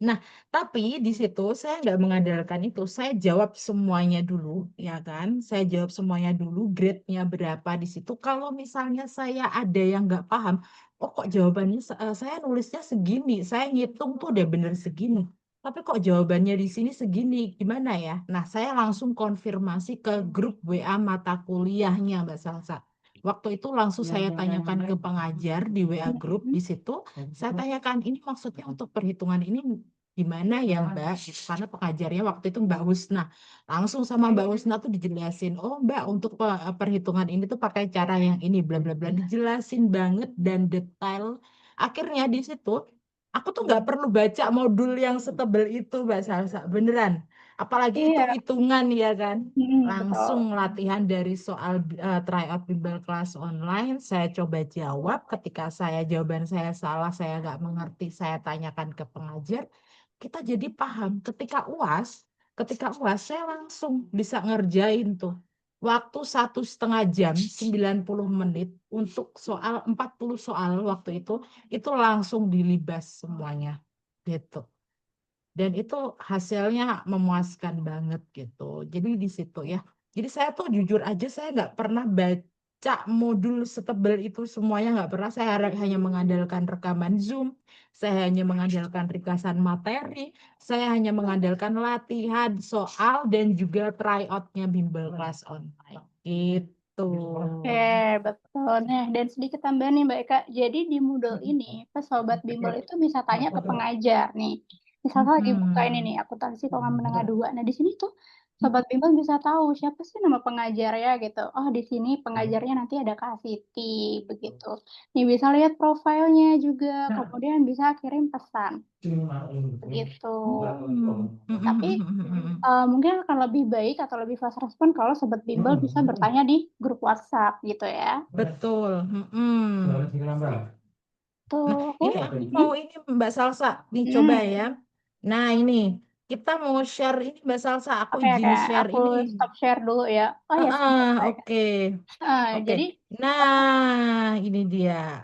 [SPEAKER 2] Nah, tapi di situ saya nggak mengandalkan itu. Saya jawab semuanya dulu, ya kan? Saya jawab semuanya dulu, grade-nya berapa di situ. Kalau misalnya saya ada yang nggak paham, oh kok jawabannya saya nulisnya segini, saya ngitung tuh udah bener segini. Tapi kok jawabannya di sini segini, gimana ya? Nah, saya langsung konfirmasi ke grup WA mata kuliahnya, Mbak Salsa. Waktu itu langsung saya tanyakan ke pengajar di WA grup
[SPEAKER 1] Mhm,
[SPEAKER 2] di situ. Saya tanyakan ini maksudnya untuk perhitungan ini gimana ya Mbak? Gitu. Karena pengajarnya waktu itu Mbak Husna. Langsung sama Mbak Husna tuh dijelasin, oh Mbak untuk perhitungan ini tuh pakai cara yang ini, bla bla bla. Dijelasin banget dan detail. Akhirnya di situ, aku tuh nggak perlu baca modul yang setebel itu Mbak Salsa, beneran. Apalagi
[SPEAKER 1] iya,
[SPEAKER 2] hitung-hitungan ya kan. Langsung
[SPEAKER 1] betul.
[SPEAKER 2] latihan dari soal tryout bimbel kelas online, saya coba jawab. Ketika jawaban saya salah, saya nggak mengerti, saya tanyakan ke pengajar kita jadi paham ketika UAS saya langsung bisa ngerjain tuh waktu 1,5 jam 90 menit untuk soal 40 soal waktu itu langsung dilibas semuanya gitu dan itu hasilnya memuaskan banget gitu. Jadi di situ ya. Jadi saya tuh jujur aja saya nggak pernah baca modul setebal itu semuanya nggak pernah. Saya hanya mengandalkan rekaman Zoom, saya hanya mengandalkan ringkasan materi, saya hanya mengandalkan latihan soal dan juga tryoutnya bimbel kelas online. Gitu.
[SPEAKER 1] Oke, betul. Nah, dan sedikit tambahan nih Mbak Eka. Jadi di Moodle ini, Sobat Bimbel itu bisa tanya ke pengajar nih. Misalnya lagi buka ini nih, akuntansi keuangan menengah 2. Nah, di sini tuh Sobat Bimbel bisa tahu siapa sih nama pengajarnya gitu. Oh, di sini pengajarnya nanti ada Kak Siti, begitu. Nih bisa lihat profilnya juga, kemudian bisa kirim pesan, begitu. Tapi mungkin akan lebih baik atau lebih fast respon kalau Sobat Bimbel bisa bertanya di grup WhatsApp gitu ya.
[SPEAKER 2] Betul.
[SPEAKER 1] Tuh,
[SPEAKER 2] Ini aku mau ini Mbak Salsa, nih coba ya. Nah ini kita mau share ini Mbak Salsa, aku
[SPEAKER 1] Oke,
[SPEAKER 2] izin share
[SPEAKER 1] aku
[SPEAKER 2] ini.
[SPEAKER 1] stop share dulu ya. Oh ya,
[SPEAKER 2] Oke.
[SPEAKER 1] jadi
[SPEAKER 2] Nah ini dia.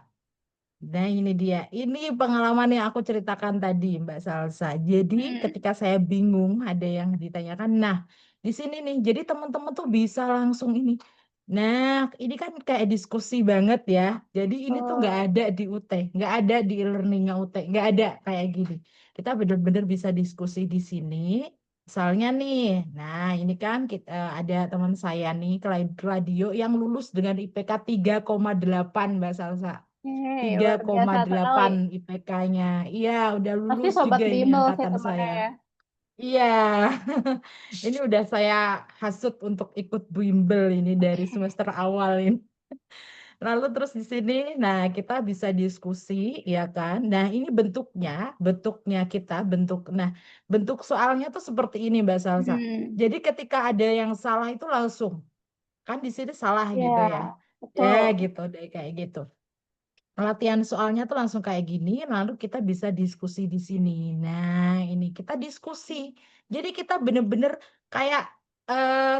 [SPEAKER 2] Nah ini dia. Ini pengalaman yang aku ceritakan tadi Mbak Salsa. Jadi ketika saya bingung ada yang ditanyakan. Nah di sini nih. Jadi teman-teman tuh bisa langsung ini. Nah ini kan kayak diskusi banget ya. Jadi ini tuh nggak ada di UT. Nggak ada di e-learningnya UT. Nggak ada kayak gini. Kita benar-benar bisa diskusi di sini. Misalnya nih. Nah ini kan kita ada teman saya nih. Claudio yang lulus dengan IPK 3,8 Mbak Salsa.
[SPEAKER 1] luar biasa sekali.
[SPEAKER 2] 3,8 IPK-nya. Iya, udah
[SPEAKER 1] Pasti
[SPEAKER 2] lulus
[SPEAKER 1] Sobat
[SPEAKER 2] juga ini
[SPEAKER 1] Bimbel sih
[SPEAKER 2] angkatan
[SPEAKER 1] temannya
[SPEAKER 2] saya.
[SPEAKER 1] ya.
[SPEAKER 2] Iya. Ini udah saya hasut untuk ikut bimbel ini dari semester awal ini. Lalu terus di sini, nah kita bisa diskusi, ya kan? Nah ini bentuknya kita bentuk soalnya tuh seperti ini Mbak Salsa. Jadi ketika ada yang salah itu langsung, kan di sini salah gitu ya.
[SPEAKER 1] betul.
[SPEAKER 2] Ya gitu deh kayak gitu. Latihan soalnya tuh langsung kayak gini, lalu kita bisa diskusi di sini. Nah, ini kita diskusi. Jadi kita bener-bener kayak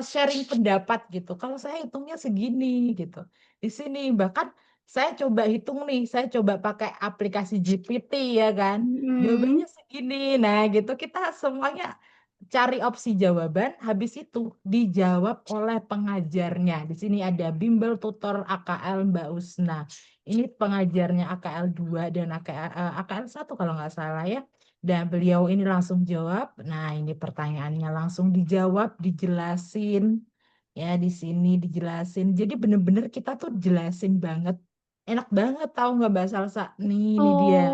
[SPEAKER 2] sharing pendapat gitu. Kalau saya hitungnya segini gitu. Di sini bahkan saya coba hitung nih, saya coba pakai aplikasi GPT ya kan. Jawabannya segini. Nah, gitu kita semuanya cari opsi jawaban, habis itu dijawab oleh pengajarnya. Di sini ada bimbel tutor AKL Mbak Usna. Ini pengajarnya AKL 2 dan AKL 1 kalau nggak salah ya. Dan beliau ini langsung jawab. Nah, ini pertanyaannya langsung dijawab, dijelasin. Ya, di sini dijelasin. Jadi bener-bener kita tuh jelasin banget. Enak banget tahu nggak Mbak Salsa? Nih, ini dia.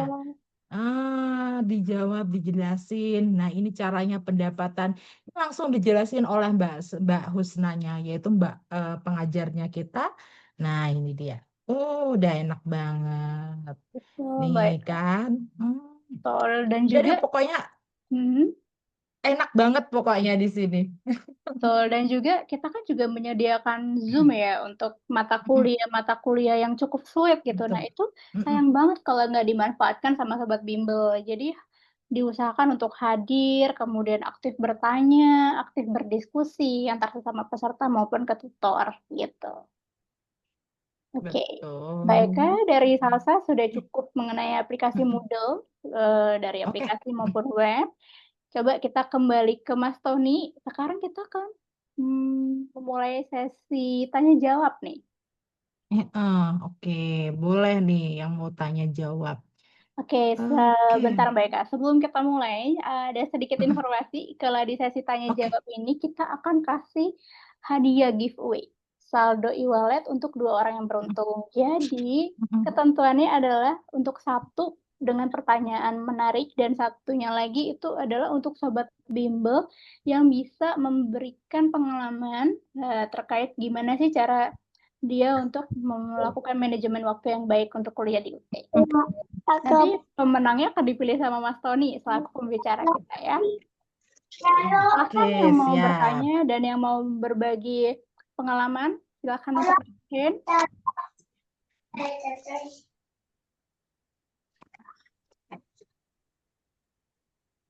[SPEAKER 2] Dijawab, dijelasin. Nah, ini caranya pendapatan. Ini langsung dijelasin oleh Mbak Husnanya, yaitu pengajarnya kita. Nah, ini dia. Udah enak banget.
[SPEAKER 1] Betul,
[SPEAKER 2] Nih
[SPEAKER 1] baik.
[SPEAKER 2] kan.
[SPEAKER 1] Betul. Dan
[SPEAKER 2] Jadi
[SPEAKER 1] juga
[SPEAKER 2] pokoknya enak banget pokoknya di sini.
[SPEAKER 1] betul, dan juga kita kan juga menyediakan Zoom ya untuk mata kuliah yang cukup sulit gitu. Nah,
[SPEAKER 2] Betul.
[SPEAKER 1] itu sayang banget kalau nggak dimanfaatkan sama Sobat Bimbel. Jadi diusahakan untuk hadir, kemudian aktif bertanya, aktif berdiskusi antara sesama peserta maupun ke tutor gitu. Oke, baik, dari Salsa sudah cukup mengenai aplikasi Moodle, dari aplikasi maupun web. Coba kita kembali ke Mas Tony. Sekarang kita akan memulai sesi tanya jawab nih.
[SPEAKER 2] Oke, boleh nih yang mau tanya jawab.
[SPEAKER 1] Oke, sebentar Mbak Eka. Sebelum kita mulai, ada sedikit informasi kalau di sesi tanya jawab ini kita akan kasih hadiah giveaway saldo e-wallet untuk 2 orang yang beruntung. Jadi, ketentuannya adalah untuk satu dengan pertanyaan menarik dan satunya lagi itu adalah untuk Sobat Bimbel yang bisa memberikan pengalaman terkait gimana sih cara dia untuk melakukan manajemen waktu yang baik untuk kuliah di UT. Nanti pemenangnya akan dipilih sama Mas Tony selaku pembicara kita ya. Silakan yang mau bertanya dan yang mau berbagi pengalaman, silakan untuk raise hand.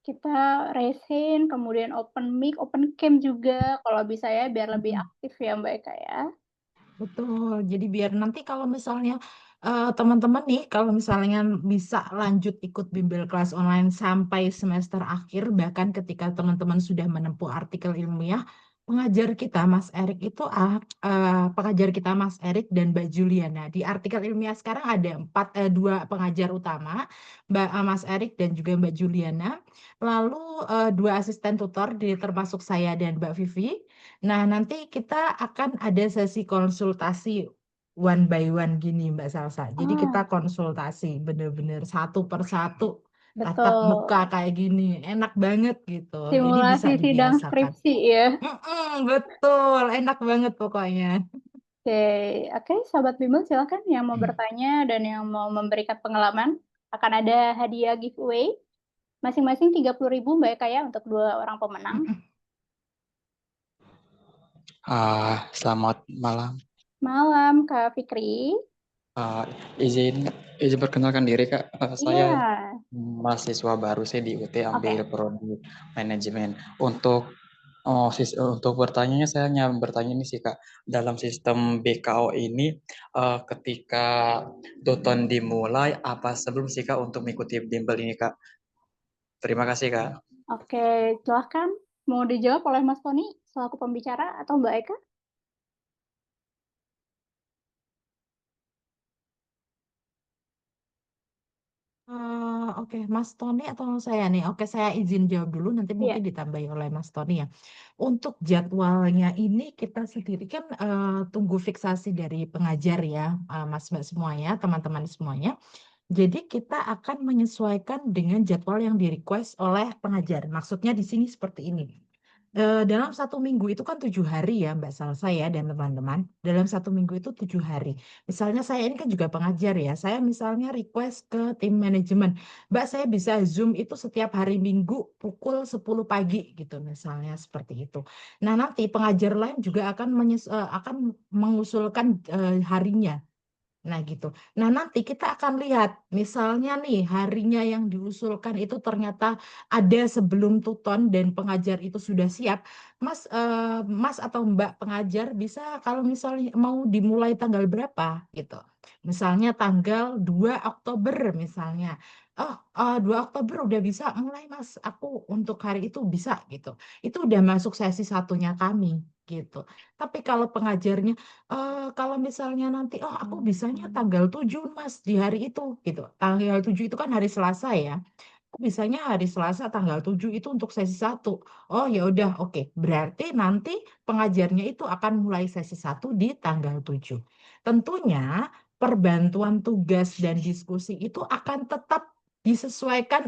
[SPEAKER 1] Kita raise hand, kemudian open mic, open cam juga kalau bisa ya biar lebih aktif ya Mbak Eka ya.
[SPEAKER 2] Betul. Jadi biar nanti kalau misalnya teman-teman nih, kalau misalnya bisa lanjut ikut bimbel kelas online sampai semester akhir, bahkan ketika teman-teman sudah menempuh artikel ilmiah, pengajar kita Mas Erik itu pengajar kita Mas Erik dan Mbak Juliana. Di artikel ilmiah sekarang ada 2 pengajar utama, Mas Erik dan juga Mbak Juliana. Lalu 2 asisten tutor termasuk saya dan Mbak Vivi. Nah, nanti kita akan ada sesi konsultasi one by one gini Mbak Salsa. Jadi kita
[SPEAKER 1] Ah,
[SPEAKER 2] konsultasi bener-bener satu per satu tatap muka
[SPEAKER 1] betul.
[SPEAKER 2] kayak gini. Enak banget gitu. Jadi bisa
[SPEAKER 1] Simulasi sidang
[SPEAKER 2] dibiasakan.
[SPEAKER 1] skripsi ya.
[SPEAKER 2] Betul, enak banget pokoknya.
[SPEAKER 1] Oke, oke, Sobat Bimbel silakan yang mau bertanya dan yang mau memberikan pengalaman. Akan ada hadiah giveaway. Masing-masing 30.000 Mbak Eka ya untuk 2 orang pemenang.
[SPEAKER 5] Selamat malam.
[SPEAKER 1] Malam, Kak Fikri.
[SPEAKER 5] Izin perkenalkan diri Kak. Saya
[SPEAKER 1] Iya,
[SPEAKER 5] mahasiswa baru sih di UT
[SPEAKER 1] oke.
[SPEAKER 5] ambil prodi manajemen. Untuk bertanya saya hanya bertanya ini sih Kak. Dalam sistem BKO ini ketika tuton dimulai apa sebelum sih Kak untuk mengikuti bimbel ini Kak? Terima kasih Kak.
[SPEAKER 1] Oke, silahkan. Mau dijawab oleh Mas Tony selaku pembicara atau Mbak Eka?
[SPEAKER 2] Oke, Mas Tony atau saya nih? Oke, saya izin jawab dulu, nanti
[SPEAKER 1] Iya,
[SPEAKER 2] mungkin ditambahi oleh Mas Tony ya. Untuk jadwalnya ini kita sendiri kan tunggu fiksasi dari pengajar ya, Mas Mbak semuanya, teman-teman semuanya. Jadi kita akan menyesuaikan dengan jadwal yang di-request oleh pengajar. Maksudnya di sini seperti ini. Dalam 1 minggu itu kan 7 hari ya Mbak Salsa ya dan teman-teman. Dalam 1 minggu itu 7 hari. Misalnya saya ini kan juga pengajar ya. Saya misalnya request ke tim manajemen. Mbak saya bisa Zoom itu setiap hari Minggu pukul 10 pagi gitu misalnya seperti itu. Nah nanti pengajar lain juga akan mengusulkan harinya. Nah gitu. Nah nanti kita akan lihat, misalnya nih harinya yang diusulkan itu ternyata ada sebelum tuton dan pengajar itu sudah siap, Mas atau Mbak pengajar bisa kalau misalnya mau dimulai tanggal berapa gitu. Misalnya tanggal 2 Oktober misalnya. Oh, 2 Oktober udah bisa mulai Mas, aku untuk hari itu bisa gitu. Itu udah masuk sesi satunya kami gitu. Tapi kalau pengajarnya kalau misalnya nanti, oh aku bisanya tanggal 7 Mas di hari itu gitu. Tanggal 7 itu kan hari Selasa ya. Aku bisanya hari Selasa tanggal 7 itu untuk sesi satu. Oh ya udah oke. Berarti nanti pengajarnya itu akan mulai sesi satu di tanggal 7. Tentunya perbantuan tugas dan diskusi itu akan tetap disesuaikan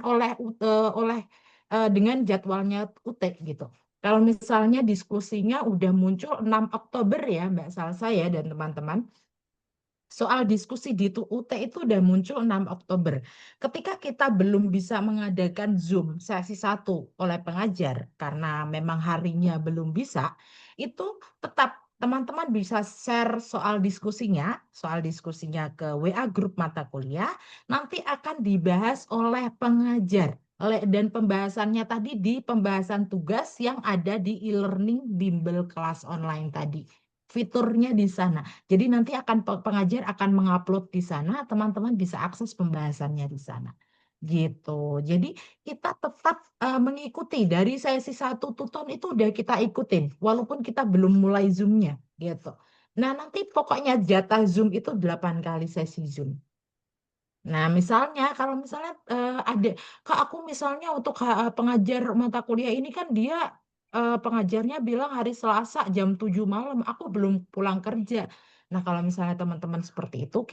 [SPEAKER 2] dengan jadwalnya UT gitu. Kalau misalnya diskusinya udah muncul 6 Oktober ya Mbak Salsa ya dan teman-teman, soal diskusi di UT itu udah muncul 6 Oktober. Ketika kita belum bisa mengadakan Zoom sesi satu oleh pengajar karena memang harinya belum bisa, itu tetap teman-teman bisa share soal diskusinya ke WA grup mata kuliah, nanti akan dibahas oleh pengajar. Dan pembahasannya tadi di pembahasan tugas yang ada di e-learning bimbel kelas online tadi. Fiturnya di sana. Jadi nanti pengajar akan mengupload di sana, teman-teman bisa akses pembahasannya di sana. Gitu. Jadi kita tetap mengikuti dari sesi satu tuton itu udah kita ikutin, walaupun kita belum mulai Zoom-nya gitu. Nah, nanti pokoknya jatah Zoom itu 8 kali sesi Zoom. Nah, misalnya kalau misalnya Kak aku misalnya untuk pengajar mata kuliah ini kan dia pengajarnya bilang hari Selasa jam 7 malam, aku belum pulang kerja. Nah, kalau misalnya teman-teman seperti itu,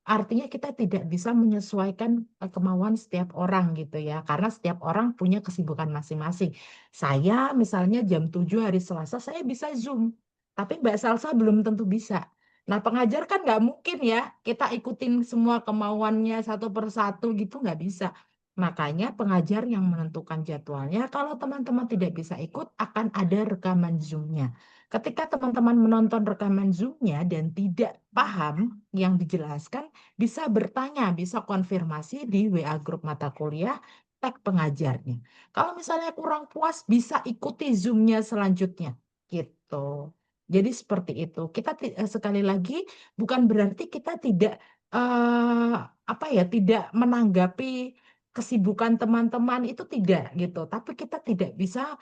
[SPEAKER 2] artinya kita tidak bisa menyesuaikan kemauan setiap orang gitu ya, karena setiap orang punya kesibukan masing-masing. Saya misalnya jam 7 hari Selasa, saya bisa Zoom, tapi Mbak Salsa belum tentu bisa. Nah, pengajar kan nggak mungkin ya kita ikutin semua kemauannya satu persatu gitu nggak bisa. Makanya pengajar yang menentukan jadwalnya. Kalau teman-teman tidak bisa ikut, akan ada rekaman Zoom-nya. Ketika teman-teman menonton rekaman Zoom-nya dan tidak paham yang dijelaskan, bisa bertanya, bisa konfirmasi di WA grup mata kuliah, tag pengajarnya. Kalau misalnya kurang puas, bisa ikuti Zoom-nya selanjutnya. Gitu. Jadi seperti itu. Sekali lagi bukan berarti kita tidak tidak menanggapi kesibukan teman-teman itu tidak gitu. Tapi kita tidak bisa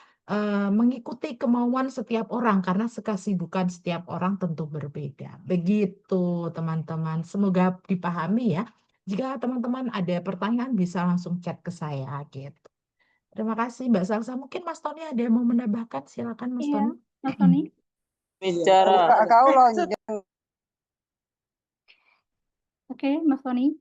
[SPEAKER 2] mengikuti kemauan setiap orang karena kesibukan setiap orang tentu berbeda. Begitu teman-teman. Semoga dipahami ya. Jika teman-teman ada pertanyaan bisa langsung chat ke saya gitu. Terima kasih Mbak Salsa. Mungkin Mas Tony ada yang mau menambahkan? Silakan Mas
[SPEAKER 1] Iya,
[SPEAKER 2] Tony.
[SPEAKER 1] Mas Tony.
[SPEAKER 6] Bicara
[SPEAKER 7] Kau lonjong.
[SPEAKER 1] Oke, Mas Tony.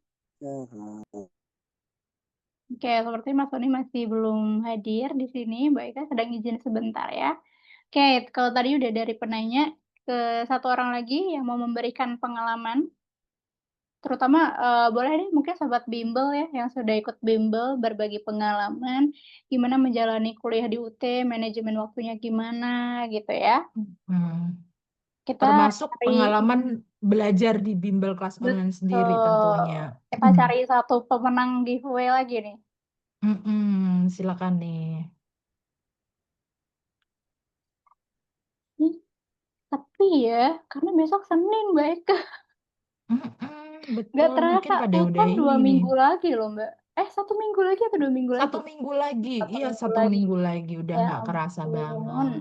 [SPEAKER 1] Oke, seperti Mas Tony masih belum hadir di sini. Mbak Ika sedang izin sebentar ya. Oke, kalau tadi udah dari penanya ke satu orang lagi yang mau memberikan pengalaman, terutama boleh deh mungkin sobat bimbel ya yang sudah ikut bimbel berbagi pengalaman, gimana menjalani kuliah di UT, manajemen waktunya gimana gitu ya.
[SPEAKER 2] Hmm.
[SPEAKER 1] Kita
[SPEAKER 2] Termasuk
[SPEAKER 1] cari
[SPEAKER 2] pengalaman belajar di bimbel kelas online sendiri tentunya.
[SPEAKER 1] kita cari satu pemenang giveaway lagi nih.
[SPEAKER 2] Silakan nih.
[SPEAKER 1] Tapi ya, karena besok Senin Mbak Eka. Nggak
[SPEAKER 2] Betul, mungkin
[SPEAKER 1] terasa,
[SPEAKER 2] pada udah
[SPEAKER 1] Tuton 2
[SPEAKER 2] ini nih.
[SPEAKER 1] minggu lagi loh Mbak. 1 minggu lagi atau 2 minggu lagi?
[SPEAKER 2] 1 minggu lagi,
[SPEAKER 1] 1
[SPEAKER 2] iya
[SPEAKER 1] minggu
[SPEAKER 2] 1
[SPEAKER 1] lagi.
[SPEAKER 2] minggu lagi udah
[SPEAKER 1] Ya
[SPEAKER 2] nggak kerasa
[SPEAKER 1] ampun.
[SPEAKER 2] banget.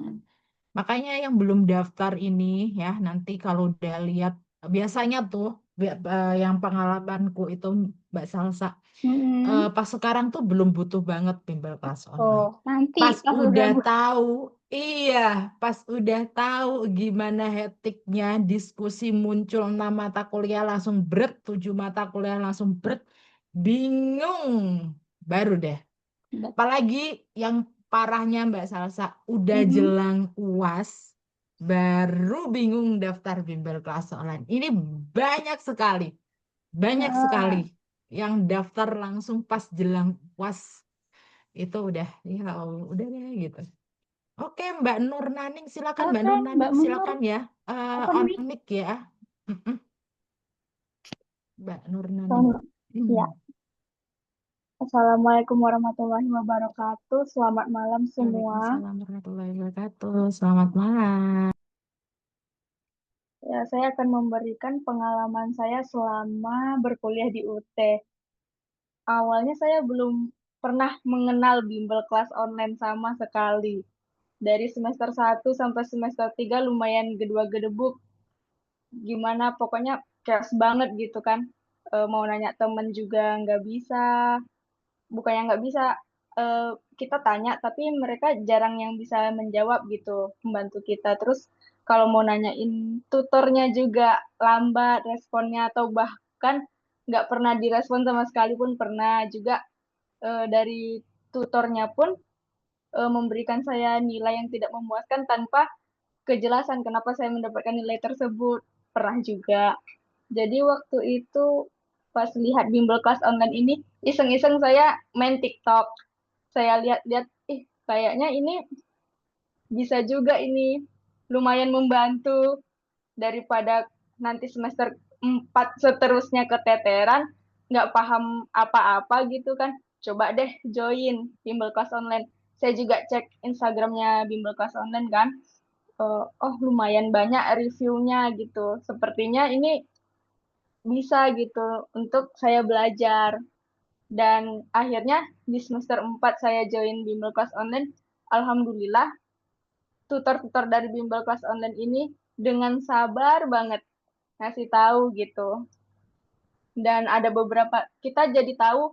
[SPEAKER 2] Makanya yang belum daftar ini ya nanti kalau udah lihat biasanya tuh yang pengalamanku itu Mbak Salsa pas sekarang tuh belum butuh banget bimbel kelas online.
[SPEAKER 1] Oh, nanti
[SPEAKER 2] Pas
[SPEAKER 1] pas
[SPEAKER 2] udah tahu, pas udah tahu gimana hektiknya diskusi muncul 6 mata kuliah langsung bret, 7 mata kuliah langsung bret, bingung baru deh. Apalagi yang parahnya Mbak Salsa udah jelang UAS baru bingung daftar bimbel kelas online. Ini banyak sekali yang daftar langsung pas jelang UAS. Itu udah ya udah deh gitu. Oke Mbak Nur Naning silakan Mbak Nur Naning silakan ya on mic ya. Mbak Nur Naning.
[SPEAKER 8] Ya. Assalamualaikum warahmatullahi wabarakatuh. Selamat malam semua.
[SPEAKER 2] Waalaikumsalam warahmatullahi wabarakatuh. Selamat malam.
[SPEAKER 8] Ya, saya akan memberikan pengalaman saya selama berkuliah di UT. Awalnya saya belum pernah mengenal bimbel kelas online sama sekali. Dari semester 1 sampai semester 3 lumayan gedebuk. Gimana pokoknya chaos banget gitu kan. Mau nanya temen juga nggak bisa. Bukannya nggak bisa, kita tanya tapi mereka jarang yang bisa menjawab gitu, membantu kita. Terus kalau mau nanyain tutornya juga lambat responnya atau bahkan nggak pernah direspon sama sekali pun pernah juga. Dari tutornya pun memberikan saya nilai yang tidak memuaskan tanpa kejelasan kenapa saya mendapatkan nilai tersebut, pernah juga. Jadi waktu itu pas lihat bimbel kelas online ini, iseng-iseng saya main TikTok. Saya lihat-lihat, kayaknya ini bisa juga ini lumayan membantu daripada nanti semester 4 seterusnya keteteran, nggak paham apa-apa gitu kan. Coba deh join bimbel kelas online. Saya juga cek Instagramnya bimbel kelas online kan. Oh lumayan banyak reviewnya gitu. Sepertinya ini bisa gitu untuk saya belajar. Dan akhirnya di semester 4 saya join bimbel kelas online. Alhamdulillah tutor-tutor dari bimbel kelas online ini dengan sabar banget ngasih tahu gitu. Dan ada beberapa, kita jadi tahu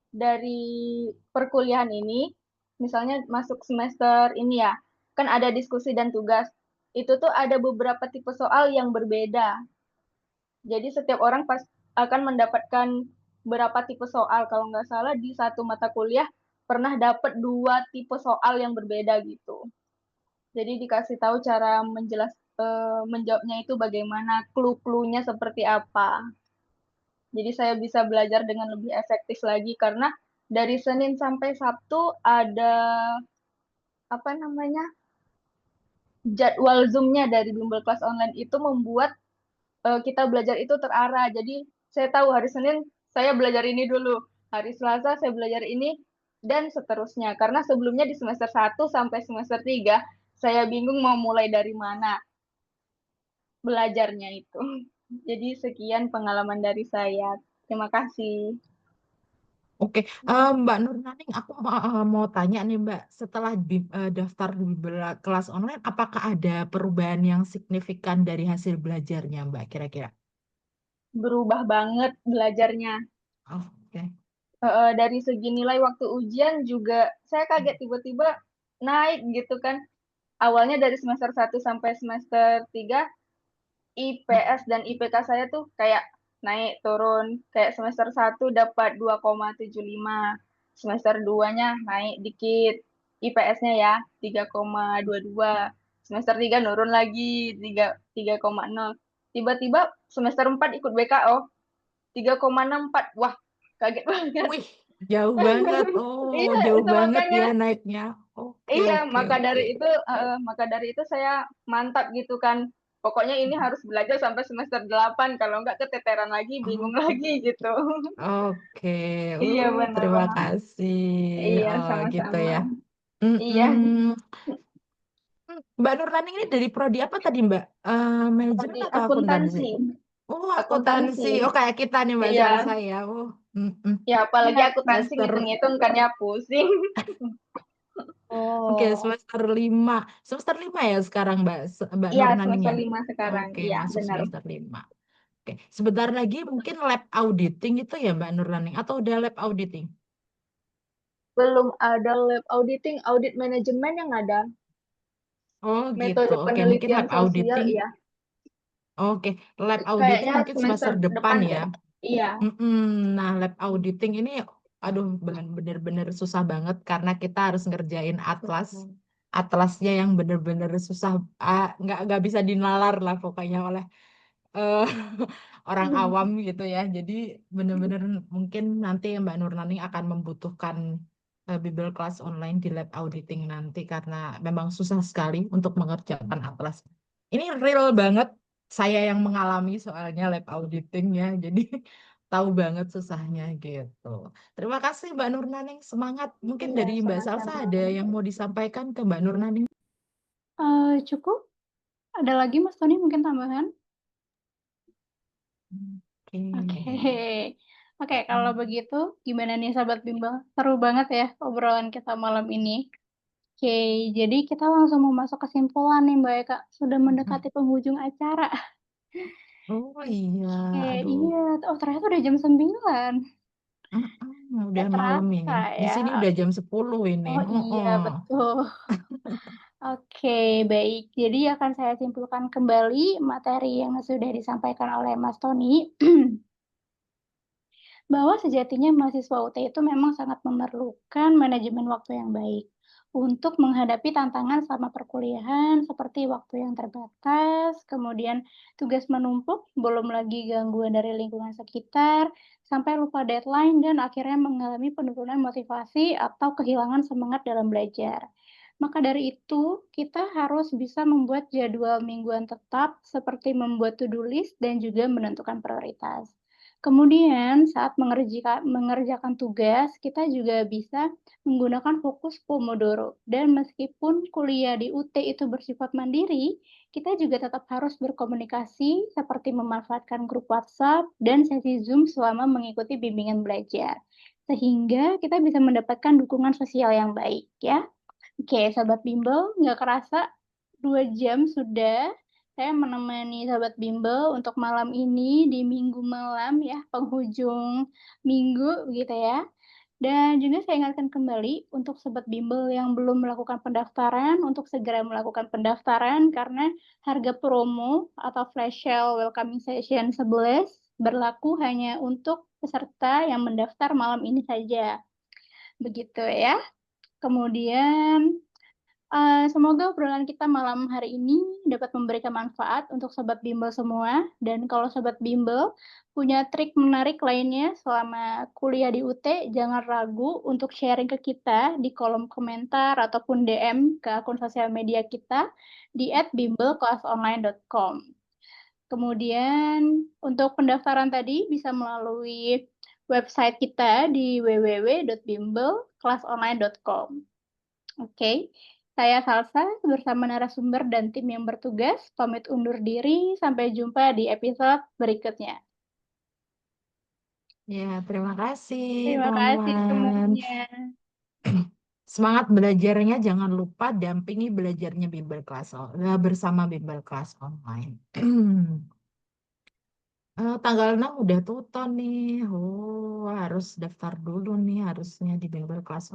[SPEAKER 8] dari perkuliahan ini, misalnya masuk semester ini ya, kan ada diskusi dan tugas. Itu tuh ada beberapa tipe soal yang berbeda. Jadi setiap orang akan mendapatkan berapa tipe soal. Kalau nggak salah di satu mata kuliah pernah dapat 2 tipe soal yang berbeda gitu. Jadi dikasih tahu cara menjawabnya itu bagaimana, clue-cluenya seperti apa. Jadi saya bisa belajar dengan lebih efektif lagi karena dari Senin sampai Sabtu ada jadwal Zoom-nya dari bimbel kelas online itu membuat kita belajar itu terarah. Jadi saya tahu hari Senin saya belajar ini dulu, hari Selasa saya belajar ini, dan seterusnya. Karena sebelumnya di semester 1 sampai semester 3 saya bingung mau mulai dari mana belajarnya itu. Jadi sekian pengalaman dari saya. Terima kasih.
[SPEAKER 2] Oke, Mbak Nur Naning, aku mau tanya nih Mbak, setelah daftar di kelas online, apakah ada perubahan yang signifikan dari hasil belajarnya Mbak kira-kira?
[SPEAKER 8] Berubah banget belajarnya.
[SPEAKER 2] Oh, oke.
[SPEAKER 8] dari segi nilai waktu ujian juga saya kaget tiba-tiba naik gitu kan. Awalnya dari semester 1 sampai semester 3 IPS dan IPK saya tuh kayak naik turun. Kayak semester 1 dapat 2,75. Semester 2-nya naik dikit. IPS-nya ya 3,22. Semester 3 nurun lagi 3,0. Tiba-tiba semester 4 ikut BKO 3,64. Wah, kaget banget.
[SPEAKER 2] Wih, jauh banget. Oh,
[SPEAKER 8] Iya,
[SPEAKER 2] jauh
[SPEAKER 8] itu
[SPEAKER 2] banget
[SPEAKER 8] makanya.
[SPEAKER 2] ya naiknya. Oke,
[SPEAKER 8] Iya,
[SPEAKER 2] oke, oke.
[SPEAKER 8] maka dari itu saya mantap gitu kan. Pokoknya ini harus belajar sampai semester 8, kalau enggak keteteran lagi, bingung
[SPEAKER 2] Oh,
[SPEAKER 8] lagi gitu.
[SPEAKER 2] oke.
[SPEAKER 8] Iya, benar
[SPEAKER 2] Terima
[SPEAKER 8] banget.
[SPEAKER 2] kasih.
[SPEAKER 8] Iya,
[SPEAKER 2] Oh, gitu
[SPEAKER 8] sama-sama.
[SPEAKER 2] ya.
[SPEAKER 8] Iya,
[SPEAKER 2] Mm-mm. Mbak Nurlani ini dari prodi apa tadi, Mbak? Manajemen
[SPEAKER 8] di
[SPEAKER 2] atau akuntansi?
[SPEAKER 8] akuntansi.
[SPEAKER 2] Oh, akuntansi.
[SPEAKER 8] Akuntansi.
[SPEAKER 2] Oh, kayak kita nih, Mbak
[SPEAKER 8] Iya.
[SPEAKER 2] Salsa ya. Oh, mm-mm.
[SPEAKER 8] Ya, apalagi
[SPEAKER 2] Iya,
[SPEAKER 8] akuntansi
[SPEAKER 2] semester.
[SPEAKER 8] ngitung-ngitung kan ya pusing.
[SPEAKER 2] Oke,
[SPEAKER 1] Oh,
[SPEAKER 2] semester 5. Semester 5 ya sekarang, Mbak
[SPEAKER 8] Iya,
[SPEAKER 2] Nurlani
[SPEAKER 8] semester
[SPEAKER 2] ya?
[SPEAKER 8] 5 sekarang.
[SPEAKER 2] Oke,
[SPEAKER 8] Iya,
[SPEAKER 2] masuk
[SPEAKER 8] benar.
[SPEAKER 2] semester 5. Oke, sebentar lagi mungkin lab auditing itu ya, Mbak Nurlani, atau udah lab auditing?
[SPEAKER 8] Belum ada lab auditing, audit manajemen yang ada.
[SPEAKER 2] Oh, gitu.
[SPEAKER 8] Metode
[SPEAKER 2] Oke, mungkin
[SPEAKER 8] penelitian
[SPEAKER 2] lab
[SPEAKER 8] sosial,
[SPEAKER 2] auditing.
[SPEAKER 8] iya.
[SPEAKER 2] Oke, lab auditing
[SPEAKER 8] Kayaknya
[SPEAKER 2] mungkin
[SPEAKER 8] semester
[SPEAKER 2] semester depan
[SPEAKER 8] depan
[SPEAKER 2] ya.
[SPEAKER 8] deh. Iya.
[SPEAKER 2] Mm-mm. Nah, lab auditing ini, aduh, bener-bener susah banget karena kita harus ngerjain atlasnya yang bener-bener susah, nggak bisa dinalar lah pokoknya oleh eh, orang awam gitu ya. Jadi bener-bener mungkin nanti Mbak Nurlani akan membutuhkan Bimbel kelas online di lab auditing nanti karena memang susah sekali untuk mengerjakan atlas. Ini real banget saya yang mengalami soalnya lab auditing ya. Jadi tahu banget susahnya gitu. Terima kasih Mbak Nurnaning, semangat. Mungkin
[SPEAKER 8] Iya,
[SPEAKER 2] dari Mbak Salsa
[SPEAKER 8] sama-sama.
[SPEAKER 2] ada yang mau disampaikan ke Mbak Nurnaning?
[SPEAKER 1] cukup. Ada lagi Mas Tony mungkin tambahan?
[SPEAKER 2] Oke.
[SPEAKER 1] Oke. Oke, kalau begitu gimana nih sahabat bimbel? Seru banget ya obrolan kita malam ini. Oke, jadi kita langsung mau masuk kesimpulan nih Mbak Eka. Sudah mendekati penghujung acara.
[SPEAKER 2] Oh iya,
[SPEAKER 1] Oke,
[SPEAKER 2] aduh.
[SPEAKER 1] iya. Oh, ternyata udah jam 9.
[SPEAKER 2] Udah malam ini.
[SPEAKER 1] Terasa
[SPEAKER 2] Di
[SPEAKER 1] ya.
[SPEAKER 2] sini udah jam 10 ini.
[SPEAKER 1] Oh iya, betul. Oke, baik. Jadi akan saya simpulkan kembali materi yang sudah disampaikan oleh Mas Tony. Bahwa sejatinya mahasiswa UT itu memang sangat memerlukan manajemen waktu yang baik untuk menghadapi tantangan selama perkuliahan seperti waktu yang terbatas, kemudian tugas menumpuk, belum lagi gangguan dari lingkungan sekitar, sampai lupa deadline dan akhirnya mengalami penurunan motivasi atau kehilangan semangat dalam belajar. Maka dari itu, kita harus bisa membuat jadwal mingguan tetap seperti membuat to-do list dan juga menentukan prioritas. Kemudian saat mengerjakan tugas, kita juga bisa menggunakan fokus Pomodoro. Dan meskipun kuliah di UT itu bersifat mandiri, kita juga tetap harus berkomunikasi seperti memanfaatkan grup WhatsApp dan sesi Zoom selama mengikuti bimbingan belajar. Sehingga kita bisa mendapatkan dukungan sosial yang baik ya. Oke, sahabat bimbel, nggak kerasa 2 jam sudah saya menemani sahabat bimbel untuk malam ini di minggu malam ya, penghujung minggu begitu ya. Dan juga saya ingatkan kembali untuk sobat bimbel yang belum melakukan pendaftaran, untuk segera melakukan pendaftaran karena harga promo atau flash sale welcoming session 11 berlaku hanya untuk peserta yang mendaftar malam ini saja. Begitu ya. Kemudian semoga obrolan kita malam hari ini dapat memberikan manfaat untuk sobat bimbel semua. Dan kalau sobat bimbel punya trik menarik lainnya selama kuliah di UT, jangan ragu untuk sharing ke kita di kolom komentar ataupun DM ke akun sosial media kita di @bimbelkelasonline.com. Kemudian untuk pendaftaran tadi bisa melalui website kita di www.bimbelkelasonline.com. Oke, saya Salsa bersama narasumber dan tim yang bertugas pamit undur diri. Sampai jumpa di episode berikutnya.
[SPEAKER 2] Ya, terima kasih
[SPEAKER 1] Terima kasih
[SPEAKER 2] teman-teman.
[SPEAKER 1] semuanya.
[SPEAKER 2] Semangat belajarnya jangan lupa dampingi belajarnya bersama Bimbel kelas online. tanggal 6 udah tuton nih. Oh, harus daftar dulu nih harusnya di bimbel kelas